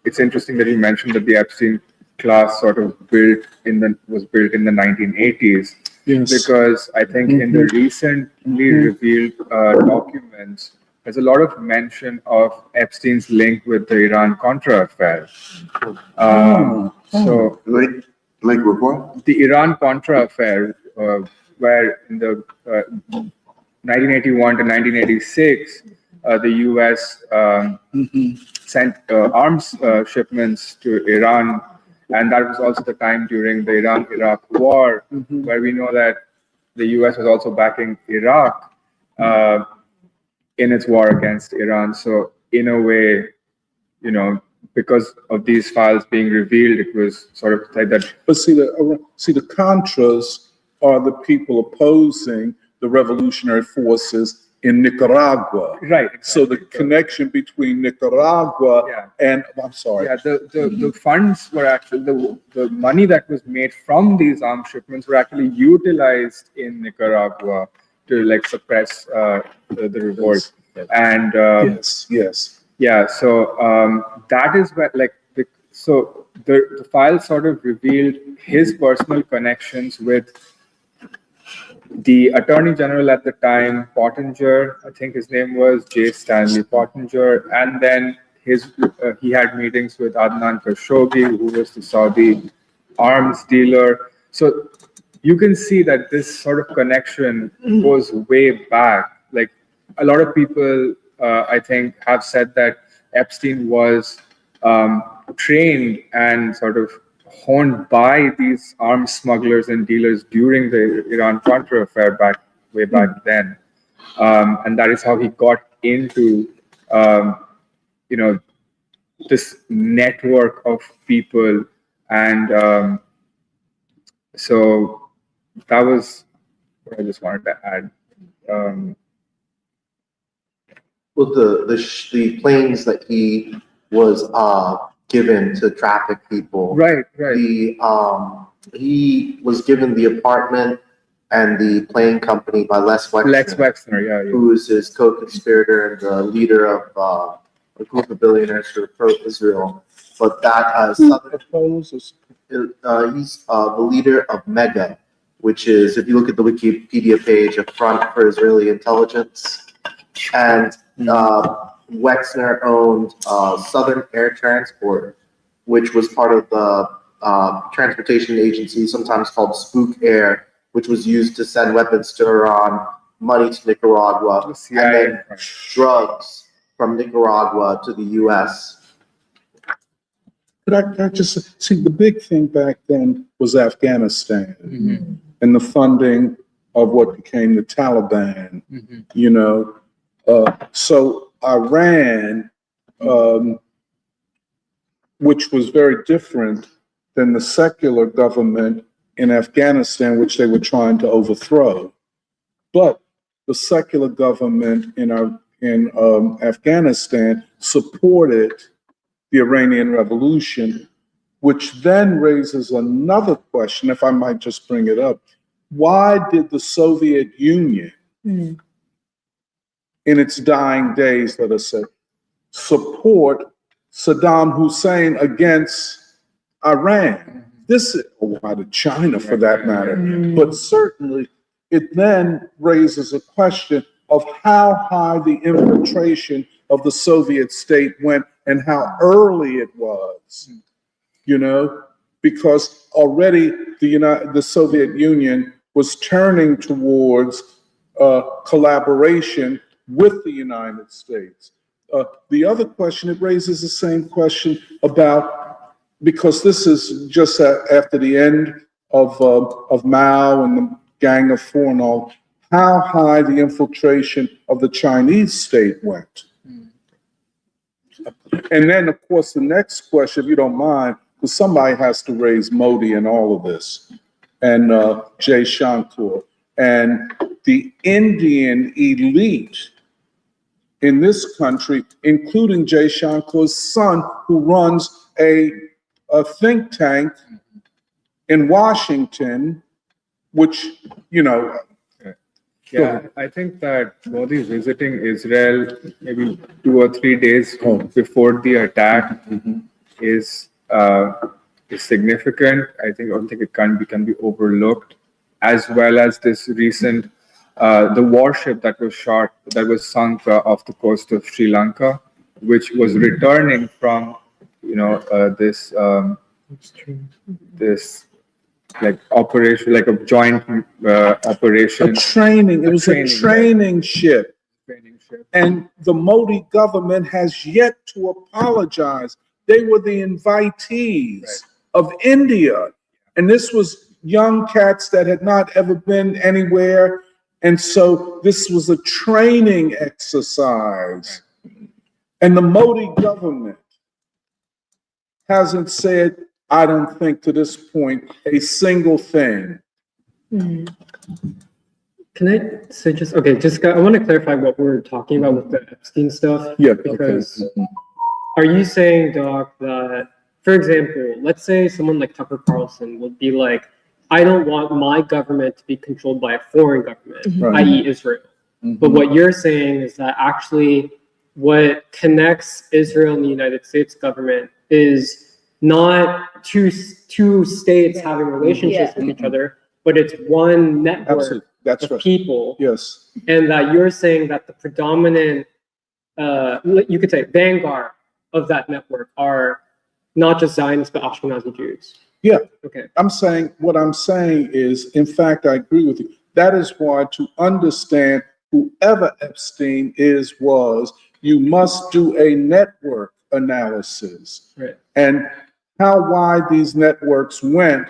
it's interesting that you mentioned that the Epstein class sort of was built in the 1980s. Yes. Because I think in the recently revealed documents, there's a lot of mention of Epstein's link with the Iran-Contra affair. So, like what? the Iran-Contra affair, where in the 1981 to 1986, the U.S. Sent arms shipments to Iran, and that was also the time during the Iran-Iraq war, where we know that the U.S. was also backing Iraq in its war against Iran. So in a way, you know, because of these files being revealed, it was sort of like that. But see, the Contras are the people opposing the revolutionary forces in Nicaragua. Right. Exactly. So the connection between Nicaragua and, I'm sorry. Yeah, the funds were actually, the money that was made from these arms shipments were actually utilized in Nicaragua to like suppress the revolt. Yes. And Yes. yeah, so that is where the file sort of revealed his personal connections with the Attorney General at the time, Pottinger, I think his name was J. Stanley Pottinger, and then he had meetings with Adnan Khashoggi, who was the Saudi arms dealer. So you can see that this sort of connection goes way back. Like a lot of people, I think, have said that Epstein was trained and sort of honed by these arms smugglers and dealers during the Iran-Contra affair way back then, and that is how he got into this network of people, and so that was what I just wanted to add. Well, the planes that he was given to traffic people. Right. He was given the apartment and the plane company by Les Wexner, yeah. who is his co-conspirator and the leader of a group of billionaires who are pro-Israel. But that he's the leader of Mega, which is, if you look at the Wikipedia page, a front for Israeli intelligence. And Wexner owned Southern Air Transport, which was part of the transportation agency, sometimes called Spook Air, which was used to send weapons to Iran, money to Nicaragua, and then drugs from Nicaragua to the U.S. But I just see the big thing back then was Afghanistan and the funding of what became the Taliban, so Iran, which was very different than the secular government in Afghanistan, which they were trying to overthrow. But the secular government in Afghanistan supported the Iranian Revolution, which then raises another question, if I might just bring it up. Why did the Soviet Union, in its dying days, let us say, support Saddam Hussein against Iran? Or why did China, for that matter? But certainly, it then raises a question of how high the infiltration of the Soviet state went and how early it was, because already the Soviet Union was turning towards collaboration with the United States. The other question, it raises the same question about, because this is just after the end of Mao and the Gang of Four and all, how high the infiltration of the Chinese state went. And then, of course, the next question, if you don't mind, because somebody has to raise Modi in all of this, and Jay Shankar, and the Indian elite in this country, including Jay Shankar's son, who runs a think tank in Washington, which, Yeah, I think that Modi visiting Israel maybe 2 or 3 days before the attack is significant. I don't think it can be overlooked, as well as this recent the warship that was sunk off the coast of Sri Lanka, which was returning from this like operation, like a joint operation. It was a training ship. And the Modi government has yet to apologize. They were the invitees of India. And this was young cats that had not ever been anywhere. And so this was a training exercise. And the Modi government hasn't said, I don't think to this point, a single thing. Can I say I want to clarify what we're talking about with the Epstein stuff. Yeah. Because are you saying, Doc, that, for example, let's say someone like Tucker Carlson would be like, I don't want my government to be controlled by a foreign government, i.e. Israel. But what you're saying is that actually what connects Israel and the United States government is not two states having relationships with each other, but it's one network of people. Yes. And that you're saying that the predominant, you could say, vanguard of that network are not just Zionists, but Ashkenazi Jews. Yeah. Okay. What I'm saying is, in fact, I agree with you. That is why to understand whoever Epstein was, you must do a network analysis. Right. And how wide these networks went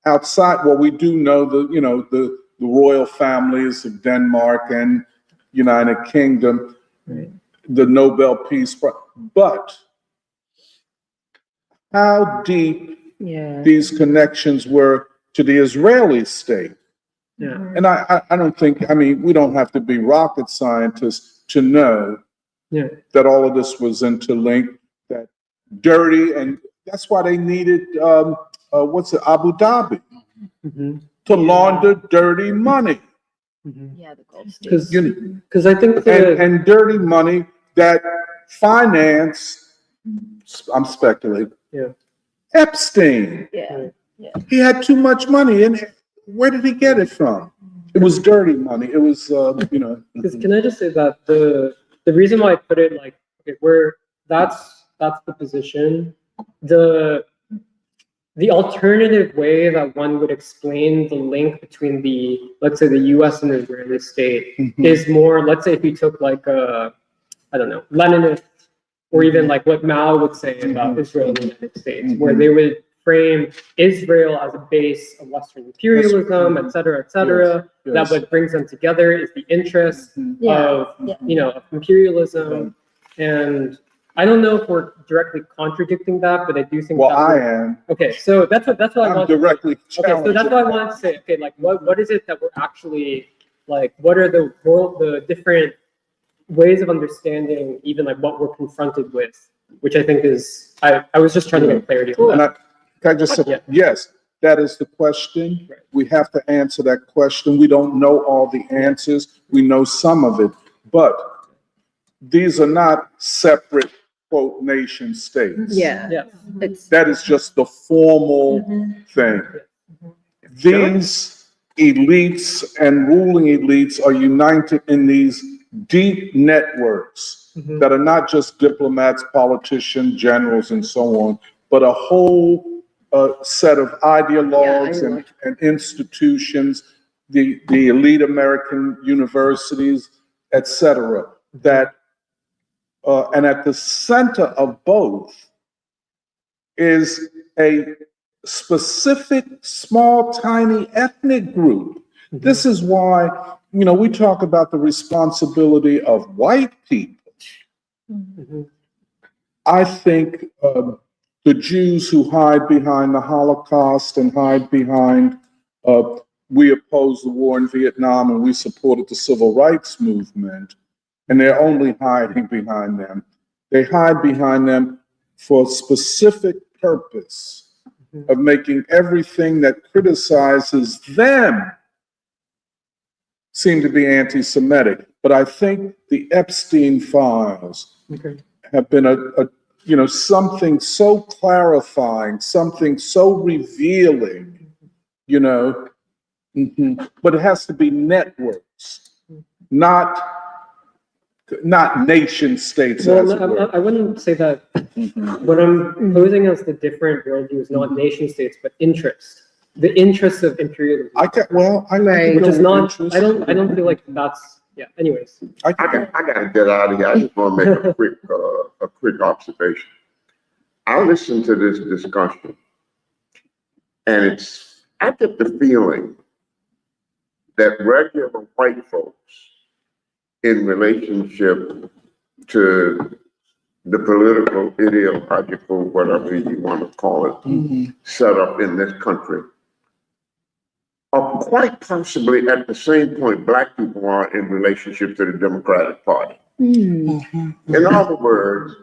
outside. Well, we do know the royal families of Denmark and United Kingdom, the Nobel Peace Prize, but how deep these connections were to the Israeli state. Yeah. And I don't think, we don't have to be rocket scientists to know that all of this was interlinked, that dirty, and that's why they needed, Abu Dhabi, to launder dirty money. Yeah, the Gulf states. Because I think And dirty money that financed, I'm speculating, Epstein. Yeah. He had too much money, and where did he get it from? It was dirty money. It was, Because can I just say that the reason why I put it like, okay, that's the position. The alternative way that one would explain the link between let's say the U.S. and the Israeli state is more, let's say if you took like I don't know, Leninist, or even like what Mao would say about Israel and the United States, where they would frame Israel as a base of Western imperialism, et cetera, that what brings them together is the interest of imperialism. And I don't know if we're directly contradicting that, but I do think I am. Okay, so that's what I want directly to say. Okay, so that's what I wanted to say. Okay, like what is it that we're actually, like, what are the different ways of understanding even like what we're confronted with, which I think is, I was just trying to get clarity on that. Can I just say, yes, that is the question. Right. We have to answer that question. We don't know all the answers. We know some of it, but these are not separate, quote, nation states. Yeah. That is just the formal thing. These elites and ruling elites are united in these deep networks that are not just diplomats, politicians, generals, and so on, but a whole set of ideologues and institutions, the elite American universities, et cetera, that, and at the center of both is a specific, small, tiny ethnic group. This is why, we talk about the responsibility of white people. I think the Jews who hide behind the Holocaust and hide behind, we opposed the war in Vietnam and we supported the civil rights movement, and they're only hiding behind them. They hide behind them for a specific purpose of making everything that criticizes them seem to be anti-Semitic. But I think the Epstein files have been something so clarifying, something so revealing, but it has to be networks, not nation states. Well, I wouldn't say that. What I'm posing as the different worldview is not nation states, but interest. The interests of imperialism. Which is not. I don't feel like that's. Yeah. Anyways, I gotta get out of here. I just want to make a quick observation. I listened to this discussion, and I get the feeling that regular white folks, in relationship to the political, ideological, whatever you want to call it, set up in this country, are quite possibly at the same point Black people are in relationship to the Democratic Party. In other words,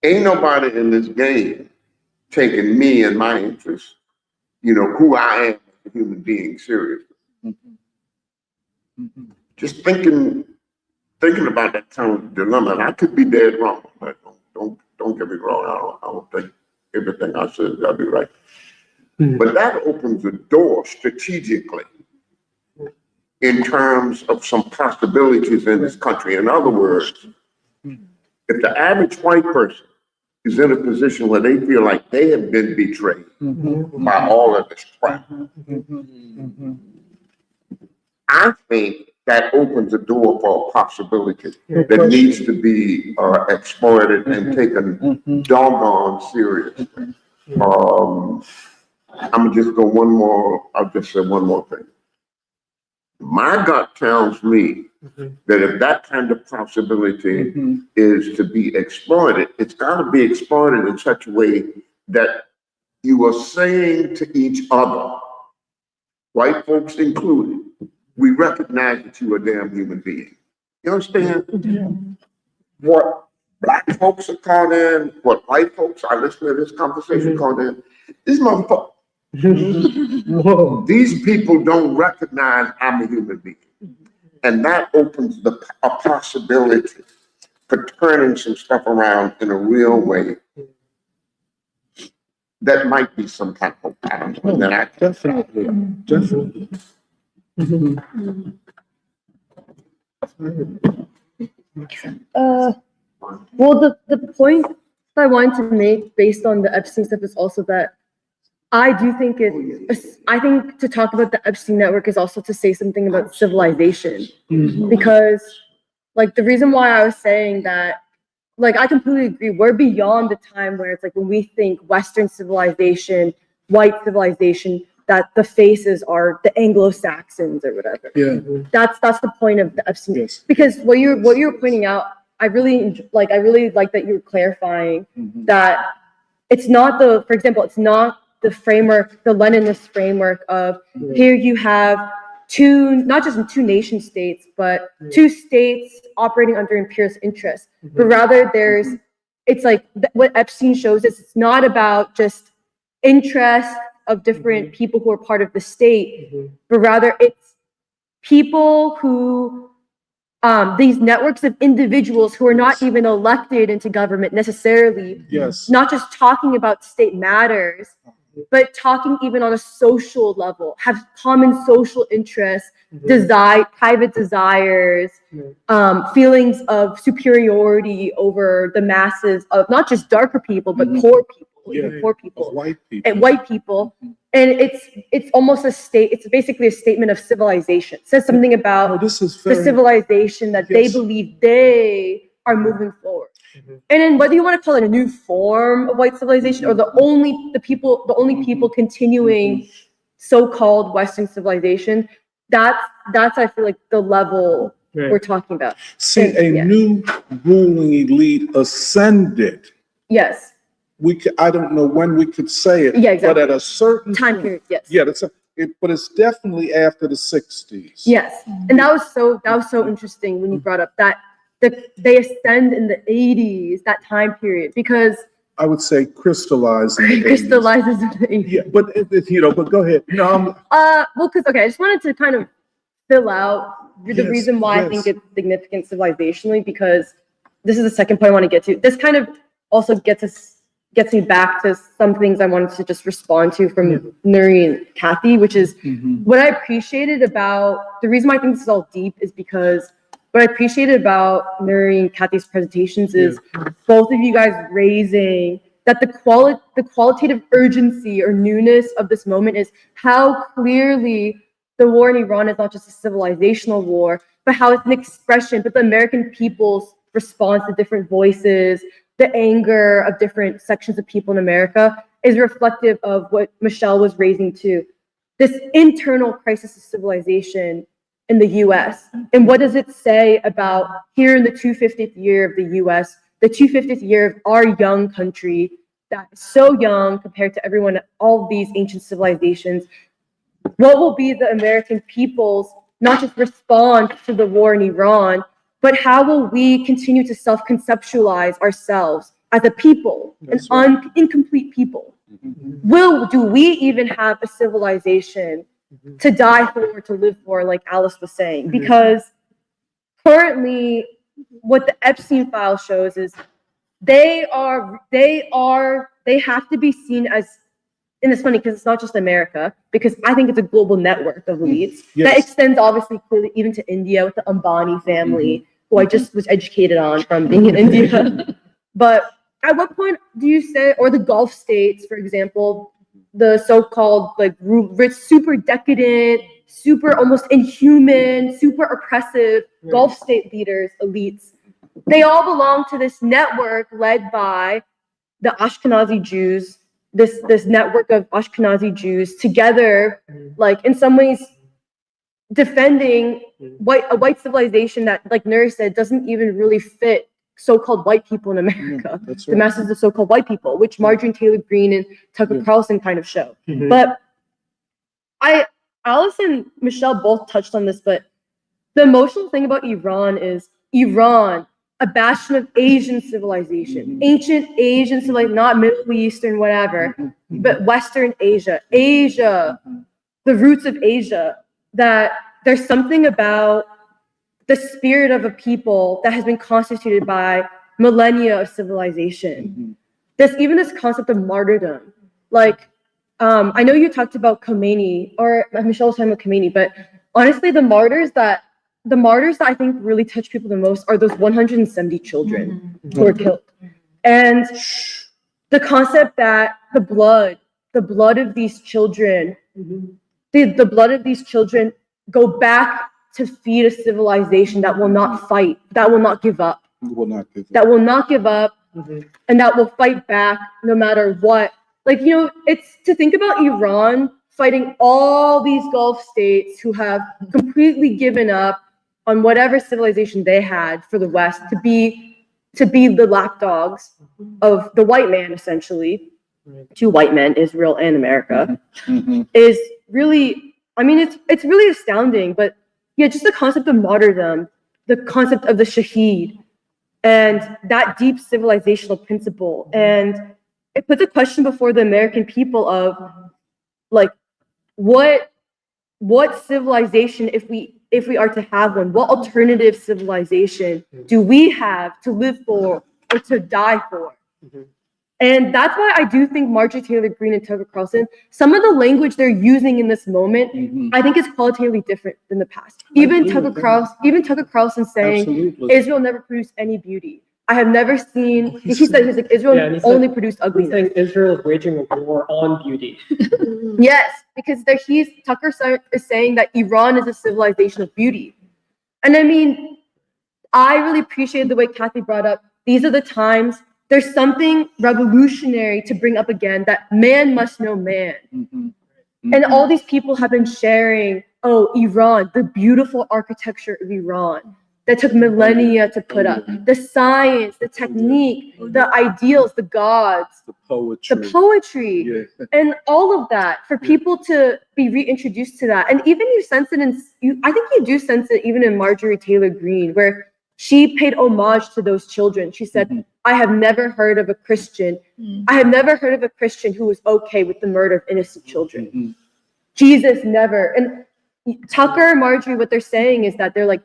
ain't nobody in this game taking me and my interests, who I am as a human being, seriously. Just thinking about that kind of dilemma, and I could be dead wrong. But don't get me wrong. I don't think everything I said got to be right. But that opens the door strategically in terms of some possibilities in this country. In other words, if the average white person is in a position where they feel like they have been betrayed by all of this crap. I think that opens the door for a possibility that needs to be exploited and taken doggone seriously. I'm gonna just go one more. I'll just say one more thing. My gut tells me that if that kind of possibility is to be exploited, it's got to be exploited in such a way that you are saying to each other, white folks included, we recognize that you are a damn human being. You understand? What black folks are caught in, what white folks are listening to this conversation caught in, these motherfuckers. These people don't recognize I'm a human being. And that opens a possibility for turning some stuff around in a real way. That might be some kind of pattern that I Definitely. Well, the point that I wanted to make based on the Epstein stuff is also that I do think I think to talk about the Epstein network is also to say something about civilization. Because, like, the reason why I was saying that, like, I completely agree, we're beyond the time where it's like when we think Western civilization, white civilization, that the faces are the Anglo-Saxons or whatever. Yeah. That's the point of the Epstein. Yes. Because what you're pointing out, I really like that you're clarifying that it's not for example, it's not the framework, the Leninist framework of here you have not just two nation states, but two states operating under imperialist interests, but rather it's like what Epstein shows is it's not about just interest of different people who are part of the state, but rather it's people who these networks of individuals who are not even elected into government necessarily, not just talking about state matters, but talking even on a social level, have common social interests, private desires, feelings of superiority over the masses of not just darker people, but poor people, even poor people, and white people. And it's almost it's basically a statement of civilization. It says something about the civilization that they believe they are moving forward. And then whether you want to call it a new form of white civilization or the only people continuing so-called Western civilization, that's I feel like the level we're talking about. See, new ruling elite ascended. Yes. I don't know when we could say it. Yeah, exactly. But at a certain time period, yes. Yeah, but it's definitely after the 60s. Yes, and that was so interesting when you brought up that they ascend in the 80s, that time period, because I would say crystallizes in the 80s. Yeah, but but go ahead. No, well, because I just wanted to kind of fill out the reason why I think it's significant civilizationally, because this is the second point I want to get to. This kind of also gets me back to some things I wanted to just respond to from Nuri and Kathy, which is what I appreciated about the reason why I think this is all deep is because what I appreciated about Nuri and Kathy's presentations is both of you guys raising that the qualitative urgency or newness of this moment is how clearly the war in Iran is not just a civilizational war, but how it's an expression, but the American people's response to different voices, the anger of different sections of people in America is reflective of what Michelle was raising too. This internal crisis of civilization in the U.S. And what does it say about here in the 250th year of the U.S., the 250th year of our young country that is so young compared to all these ancient civilizations? What will be the American people's, not just response to the war in Iran, but how will we continue to self-conceptualize ourselves as a people, incomplete people? Do we even have a civilization to die for or to live for, like Alice was saying? Because currently, what the Epstein file shows is they have to be seen as, and it's funny because it's not just America, because I think it's a global network of elites that extends obviously clearly even to India with the Ambani family, who I just was educated on from being in India. But at what point do you say, or the Gulf states, for example, the so-called like rich, super decadent, super almost inhuman, super oppressive Gulf state leaders, elites, they all belong to this network led by the Ashkenazi Jews, this network of Ashkenazi Jews together, like in some ways defending a white civilization that, like Nuri said, doesn't even really fit so-called white people in America. That's The right. masses of so-called white people, which Marjorie Taylor Greene and Tucker Carlson kind of show. But Alice and Michelle both touched on this, but the emotional thing about Iran is Iran, a bastion of Asian civilization, ancient Asian civilization, not Middle Eastern, whatever, but Western Asia, the roots of Asia, that there's something about the spirit of a people that has been constituted by millennia of civilization. There's even this concept of martyrdom. Like, I know you talked about Khomeini, or Michelle was talking about Khomeini, but honestly, the martyrs that I think really touch people the most are those 170 children who were killed. And the concept that the blood of these children, the blood of these children go back to feed a civilization that will not fight, that will not give up, and that will fight back no matter what. Like, you know, it's to think about Iran fighting all these Gulf states who have completely given up on whatever civilization they had for the West to be the lapdogs of the white man, essentially, two white men, Israel and America, is really, I mean, it's really astounding. But yeah, just the concept of martyrdom, the concept of the shaheed, and that deep civilizational principle, and it puts a question before the American people of, like, what civilization, if we are to have one, what alternative civilization do we have to live for or to die for? And that's why I do think Marjorie Taylor Greene and Tucker Carlson, some of the language they're using in this moment, I think is qualitatively different than the past. Even Tucker Carlson saying Absolutely. Israel never produced any beauty. I have never seen. He's like Israel only produced ugliness. He's saying Israel is waging a war on beauty. Yes, because Tucker is saying that Iran is a civilization of beauty. And I mean, I really appreciate the way Kathy brought up, these are the times, there's something revolutionary to bring up again, that man must know man. And all these people have been sharing, oh, Iran, the beautiful architecture of Iran that took millennia to put up, the science, the technique, the ideals, the gods, The poetry. Yeah. and all of that, for people to be reintroduced to that. And even you sense it I think you do sense it even in Marjorie Taylor Greene, where she paid homage to those children. She said, I have never heard of a Christian. I have never heard of a Christian who was okay with the murder of innocent children. Jesus never. And Tucker and Marjorie, what they're saying is that they're like,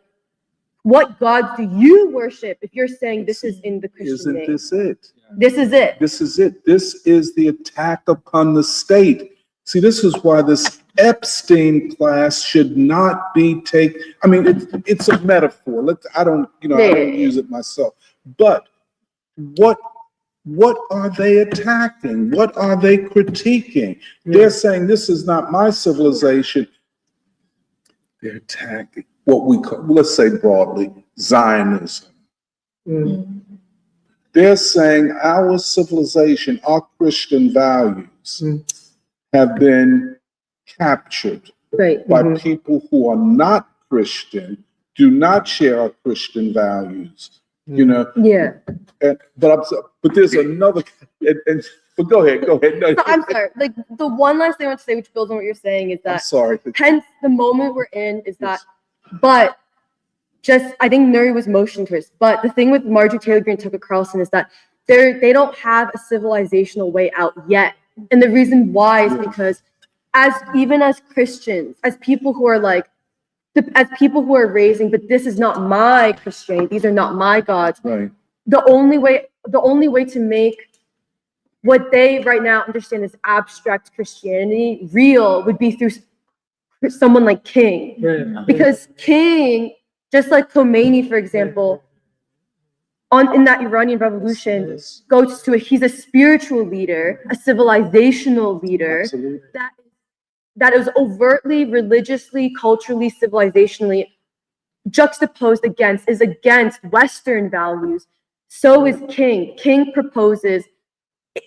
what gods do you worship if you're saying this is in the Christian name? Isn't this it? This is it. This is it. This is the attack upon the state. See, this is why this Epstein class should not be taken. I mean, it's a metaphor. I don't use it myself. But what are they attacking? What are they critiquing? They're saying this is not my civilization. They're attacking what we call, let's say broadly, Zionism. They're saying our civilization, our Christian values have been captured by people who are not Christian, do not share our Christian values. You know? Yeah. But there's another, but go ahead. No, So I'm sorry. Like, the one last thing I want to say, which builds on what you're saying, is I'm that sorry. hence the moment we're in is that, but just, I think Nuri was motioning to us, but the thing with Marjorie Taylor Greene and Tucker Carlson is that they don't have a civilizational way out yet. And the reason why is because even as Christians, as people who are like, as people who are raising, but this is not my Christianity, these are not my gods. Right. The only way to make what they right now understand as abstract Christianity real would be through someone like King. Because King, just like Khomeini, for example, in that Iranian revolution Yes. goes to he's a spiritual leader, a civilizational leader Absolutely. that is overtly religiously, culturally, civilizationally juxtaposed against Western values. So is King. King proposes,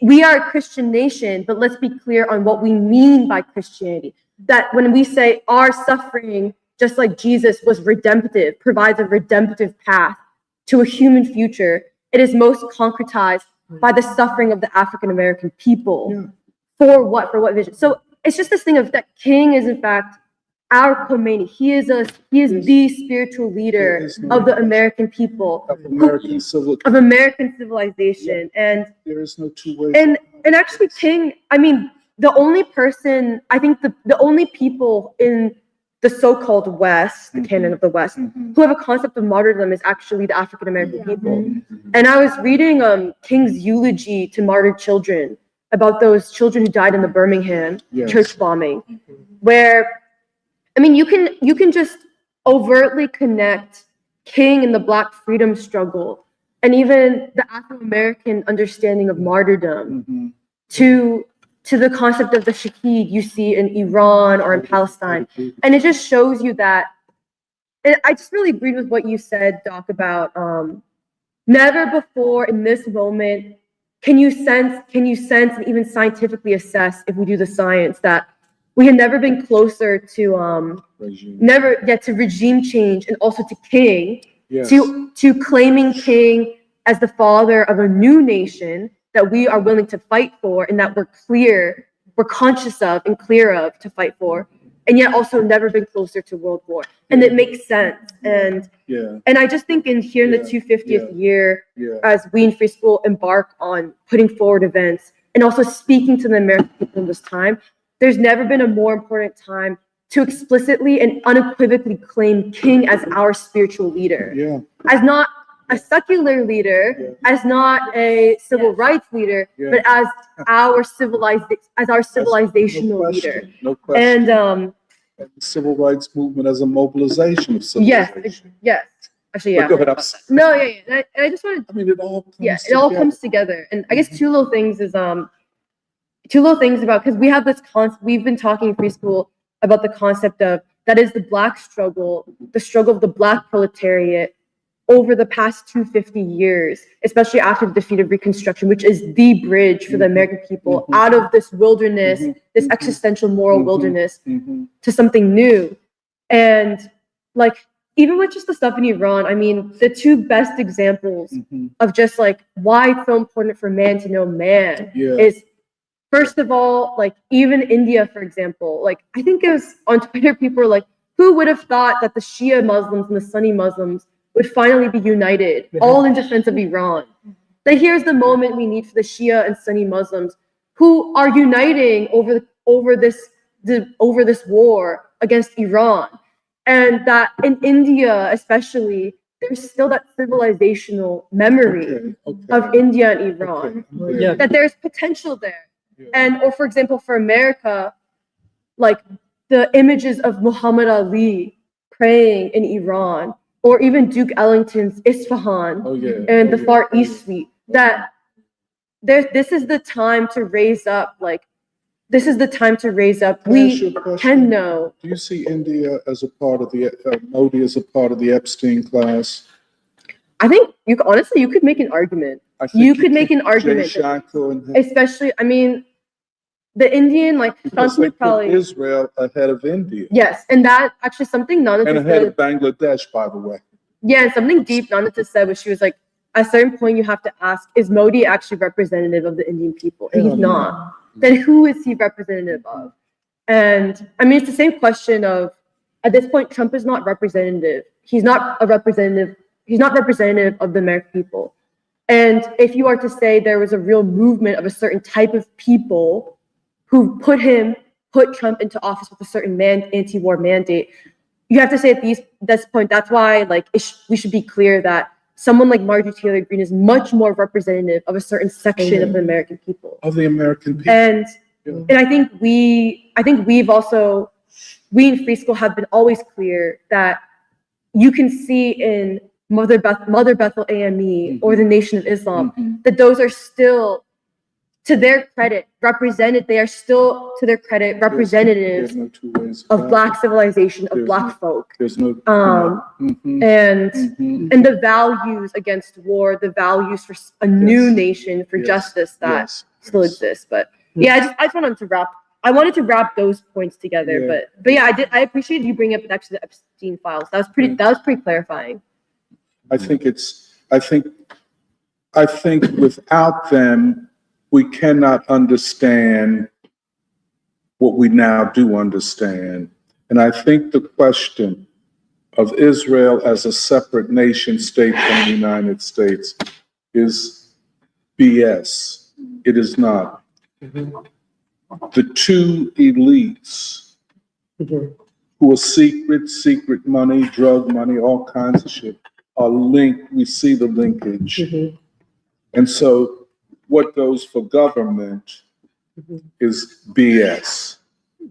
we are a Christian nation, but let's be clear on what we mean by Christianity. That when we say our suffering, just like Jesus was redemptive, provides a redemptive path to a human future, it is most concretized by the suffering of the African American people. Yeah. For what? For what vision? So it's just this thing of that King is in fact our Khomeini. He is the spiritual leader of the American people, Of American civil. of American civilization, and There is no two ways. and actually King. I mean, the only person I think the only people in the so-called West, the canon of the West, who have a concept of martyrdom is actually the African American people. And I was reading King's eulogy to martyred children about those children who died in the Birmingham church bombing, where I mean, you can just overtly connect King and the Black freedom struggle, and even the Afro-American understanding of martyrdom to the concept of the shaheed you see in Iran or in Palestine. And it just shows you that, and I just really agreed with what you said, Doc, about never before in this moment can you sense and even scientifically assess, if we do the science, that we had never been closer to to regime change, and also to King, to claiming King as the father of a new nation that we are willing to fight for, and that we're conscious of and clear of to fight for, and yet also never been closer to world war. And it makes sense. And I just think in the 250th year, as we in Free School embark on putting forward events and also speaking to the American people in this time, there's never been a more important time to explicitly and unequivocally claim King as our spiritual leader, as not a secular leader, as not a civil rights leader, but as our civilizational leader. No question. And the civil rights movement as a mobilization of civilization. yes. Actually, But go ahead, I'm sorry. No, And I just wanted. I mean, it all comes it all comes together. And I guess two little things about, because we have this we've been talking in Free School about the concept of that is the Black struggle, the struggle of the Black proletariat over the past 250 years, especially after the defeat of Reconstruction, which is the bridge for the American people out of this wilderness, this existential moral wilderness, to something new. And like, even with just the stuff in Iran, I mean, the two best examples of just like why it's so important for man to know man is, first of all, like even India, for example, like I think it was on Twitter, people were like, who would have thought that the Shia Muslims and the Sunni Muslims would finally be united, all in defense of Iran? That here's the moment we need for the Shia and Sunni Muslims who are uniting over this war against Iran. And that in India, especially, there's still that civilizational memory of India and Iran. That there's potential there. And, or for example, for America, like the images of Muhammad Ali praying in Iran, or even Duke Ellington's Isfahan and the Far East Suite, that this is the time to raise up, we can know. Do you see India as a part of the, Modi as a part of the Epstein class? I think you could make an argument. You could make an argument. Especially, I mean, the Indian, like, they put Israel ahead of India. Yes, and that actually something Nana and ahead of Bangladesh, by the way. Yeah, and something deep Nana said was, she was like, at a certain point you have to ask, is Modi actually representative of the Indian people? And he's not. Then who is he representative of? And I mean, it's the same question of, at this point, Trump is not representative. He's not representative of the American people. And if you are to say there was a real movement of a certain type of people who put Trump into office with a certain anti-war mandate, you have to say at this point, that's why we should be clear that someone like Marjorie Taylor Greene is much more representative of a certain section of the American people. Of the American people. And I think we in Free School have been always clear that you can see in Mother Bethel AME, or the Nation of Islam, that those are still, to their credit, they are still, to their credit, representatives There's no two ways of about Black it. civilization, of There's Black folk. There's no. And the values against war, the values for a new Yes. nation, for Yes. justice that Yes. still Yes. exists. But yeah, I just wanted to wrap those points together. Yeah. But yeah, I appreciate you bringing up actually the Epstein files. That was pretty clarifying. I think without them, we cannot understand what we now do understand. And I think the question of Israel as a separate nation state from the United States is BS. It is not. The two elites who are secret money, drug money, all kinds of shit, are linked. We see the linkage. And so what goes for government is BS.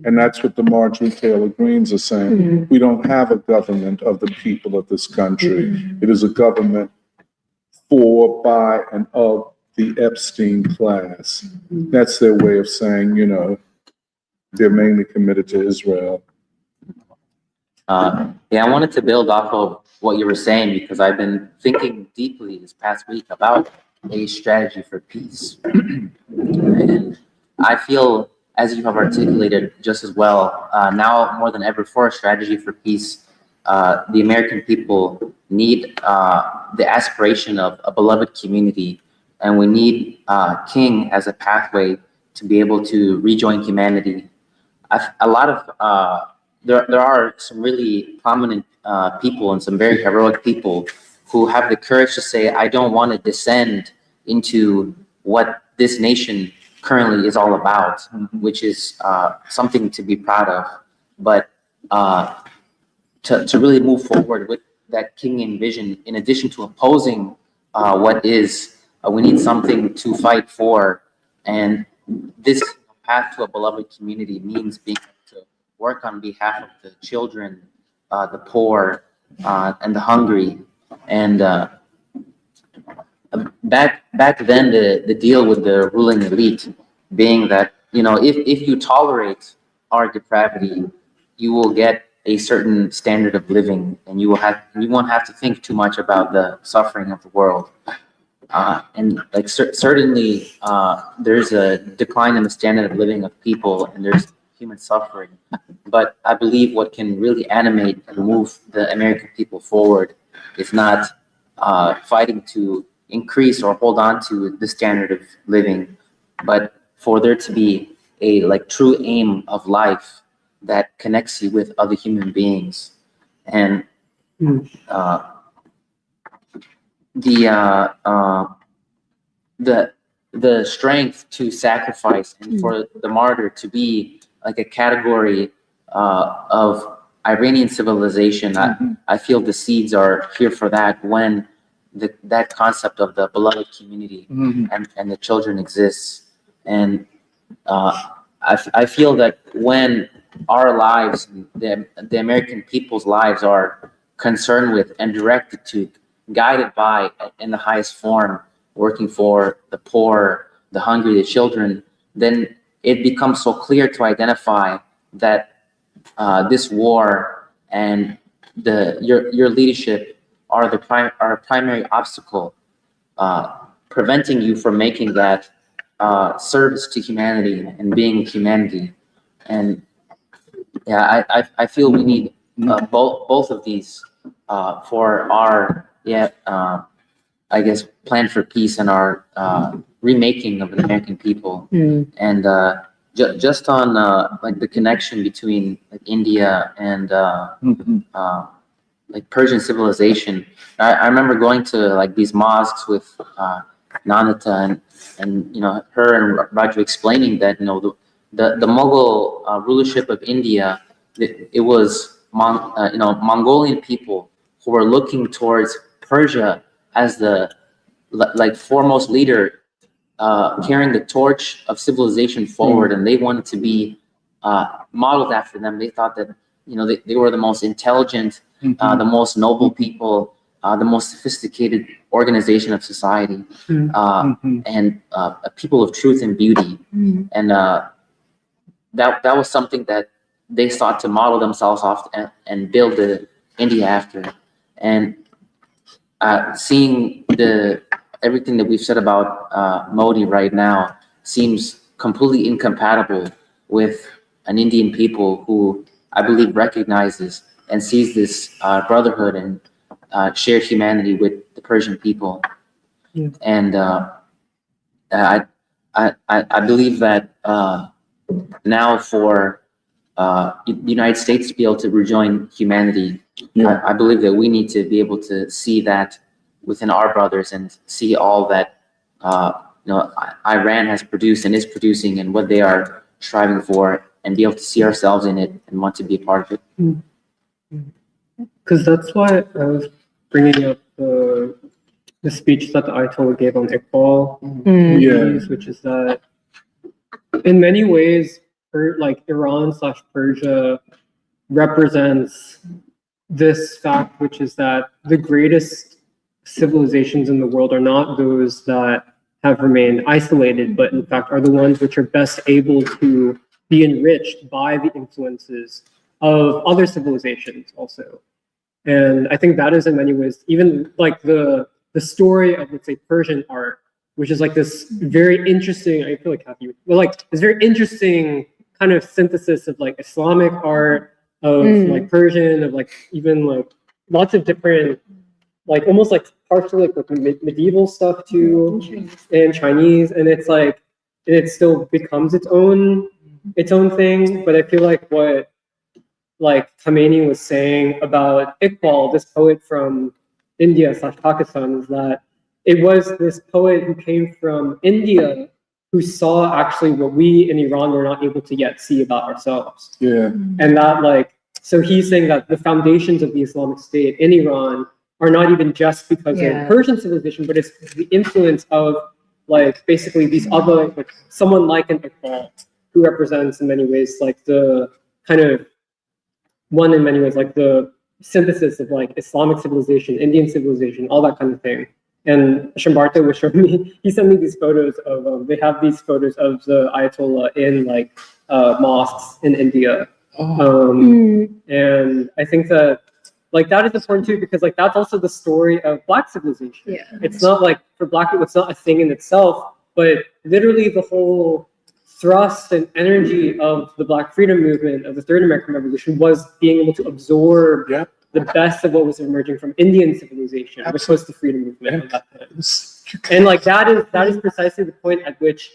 And that's what the Marjorie Taylor Greens are saying. We don't have a government of the people of this country. It is a government for, by, and of the Epstein class. That's their way of saying, they're mainly committed to Israel. Yeah, I wanted to build off of what you were saying because I've been thinking deeply this past week about a strategy for peace. And I feel, as you have articulated just as well, now more than ever for a strategy for peace, the American people need the aspiration of a beloved community, and we need King as a pathway to be able to rejoin humanity. There are some really prominent people and some very heroic people who have the courage to say, I don't want to descend into what this nation currently is all about, which is something to be proud of. But to really move forward with that Kingian vision, in addition to opposing what is, we need something to fight for. And this path to a beloved community means being able to work on behalf of the children, the poor, and the hungry. And back then, the deal with the ruling elite being that, if you tolerate our depravity, you will get a certain standard of living, and you won't have to think too much about the suffering of the world. And like certainly, there's a decline in the standard of living of people, and there's human suffering. But I believe what can really animate and move the American people forward is not fighting to increase or hold on to the standard of living, but for there to be a true aim of life that connects you with other human beings. And the strength to sacrifice and for the martyr to be like a category of Iranian civilization. I feel the seeds are here for that when that concept of the beloved community and the children exists. And I feel that when our lives, the American people's lives are concerned with and directed to, guided by, in the highest form, working for the poor, the hungry, the children, then it becomes so clear to identify that this war and your leadership are a primary obstacle preventing you from making that service to humanity and being humanity. And yeah, I feel we need both of these for our I guess plan for peace and our remaking of the American people. And just on the connection between India and Persian civilization, I remember going to these mosques with Nanita and her and Raju explaining that the Mughal rulership of India, it was Mongolian people who were looking towards Persia as the foremost leader, carrying the torch of civilization forward, and they wanted to be modeled after them. They thought that they were the most intelligent, the most noble people, the most sophisticated organization of society, and a people of truth and beauty. And that was something that they sought to model themselves off and build the India after. And seeing everything that we've said about Modi right now seems completely incompatible with an Indian people who I believe recognizes and sees this brotherhood and shared humanity with the Persian people. Yeah. And I believe that now for the United States to be able to rejoin humanity, I believe that we need to be able to see that within our brothers and see all that Iran has produced and is producing and what they are striving for, and be able to see ourselves in it and want to be a part of it. Because that's why I was bringing up the speech that the Ayatollah gave on Iqbal, which is that in many ways, like Iran/Persia represents this fact, which is that the greatest civilizations in the world are not those that have remained isolated, but in fact are the ones which are best able to be enriched by the influences of other civilizations also. And I think that is in many ways, even like the story of, let's say, Persian art, which is like this very interesting, I feel like happy, but like this very interesting kind of synthesis of like Islamic art, of like Persian, of like even like lots of different, like almost like partially like medieval stuff too, and Chinese, and it's like, it still becomes its own thing. But I feel like what like Khomeini was saying about Iqbal, this poet from India/Pakistan, is that it was this poet who came from India who saw actually what we in Iran were not able to yet see about ourselves. Yeah. And that like, so he's saying that the foundations of the Islamic State in Iran are not even just because of Persian civilization, but it's the influence of like basically these other, like someone like an Iqbal, who represents in many ways like the kind of one in many ways like the synthesis of like Islamic civilization, Indian civilization, all that kind of thing. And Shambarta was showing me, he sent me these photos of, they have these photos of the Ayatollah in like mosques in India. And I think that like that is important too, because like that's also the story of Black civilization. Yeah. It's not like for Black people, it's not a thing in itself, but literally the whole thrust and energy of the Black freedom movement of the Third American Revolution was being able to absorb the best of what was emerging from Indian civilization, which was the freedom movement at that time. And like that is precisely the point at which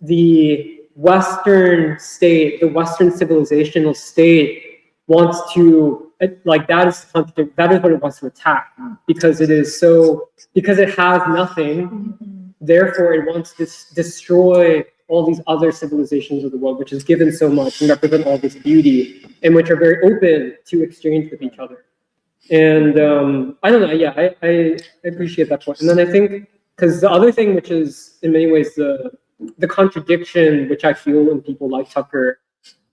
the Western state, the Western civilizational state, wants to like that is what it wants to attack, because it is so, because it has nothing, therefore it wants to destroy all these other civilizations of the world, which is given so much and represent all this beauty, and which are very open to exchange with each other. And I don't know, I appreciate that point. And then I think, because the other thing, which is in many ways the contradiction, which I feel in people like Tucker,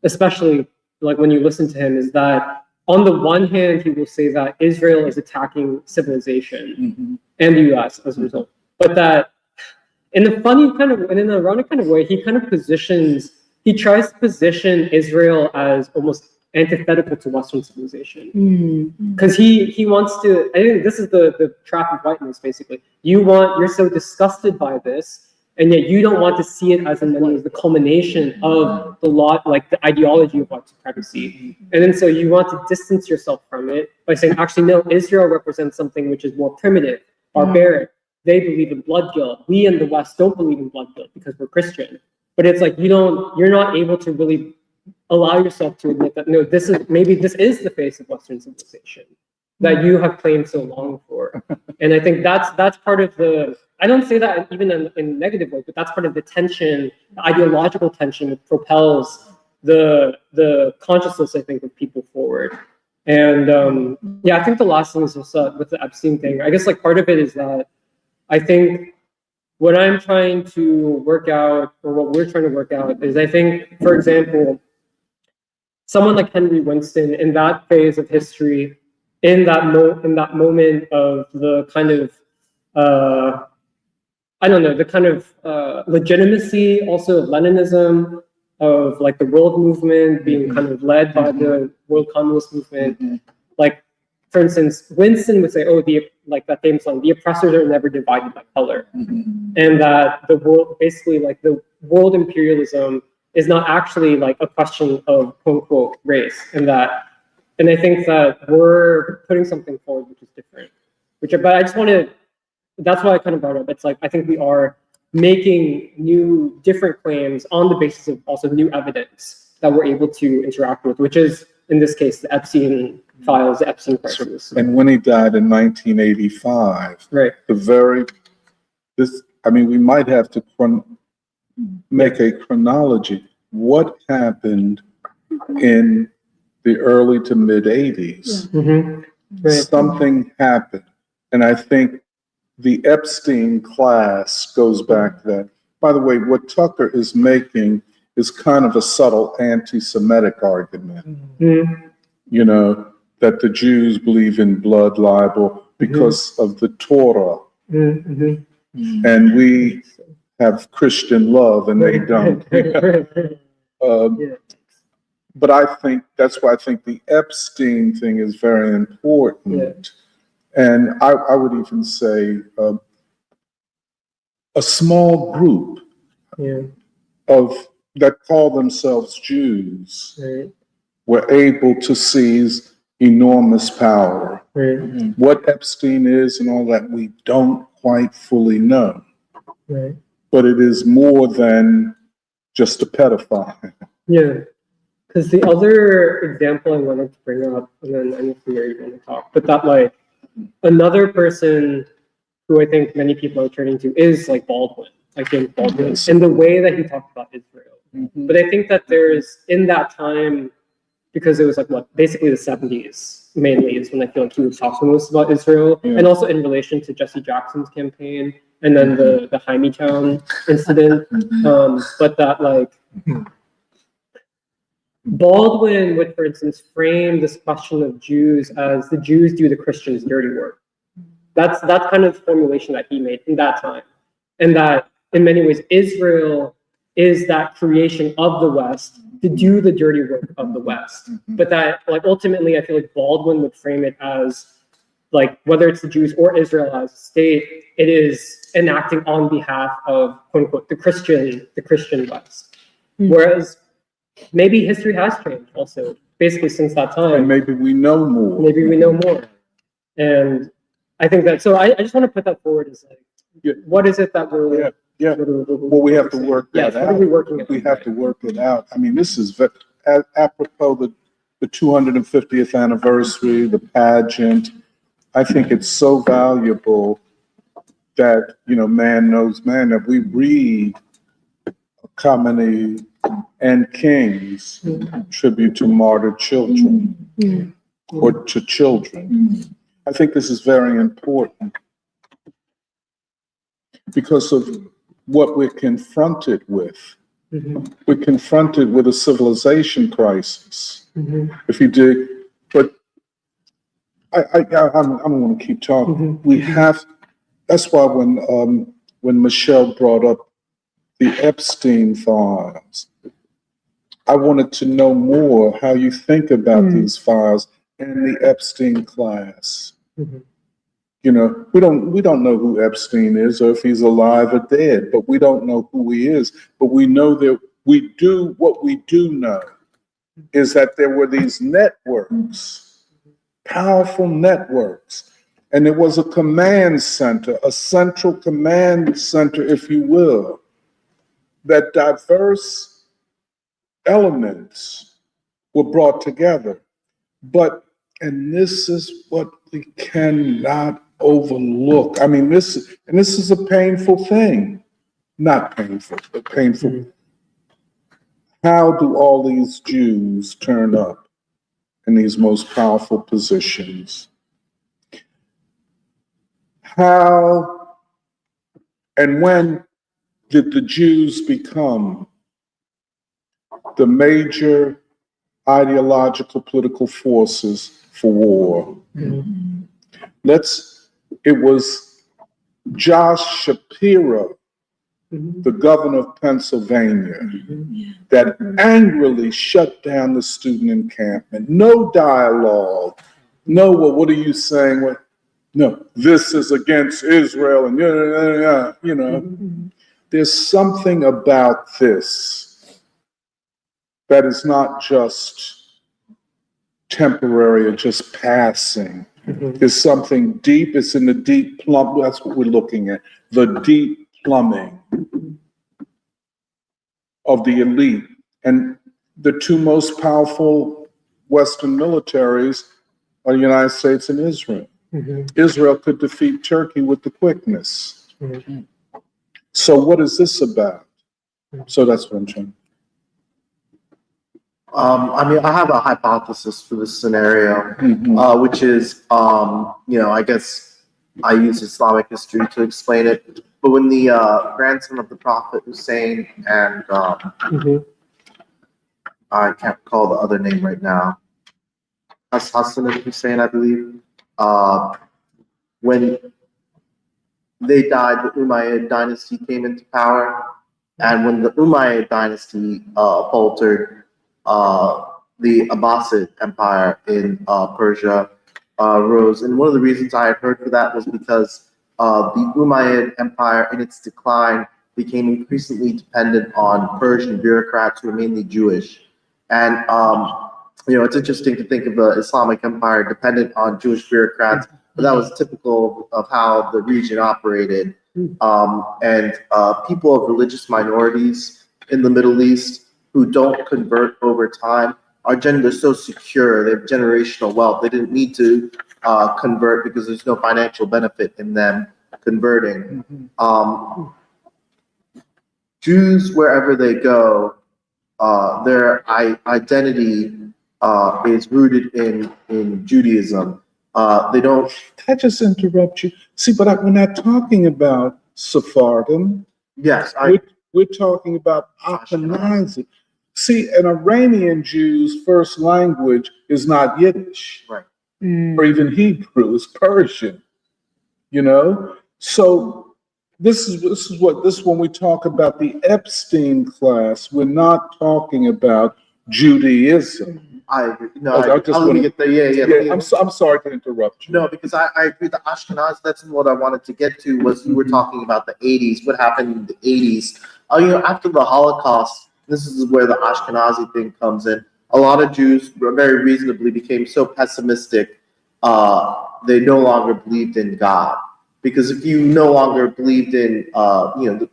especially like when you listen to him, is that on the one hand, he will say that Israel is attacking civilization and the US as a result, but that in a funny kind of, in an ironic kind of way, he kind of he tries to position Israel as almost antithetical to Western civilization. Because he wants to, I think this is the trap of whiteness, basically. You're so disgusted by this, and yet you don't want to see it as in many ways the culmination of like the ideology of white supremacy. And then so you want to distance yourself from it by saying, actually, no, Israel represents something which is more primitive, barbaric. They believe in blood guilt. We in the West don't believe in blood guilt because we're Christian. But it's like you're not able to really allow yourself to admit that, no, this is the face of Western civilization that you have claimed so long for. And I think that's part of I don't say that even in a negative way, but that's part of the tension, the ideological tension that propels the consciousness, I think, of people forward. And I think the last thing is just with the Epstein thing. I guess like part of it is that I think what I'm trying to work out, or what we're trying to work out, is I think, for example, someone like Henry Winston in that phase of history in that moment of the kind of I don't know, the kind of legitimacy also of Leninism, of like the world movement being kind of led by the world communist movement. Like, for instance, Winston would say, "Oh, like that famous line, the oppressors are never divided by color," and that the world, basically, like the world imperialism is not actually like a question of quote unquote race, and I think that we're putting something forward which is different. But I just want to. That's why I kind of brought it up. It's like I think we are making different claims on the basis of also new evidence that we're able to interact with, which is in this case the Epstein files, the Epstein crisis. And when he died in 1985, right? We might have to make a chronology. What happened in the early to mid 80s? Right. Something happened, and I think the Epstein class goes back then. By the way, what Tucker is making is kind of a subtle anti-Semitic argument. You know, that the Jews believe in blood libel because of the Torah. And we have Christian love and they don't. But I think that's why I think the Epstein thing is very important. And I would even say a small group that call themselves Jews were able to seize enormous power. What Epstein is and all that, we don't quite fully know. But it is more than just a pedophile. Yeah. Because the other example I wanted to bring up, and then I need to hear you going to talk, but that like another person who I think many people are turning to is like Baldwin, like James Baldwin, in the way that he talked about Israel. But I think that there's in that time, because it was like basically the 70s mainly is when I feel like he was talking most about Israel, and also in relation to Jesse Jackson's campaign, and then the Hymietown incident. But that like Baldwin would, for instance, frame this question of Jews as the Jews do the Christians' dirty work. That's kind of the formulation that he made in that time, and that in many ways Israel is that creation of the West to do the dirty work of the West. But that like ultimately, I feel like Baldwin would frame it as like whether it's the Jews or Israel as a state, it is enacting on behalf of quote unquote the Christian West. Whereas maybe history has changed also, basically since that time. And maybe we know more. And I think that, so I just want to put that forward as like, what is it that we're... Well, we have to work that out. What are we working on? We have to work it out. I mean, this is apropos the 250th anniversary, the pageant. I think it's so valuable that, man knows man, that we read Khamenei and King's tribute to martyred children or to children. I think this is very important because of what we're confronted with. We're confronted with a civilization crisis. If you dig, but I don't want to keep talking. We have. That's why when Michelle brought up the Epstein files, I wanted to know more how you think about these files and the Epstein class. We don't know who Epstein is or if he's alive or dead, but we don't know who he is. But we know that what we do know is that there were these networks, powerful networks, and it was a command center, a central command center, if you will, that diverse elements were brought together. And this is what we cannot overlook. I mean, this is a painful thing. Not painful, but painful. How do all these Jews turn up in these most powerful positions? How and when did the Jews become the major ideological political forces for war. It was Josh Shapiro, the governor of Pennsylvania, that angrily shut down the student encampment. No dialogue. No, well, what are you saying? Well, no, this is against Israel, and you know. There's something about this that is not just temporary or just passing. There's something deep. It's in the deep plumb. That's what we're looking at. The deep plumbing of the elite. And the two most powerful Western militaries are the United States and Israel. Israel could defeat Turkey with the quickness. So what is this about? So that's what I'm trying. I mean, I have a hypothesis for this scenario, which is, I guess I use Islamic history to explain it. But when the grandson of the Prophet Hussein and I can't recall the other name right now, Hassan and Hussein, I believe, when they died, the Umayyad dynasty came into power, and when the Umayyad dynasty faltered, the Abbasid Empire in Persia rose. And one of the reasons I had heard for that was because the Umayyad Empire in its decline became increasingly dependent on Persian bureaucrats who were mainly Jewish. And, it's interesting to think of the Islamic Empire dependent on Jewish bureaucrats, but that was typical of how the region operated. And people of religious minorities in the Middle East who don't convert over time they're so secure, they have generational wealth. They didn't need to convert because there's no financial benefit in them converting. Jews, wherever they go, their identity is rooted in Judaism. They don't. Can I just interrupt you? See, but we're not talking about Sephardim. Yes, we're talking about Ashkenazi. See, an Iranian Jew's first language is not Yiddish, right, or even Hebrew. It's Persian. So this is when we talk about the Epstein class. We're not talking about Judaism. I agree. No, I want to get there. Yeah. I'm sorry to interrupt you. No, because I agree. The Ashkenaz, that's what I wanted to get to, was you were talking about the 80s. What happened in the 80s? After the Holocaust, this is where the Ashkenazi thing comes in. A lot of Jews very reasonably became so pessimistic, they no longer believed in God. Because if you no longer believed in, the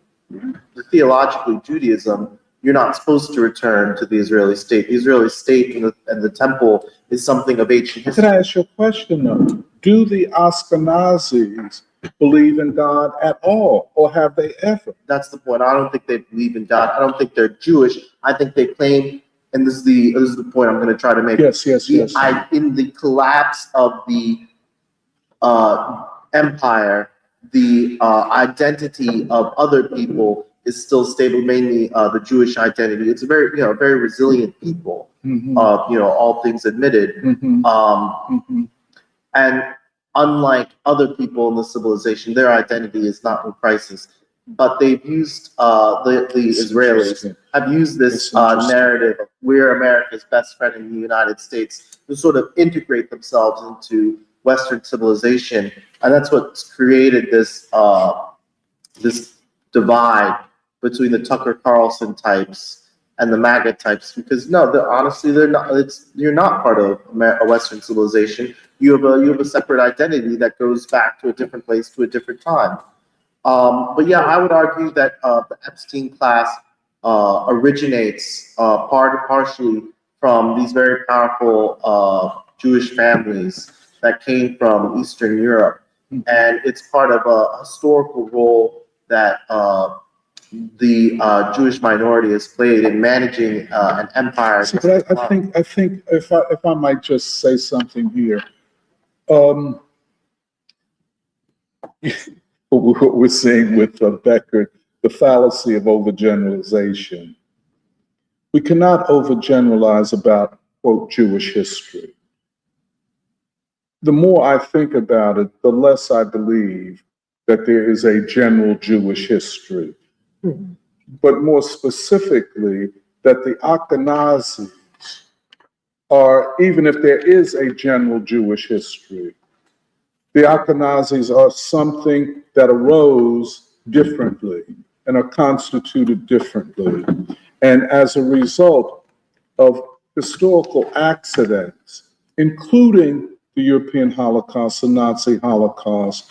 theologically Judaism, you're not supposed to return to the Israeli state. The Israeli state and the temple is something of ancient history. Can I ask you a question, though? Do the Ashkenazis believe in God at all, or have they ever? That's the point. I don't think they believe in God. I don't think they're Jewish. I think they claim, and this is the point I'm going to try to make. Yes. In the collapse of the empire, the identity of other people is still stable, mainly the Jewish identity. It's a very resilient people, all things admitted. And unlike other people in the civilization, their identity is not in crisis. But they've used, the Israelis have used this narrative of we're America's best friend in the United States to sort of integrate themselves into Western civilization. And that's what's created this divide between the Tucker Carlson types and the MAGA types, because honestly, they're not. You're not part of a Western civilization. You have a separate identity that goes back to a different place, to a different time. But yeah, I would argue that the Epstein class originates partially from these very powerful Jewish families that came from Eastern Europe, and it's part of a historical role that the Jewish minority has played in managing an empire. But I think if I might just say something here, what we're seeing with Becker, the fallacy of overgeneralization. We cannot overgeneralize about, quote, Jewish history. the more I think about it, the less I believe that there is a general Jewish history. But more specifically, that the Ashkenazis are, even if there is a general Jewish history, the Ashkenazis are something that arose differently and are constituted differently. And as a result of historical accidents, including the European Holocaust, the Nazi Holocaust,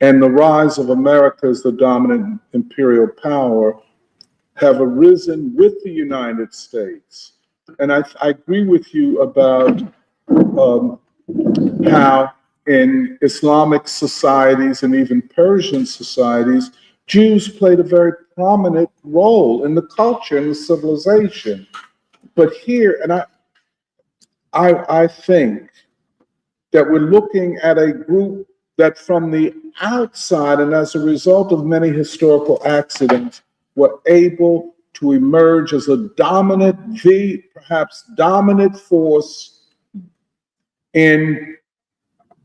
and the rise of America as the dominant imperial power, have arisen with the United States. And I agree with you about how in Islamic societies and even Persian societies, Jews played a very prominent role in the culture and the civilization. But here, and I think that we're looking at a group that from the outside and as a result of many historical accidents were able to emerge as a dominant, perhaps dominant force in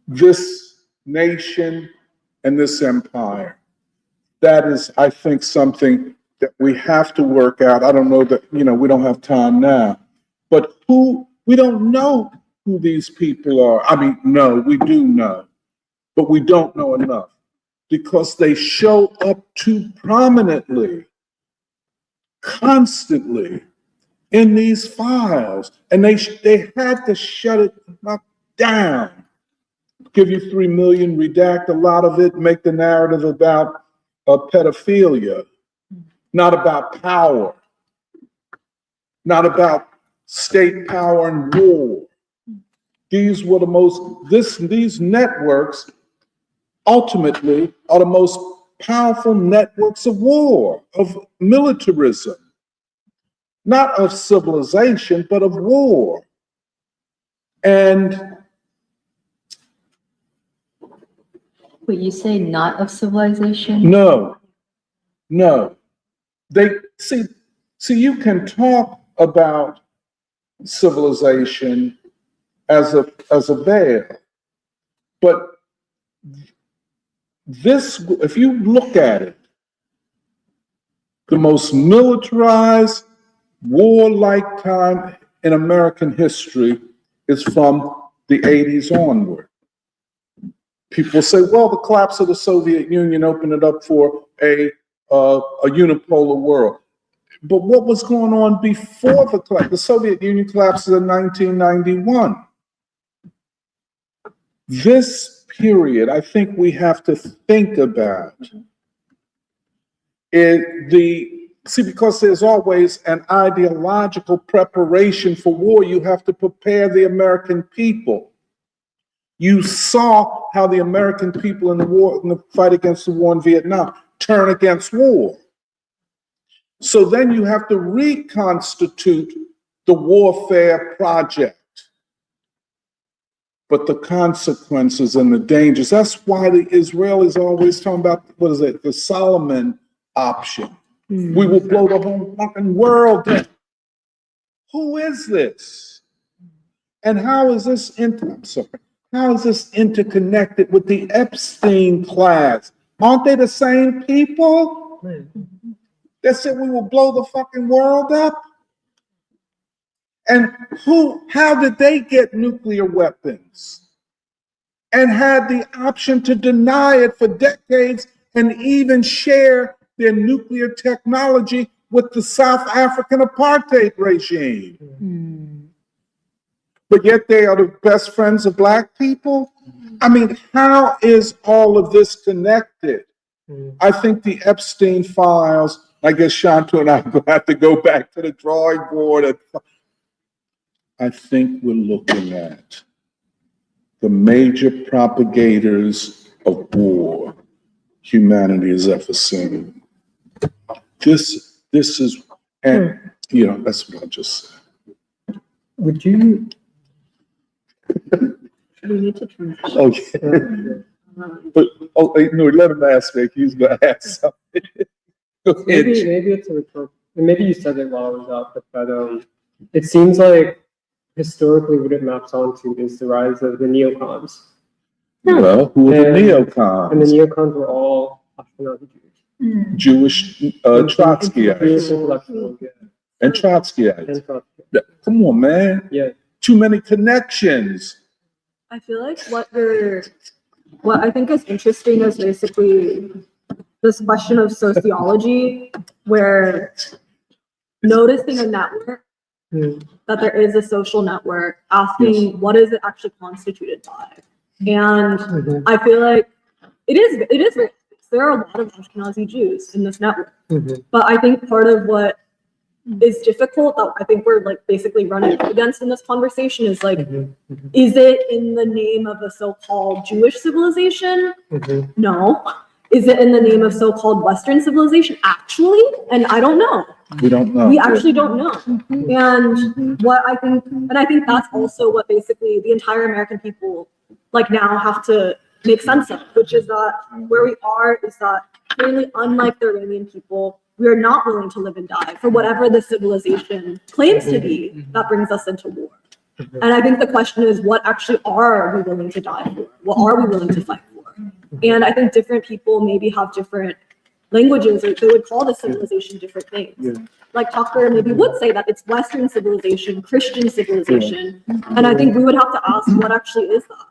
this nation and this empire. That is, I think, something that we have to work out. I don't know that, we don't have time now, but we don't know who these people are. I mean, no, we do know, but we don't know enough because they show up too prominently, constantly in these files, and they had to shut it down. Give you 3 million, redact a lot of it, make the narrative about pedophilia, not about power, not about state power and war. These were these networks ultimately are the most powerful networks of war, of militarism, not of civilization, but of war. And Wait, you say not of civilization? no. They see, you can talk about civilization as a veil, but this, if you look at it, the most militarized, warlike time in American history is from the 80s onward. People say, well, the collapse of the Soviet Union opened it up for a unipolar world. But what was going on before the collapse? The Soviet Union collapses in 1991. This period, I think we have to think about because there's always an ideological preparation for war. You have to prepare the American people. You saw how the American people in the fight against the war in Vietnam turn against war. So then you have to reconstitute the warfare project. But the consequences and the dangers, that's why the Israelis are always talking about, the Solomon option. We will blow the whole fucking world down. Who is this? And how is this interconnected with the Epstein class? Aren't they the same people that said we will blow the fucking world up? And how did they get nuclear weapons and had the option to deny it for decades and even share their nuclear technology with the South African apartheid regime? But yet they are the best friends of Black people? I mean, how is all of this connected? I think the Epstein files, I guess Shantu and I will have to go back to the drawing board. I think we're looking at the major propagators of war humanity has ever seen. This is, and that's what I just said. Would you? We need to transition. Okay. But no, let him ask me. He's gonna ask something. Go ahead. Maybe it's a rhetorical. Maybe you said it while I was out, but it seems like historically what it maps onto is the rise of the neocons. Well, who are the And the neocons? neocons were all Ashkenazi Jews. Jewish Jewish Trotskyites. intellectuals, yeah. And Trotskyites. And Trotsky. Yeah, come on, man. Yeah. Too many connections. I feel like what I think is interesting is basically this question of sociology, where noticing a network, that there is a social network, asking what is it actually constituted by, and I feel like it is very, there are a lot of Ashkenazi Jews in this network, but I think part of what is difficult that I think we're like basically running up against in this conversation is like, is it in the name of a so-called Jewish civilization? No. Is it in the name of so-called Western civilization? Actually, and I don't know. We don't know. We actually don't know. And what I think that's also what basically the entire American people like now have to make sense of, which is that where we are is that clearly, unlike the Iranian people, we are not willing to live and die for whatever the civilization claims to be that brings us into war. And I think the question is, what actually are we willing to die for? What are we willing to fight for? And I think different people maybe have different languages, or they would call the civilization different things. Like Tucker maybe would say that it's Western civilization, Christian civilization. And I think we would have to ask, what actually is that?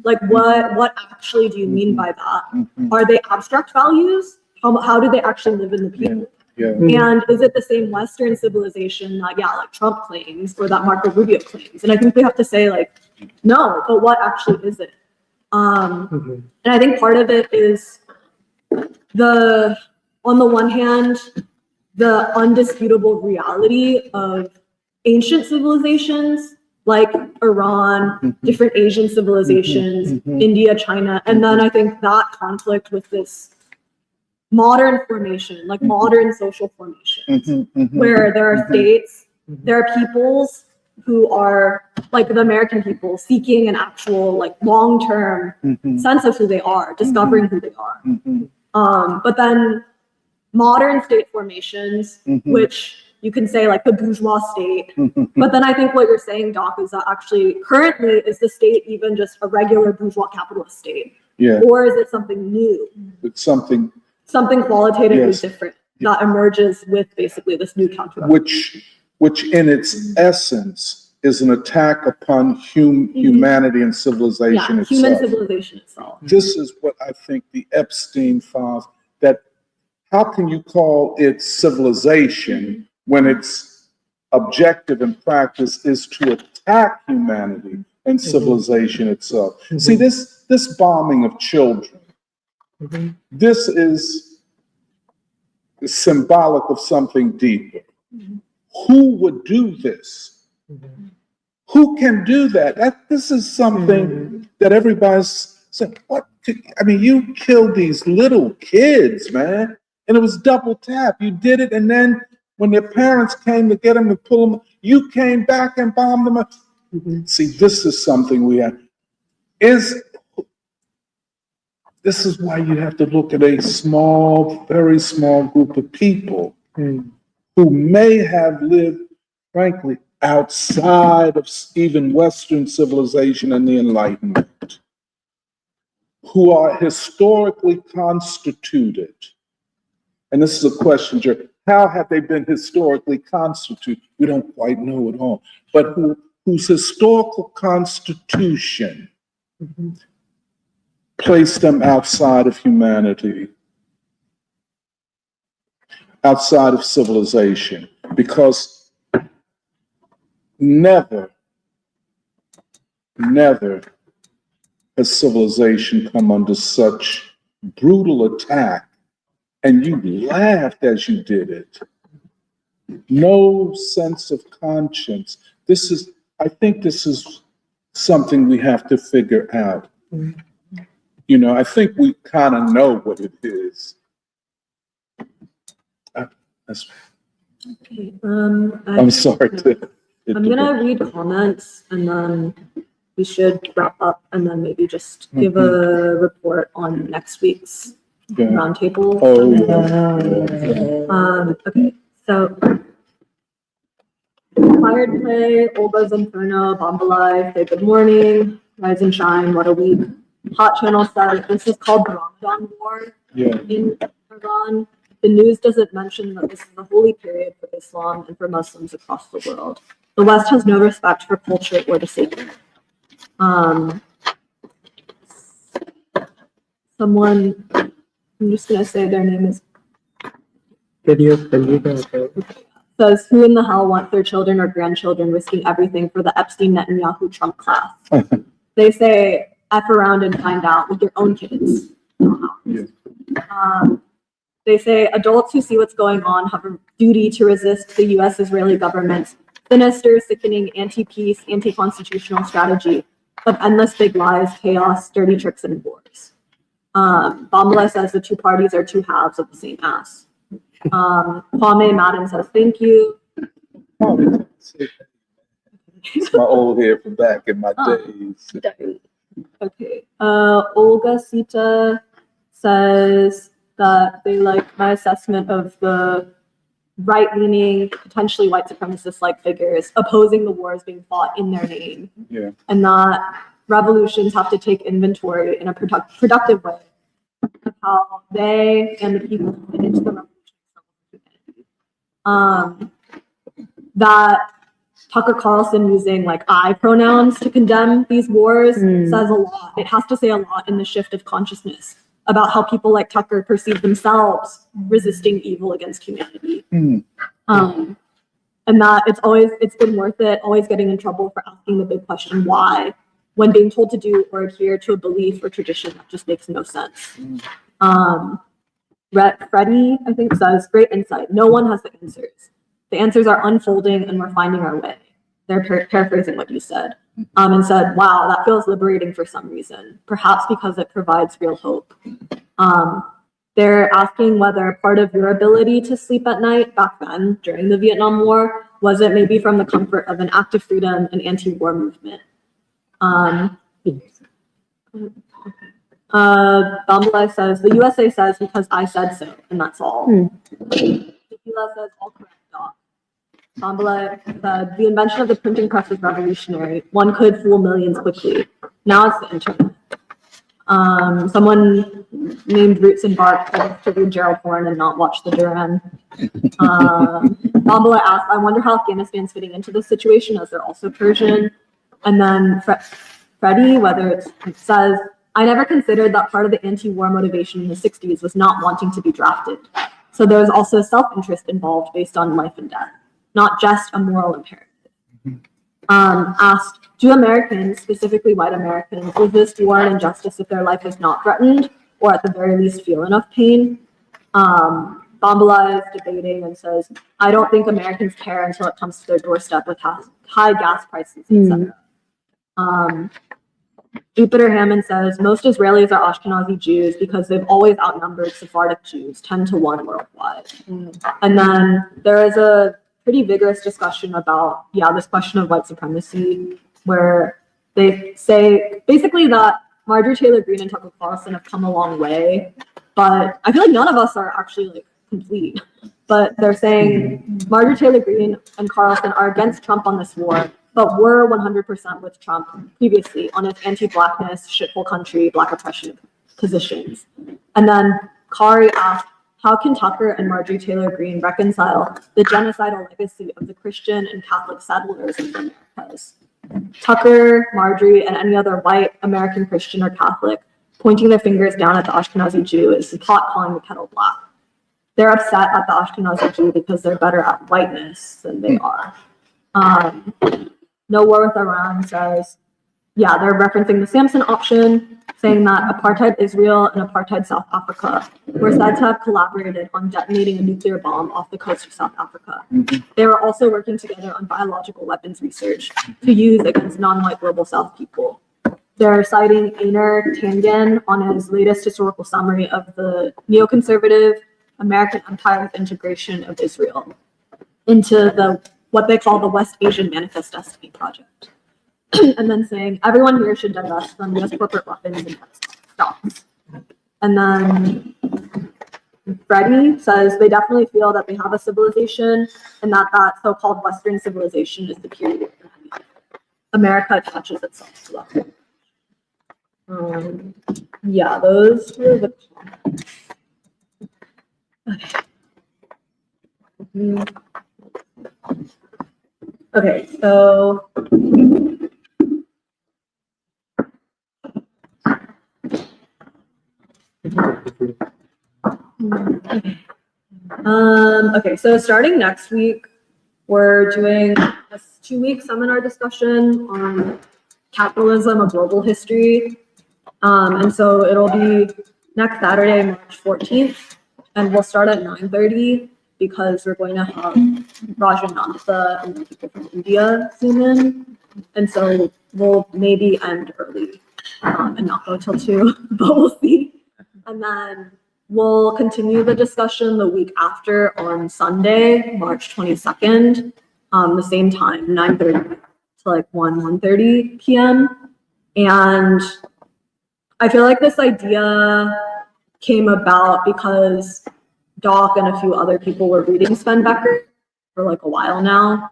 Like, what actually do you mean by that? Are they abstract values? How do they actually live in the people? And is it the same Western civilization that, like Trump claims or that Marco Rubio claims? And I think we have to say like, no, but what actually is it? And I think part of it is on the one hand, the undisputable reality of ancient civilizations like Iran, different Asian civilizations, India, China, and then I think that conflict with this modern formation, like modern social formations, where there are states, there are peoples who are like the American people seeking an actual like long-term sense of who they are, discovering who they are. But then modern state formations, which you can say like the bourgeois state. But then I think what you're saying, Doc, is that actually currently is the state even just a regular bourgeois capitalist state? Or is it something new? It's something Qualitatively different that emerges with basically this new counter. Which in its essence is an attack upon humanity and civilization itself. Human civilization itself. This is what I think the Epstein files, that how can you call it civilization when its objective and practice is to attack humanity and civilization itself? See, this bombing of children, this is symbolic of something deeper. Who would do this? Who can do that? This is something that everybody's saying, what? I mean, you killed these little kids, man. And it was double tap. You did it, and then when their parents came to get them and pull them, you came back and bombed them. See, this is something we have. This is why you have to look at a small, very small group of people who may have lived, frankly, outside of even Western civilization and the Enlightenment, who are historically constituted. And this is a question, Jerry. How have they been historically constituted? We don't quite know at all. But whose historical constitution placed them outside of humanity, outside of civilization, because never has civilization come under such brutal attack, and you laughed as you did it. No sense of conscience. I think this is something we have to figure out. You know, I think we kind of know what it is. Okay, I'm sorry to. I'm gonna read comments and then we should wrap up and then maybe just give a report on next week's roundtable. Oh, yeah. Okay, so Fired Play, Olga's Inferno, Bomba Life, say good morning, rise and shine, what a week. Hot Channel said this is called the Ramadan War in Iran. The news doesn't mention that this is a holy period for Islam and for Muslims across the world. The West has no respect for culture or the sacred. Someone, I'm just gonna say their name is says, who in the hell wants their children or grandchildren risking everything for the Epstein Netanyahu Trump class? They say, F around and find out with your own kids. They say adults who see what's going on have a duty to resist the U.S. Israeli government's sinister, sickening, anti-peace, anti-constitutional strategy of endless big lies, chaos, dirty tricks, and wars. Bamala says the two parties are two halves of the same ass. Kwame Madden says thank you. It's my old hair from back in my days. Okay. Olga Sita says that they like my assessment of the right-leaning, potentially white supremacist-like figures opposing the wars being fought in their name. Yeah. And that revolutions have to take inventory in a productive way of how they and the people who fit into the revolution. That Tucker Carlson using like I pronouns to condemn these wars says a lot. It has to say a lot in the shift of consciousness about how people like Tucker perceive themselves resisting evil against humanity. And that it's been worth it, always getting in trouble for asking the big question, why, when being told to do or adhere to a belief or tradition that just makes no sense. Freddie, I think, says, great insight. No one has the answers. The answers are unfolding and we're finding our way. They're paraphrasing what you said. And said, wow, that feels liberating for some reason, perhaps because it provides real hope. They're asking whether part of your ability to sleep at night back then, during the Vietnam War, was it maybe from the comfort of an act of freedom and anti-war movement? Bambalai says, the USA says because I said so, and that's all. Tequila says, all correct, Doc. Bambalai said, the invention of the printing press was revolutionary. One could fool millions quickly. Now it's the internet. Someone named Roots and Bark to read Gerald Horne and not watch the Duran. Bambalai asked, I wonder how Afghanistan's fitting into this situation as they're also Persian. And then Freddie, it says, I never considered that part of the anti-war motivation in the 60s was not wanting to be drafted. So there was also self-interest involved based on life and death, not just a moral imperative. Asked, do Americans, specifically white Americans, resist war and injustice if their life is not threatened, or at the very least feel enough pain? Bambala is debating and says, I don't think Americans care until it comes to their doorstep with high gas prices, etc. Jupiter Hammond says, most Israelis are Ashkenazi Jews because they've always outnumbered Sephardic Jews, 10-1 worldwide. And then there is a pretty vigorous discussion about, this question of white supremacy, where they say basically that Marjorie Taylor Greene and Tucker Carlson have come a long way, but I feel like none of us are actually like complete. But they're saying Marjorie Taylor Greene and Carlson are against Trump on this war, but were 100% with Trump previously on its anti-blackness, shithole country, black oppression positions. And then Kari asked, how can Tucker and Marjorie Taylor Greene reconcile the genocidal legacy of the Christian and Catholic settlers of the Americas? Tucker, Marjorie, and any other white American Christian or Catholic pointing their fingers down at the Ashkenazi Jew is the pot calling the kettle black. They're upset at the Ashkenazi Jew because they're better at whiteness than they are. No War with Iran says, they're referencing the Samson option, saying that apartheid Israel and apartheid South Africa were said to have collaborated on detonating a nuclear bomb off the coast of South Africa. They were also working together on biological weapons research to use against non-white global South people. They're citing Einar Tangen on his latest historical summary of the neoconservative American empire's integration of Israel into what they call the West Asian Manifest Destiny Project. And then saying everyone here should divest from US corporate weapons and stocks. And then Freddie says they definitely feel that they have a civilization and that so-called Western civilization is superior. America attaches itself to that. Yeah, those were the comments. Okay, so okay, so starting next week, we're doing a 2-week seminar discussion on capitalism, a global history. And so it'll be next Saturday, March 14th, and we'll start at 9:30 because we're going to have Rajanantha and people from India zoom in. And so we'll maybe end early and not go till 2, but we'll see. And then we'll continue the discussion the week after on Sunday, March 22nd, the same time, 9:30 to like 1:30 p.m. And I feel like this idea came about because Doc and a few other people were reading Sven Becker for like a while now.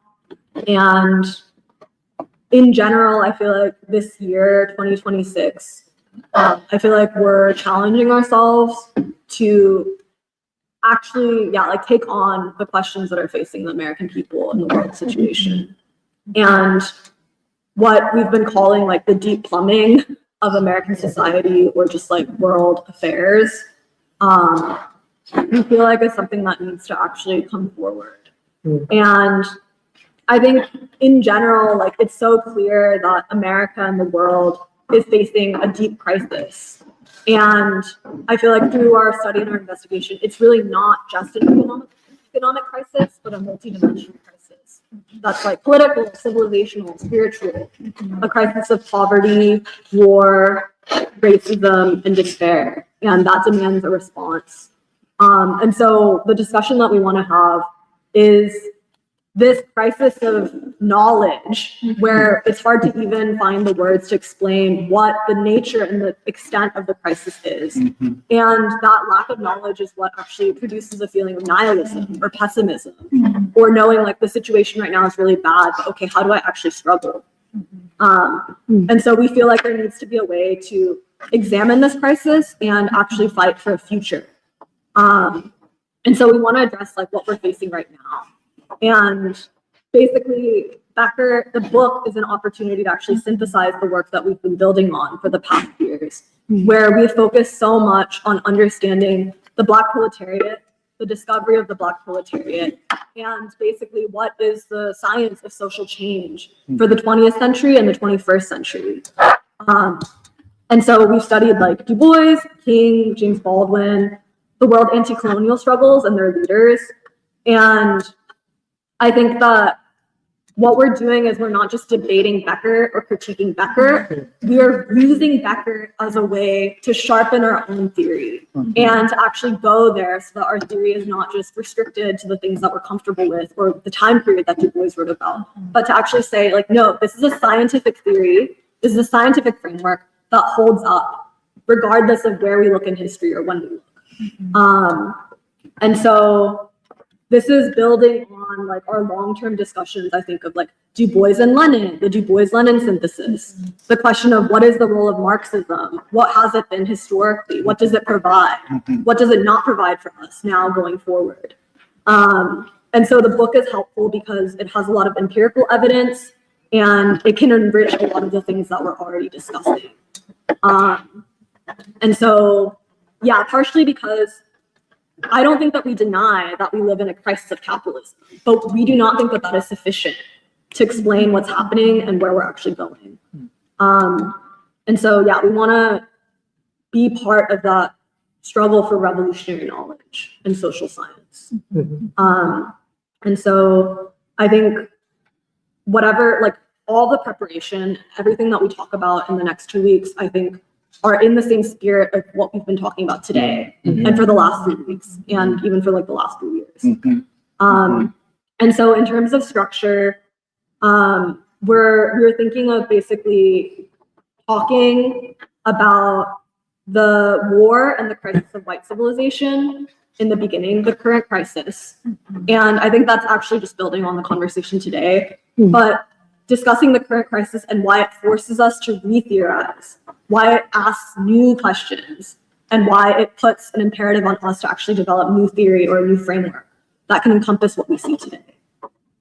And in general, I feel like this year, 2026, I feel like we're challenging ourselves to actually, like take on the questions that are facing the American people and the world situation. And what we've been calling like the deep plumbing of American society or just like world affairs, we feel like it's something that needs to actually come forward. And I think in general, like it's so clear that America and the world is facing a deep crisis. And I feel like through our study and our investigation, it's really not just an economic crisis, but a multidimensional crisis. That's like political, civilizational, spiritual, a crisis of poverty, war, racism, and despair. And that demands a response. And so the discussion that we want to have is this crisis of knowledge where it's hard to even find the words to explain what the nature and the extent of the crisis is. And that lack of knowledge is what actually produces a feeling of nihilism or pessimism, or knowing like the situation right now is really bad, but okay, how do I actually struggle? And so we feel like there needs to be a way to examine this crisis and actually fight for a future. And so we want to address like what we're facing right now. And basically, Becker, the book is an opportunity to actually synthesize the work that we've been building on for the past years, where we focus so much on understanding the Black proletariat, the discovery of the Black proletariat, and basically what is the science of social change for the 20th century and the 21st century. And so we've studied like Du Bois, King, James Baldwin, the world anti-colonial struggles and their leaders. And I think that what we're doing is we're not just debating Becker or critiquing Becker. We are using Becker as a way to sharpen our own theory and to actually go there so that our theory is not just restricted to the things that we're comfortable with or the time period that Du Bois wrote about, but to actually say like, no, this is a scientific theory. This is a scientific framework that holds up regardless of where we look in history or when we look. And so this is building on like our long-term discussions, I think, of like Du Bois and Lenin, the Du Bois-Lenin synthesis, the question of what is the role of Marxism? What has it been historically? What does it provide? What does it not provide for us now going forward? And so the book is helpful because it has a lot of empirical evidence and it can enrich a lot of the things that we're already discussing. And so, yeah, partially because I don't think that we deny that we live in a crisis of capitalism, but we do not think that that is sufficient to explain what's happening and where we're actually going. And so, yeah, we want to be part of that struggle for revolutionary knowledge and social science. And so I think whatever, like all the preparation, everything that we talk about in the next 2 weeks, I think are in the same spirit of what we've been talking about today and for the last 3 weeks and even for like the last few years. And so in terms of structure, we're thinking of basically talking about the war and the crisis of white civilization, in the beginning, the current crisis. And I think that's actually just building on the conversation today, but discussing the current crisis and why it forces us to re-theorize, why it asks new questions, and why it puts an imperative on us to actually develop new theory or a new framework that can encompass what we see today.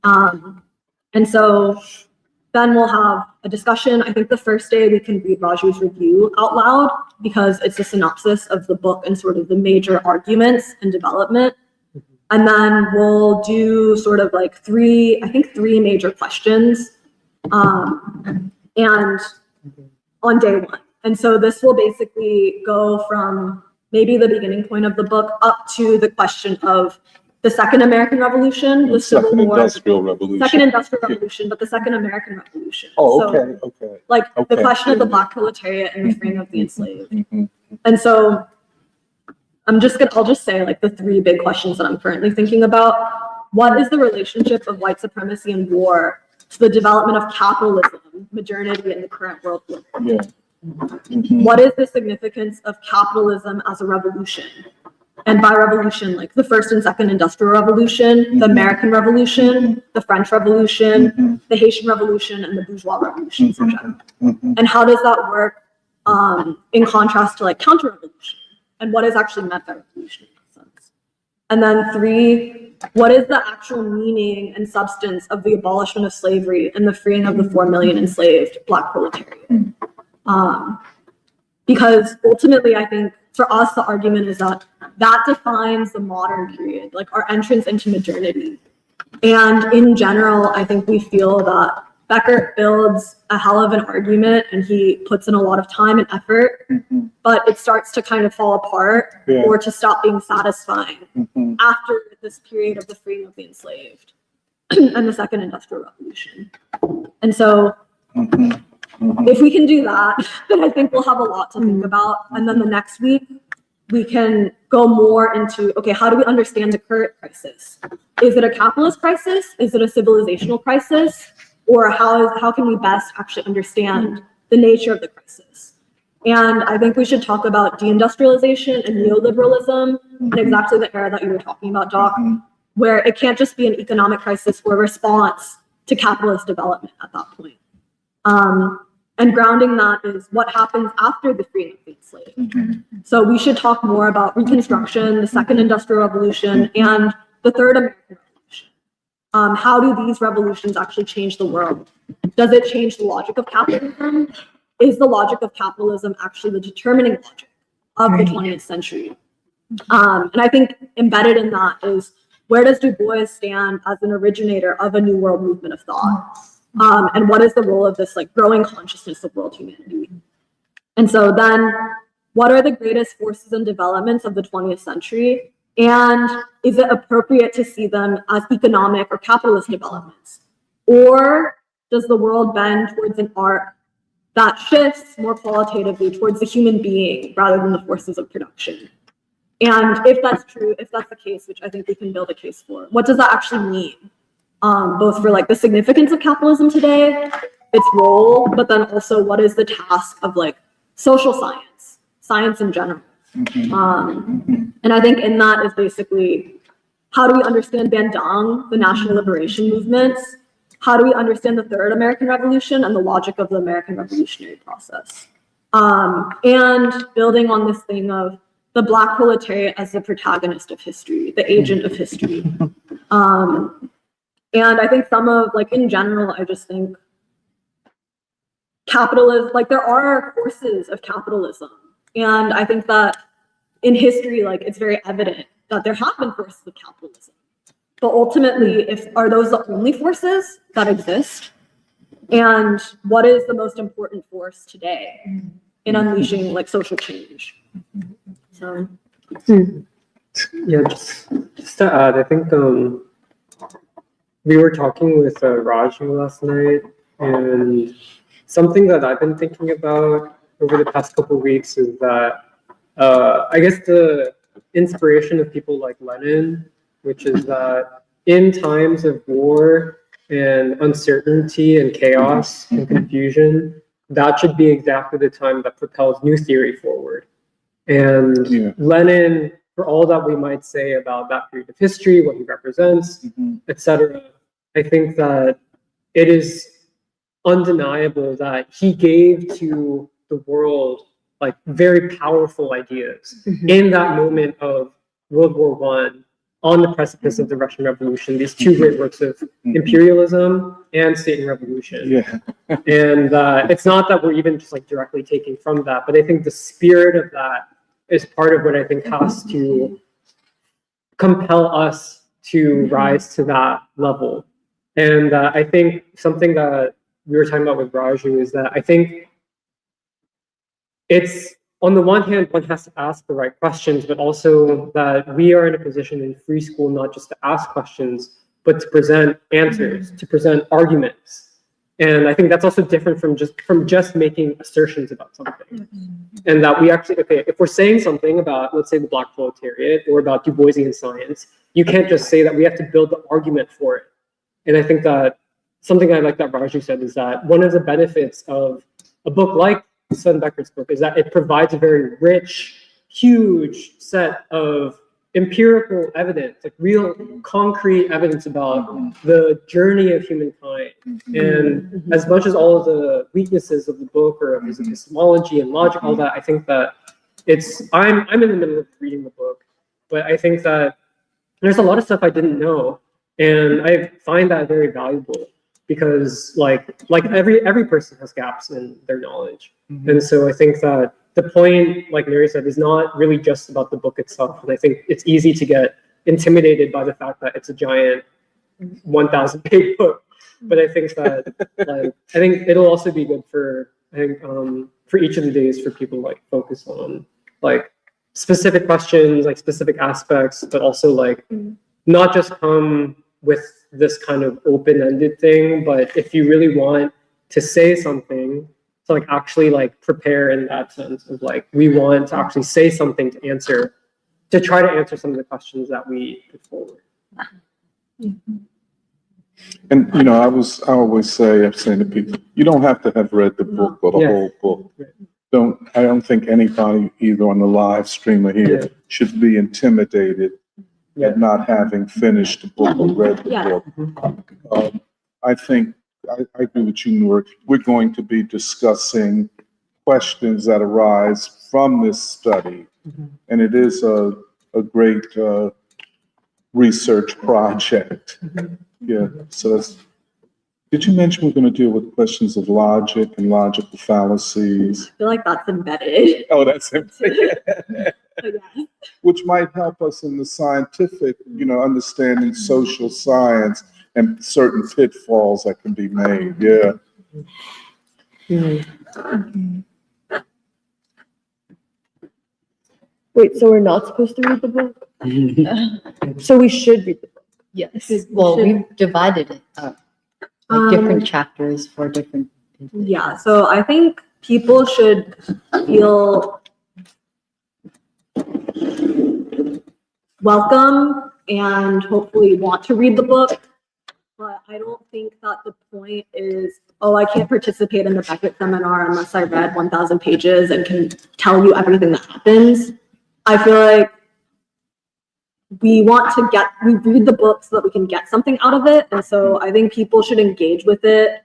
And so then we'll have a discussion. I think the first day we can read Raju's review out loud because it's a synopsis of the book and sort of the major arguments and development. And then we'll do sort of like three major questions and on day one. And so this will basically go from maybe the beginning point of the book up to the question of the Second American Revolution, the Civil War, Industrial Revolution. Second Industrial Revolution, but the Second American Revolution. Oh, So, okay, okay. like the Okay. question of the Black proletariat and the freeing of the enslaved. Mhm. And so I'll just say like the three big questions that I'm currently thinking about. What is the relationship of white supremacy and war to the development of capitalism, modernity, and the current world? Yeah. What is the significance of capitalism as a revolution? And by revolution, like the first and second industrial revolution, the American Revolution, the French Revolution, the Haitian Revolution, and the bourgeois revolutions in general. And how does that work in contrast to like counter-revolution? And what is actually meant by revolution in that sense? And then three, what is the actual meaning and substance of the abolishment of slavery and the freeing of the 4 million enslaved Black proletariat? Because ultimately, I think for us, the argument is that that defines the modern period, like our entrance into modernity. And in general, I think we feel that Becker builds a hell of an argument and he puts in a lot of time and effort, but it starts to kind of fall apart or to stop being satisfying after this period of the freeing of the enslaved and the Second Industrial Revolution. And so if we can do that, then I think we'll have a lot to think about. And then the next week, we can go more into, okay, how do we understand the current crisis? Is it a capitalist crisis? Is it a civilizational crisis? Or how can we best actually understand the nature of the crisis? And I think we should talk about deindustrialization and neoliberalism and exactly the era that you were talking about, Doc, where it can't just be an economic crisis or a response to capitalist development at that point. And grounding that is what happens after the freeing of the enslaved. So we should talk more about Reconstruction, the Second Industrial Revolution, and the Third American Revolution. How do these revolutions actually change the world? Does it change the logic of capitalism? Is the logic of capitalism actually the determining logic of the 20th century? And I think embedded in that is, where does Du Bois stand as an originator of a new world movement of thought? And what is the role of this like growing consciousness of world humanity? And so then, what are the greatest forces and developments of the 20th century? And is it appropriate to see them as economic or capitalist developments? Or does the world bend towards an arc that shifts more qualitatively towards the human being rather than the forces of production? And if that's true, if that's the case, which I think we can build a case for, what does that actually mean? Both for like the significance of capitalism today, its role, but then also what is the task of like social science, science in general. And I think in that is basically, how do we understand Bandung, the national liberation movements? How do we understand the Third American Revolution and the logic of the American revolutionary process? And building on this thing of the Black proletariat as the protagonist of history, the agent of history. And I think some of, like in general, I just think capitalism, like there are forces of capitalism. And I think that in history, like it's very evident that there have been forces of capitalism. But ultimately, are those the only forces that exist? And what is the most important force today in unleashing like social change? So. Yeah, just to add, I think we were talking with Raju last night, and something that I've been thinking about over the past couple of weeks is that I guess the inspiration of people like Lenin, which is that in times of war and uncertainty and chaos and confusion, that should be exactly the time that propels new theory forward. And Lenin for all that we might say about that period of history, what he represents, etc., I think that it is undeniable that he gave to the world like very powerful ideas in that moment of World War One, on the precipice of the Russian Revolution. These two great works of imperialism and state and revolution. Yeah. And it's not that we're even just like directly taking from that, but I think the spirit of that is part of what I think has to compel us to rise to that level. And I think something that we were talking about with Raju is that I think it's, on the one hand, one has to ask the right questions, but also that we are in a position in free school not just to ask questions, but to present answers, to present arguments. And I think that's also different from just making assertions about something. And that we actually, okay, if we're saying something about, let's say, the Black proletariat or about Du Boisian science, you can't just say that. We have to build the argument for it. And I think that something I like that Raju said is that one of the benefits of a book like Sven Becker's book is that it provides a very rich, huge set of empirical evidence, like real concrete evidence about the journey of humankind. And as much as all of the weaknesses of the book or of his epistemology and logic, all that, I think that I'm in the middle of reading the book, but I think that there's a lot of stuff I didn't know, and I find that very valuable. Because like every person has gaps in their knowledge. And so I think that the point, like Mary said, is not really just about the book itself. And I think it's easy to get intimidated by the fact that it's a giant 1,000 page book. But I think that I think it'll also be good for for each of the days for people like focus on like specific questions, like specific aspects, but also like not just come with this kind of open-ended thing, but if you really want to say something, to like actually like prepare in that sense of like, we want to actually say something to try to answer some of the questions that we put forward. And you know, I always say, I'm saying to people, you don't have to have read the book or the whole book. I don't think anybody either on the live stream or here should be intimidated at not having finished the book or read the book. I think I agree with you, Noor. We're going to be discussing questions that arise from this study, and it is a great research project. Yeah. So did you mention we're going to deal with questions of logic and logical fallacies? I feel like that's embedded. Oh, that's embedded. Which might help us in the scientific, understanding social science and certain pitfalls that can be made. Yeah. Wait, so we're not supposed to read the book? So we should read the book. Yes. Well, we've divided it up, like different chapters for different. Yeah, so I think people should feel welcome and hopefully want to read the book. But I don't think that the point is, oh, I can't participate in the Beckett seminar unless I read 1,000 pages and can tell you everything that happens. I feel like we read the book so that we can get something out of it. And so I think people should engage with it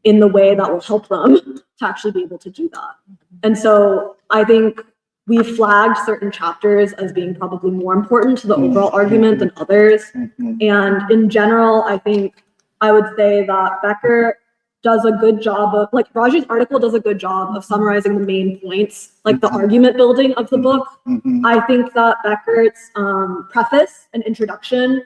in the way that will help them to actually be able to do that. And so I think we flagged certain chapters as being probably more important to the overall argument than others. And in general, I think I would say that Becker does a good job of, like Raju's article does a good job of summarizing the main points, like the argument building of the book. I think that Becker's preface and introduction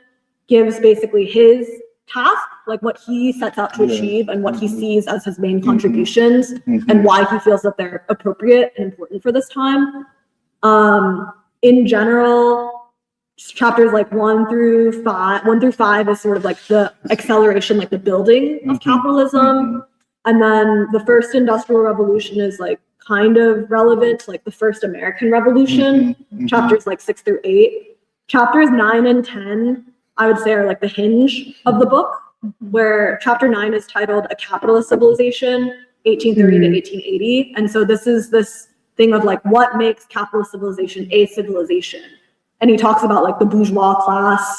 gives basically his task, like what he sets out to achieve and what he sees as his main contributions and why he feels that they're appropriate and important for this time. In general, chapters like 1 through 5 is sort of like the acceleration, like the building of capitalism. And then the first industrial revolution is like kind of relevant to like the first American Revolution, chapters like 6 through 8. Chapters 9 and 10, I would say, are like the hinge of the book, where chapter 9 is titled A Capitalist Civilization, 1830 to 1880. And so this is this thing of like what makes capitalist civilization a civilization. and he talks about like the bourgeois class,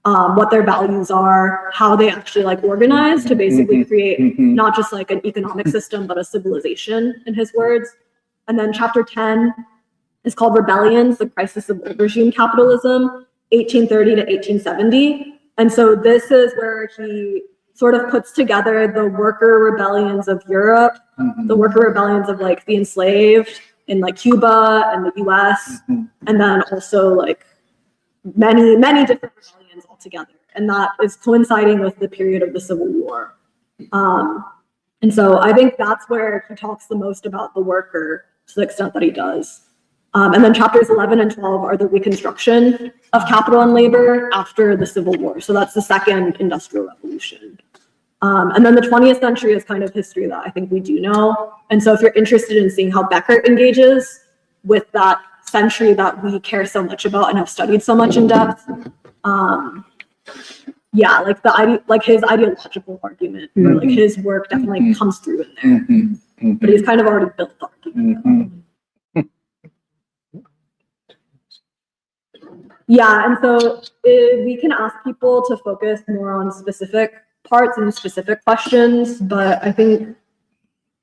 what their values are, how they actually like organize to basically create not just like an economic system, but a civilization, in his words. And then chapter 10 is called Rebellions, the Crisis of Old Regime Capitalism, 1830 to 1870. And so this is where he sort of puts together the worker rebellions of Europe, the worker rebellions of like the enslaved in like Cuba and the U.S., and then also like many different rebellions altogether. And that is coinciding with the period of the Civil War. And so I think that's where he talks the most about the worker to the extent that he does. And then chapters 11 and 12 are the reconstruction of capital and labor after the Civil War. So that's the second industrial revolution. And then the 20th century is kind of history that I think we do know. And so if you're interested in seeing how Becker engages with that century that we care so much about and have studied so much in depth, yeah, like his ideological argument, or like his work definitely comes through in there. But he's kind of already built the argument. Yeah, and so we can ask people to focus more on specific parts and specific questions, but I think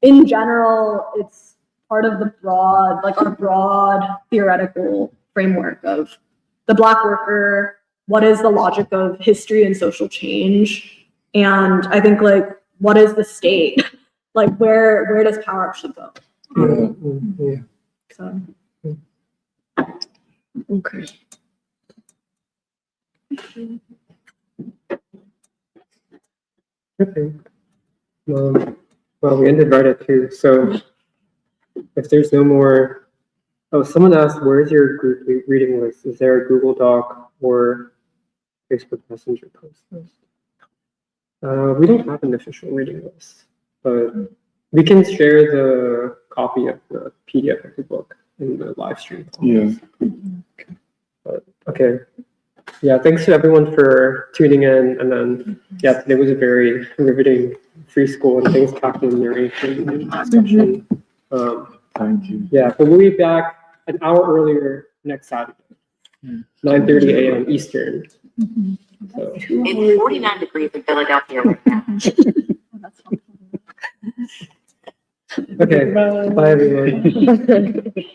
in general, it's part of the broad, like our broad theoretical framework of the Black worker, what is the logic of history and social change, and I think like what is the state, like where does power actually go? So. Okay. Okay. Well, we ended right at 2. So if there's no more, someone asked, where's your group reading list? Is there a Google Doc or Facebook Messenger post list? We don't have an official reading list, but we can share the copy of the PDF of the book in the live stream. Yeah. But, okay. Yeah, thanks to everyone for tuning in. And then, yeah, today was a very riveting free school and things captain narration and discussion. Thank you. Yeah, but we'll be back an hour earlier next Saturday, 9:30 a.m. Eastern. So. It's 49 degrees in Philadelphia right now. Okay, bye everyone.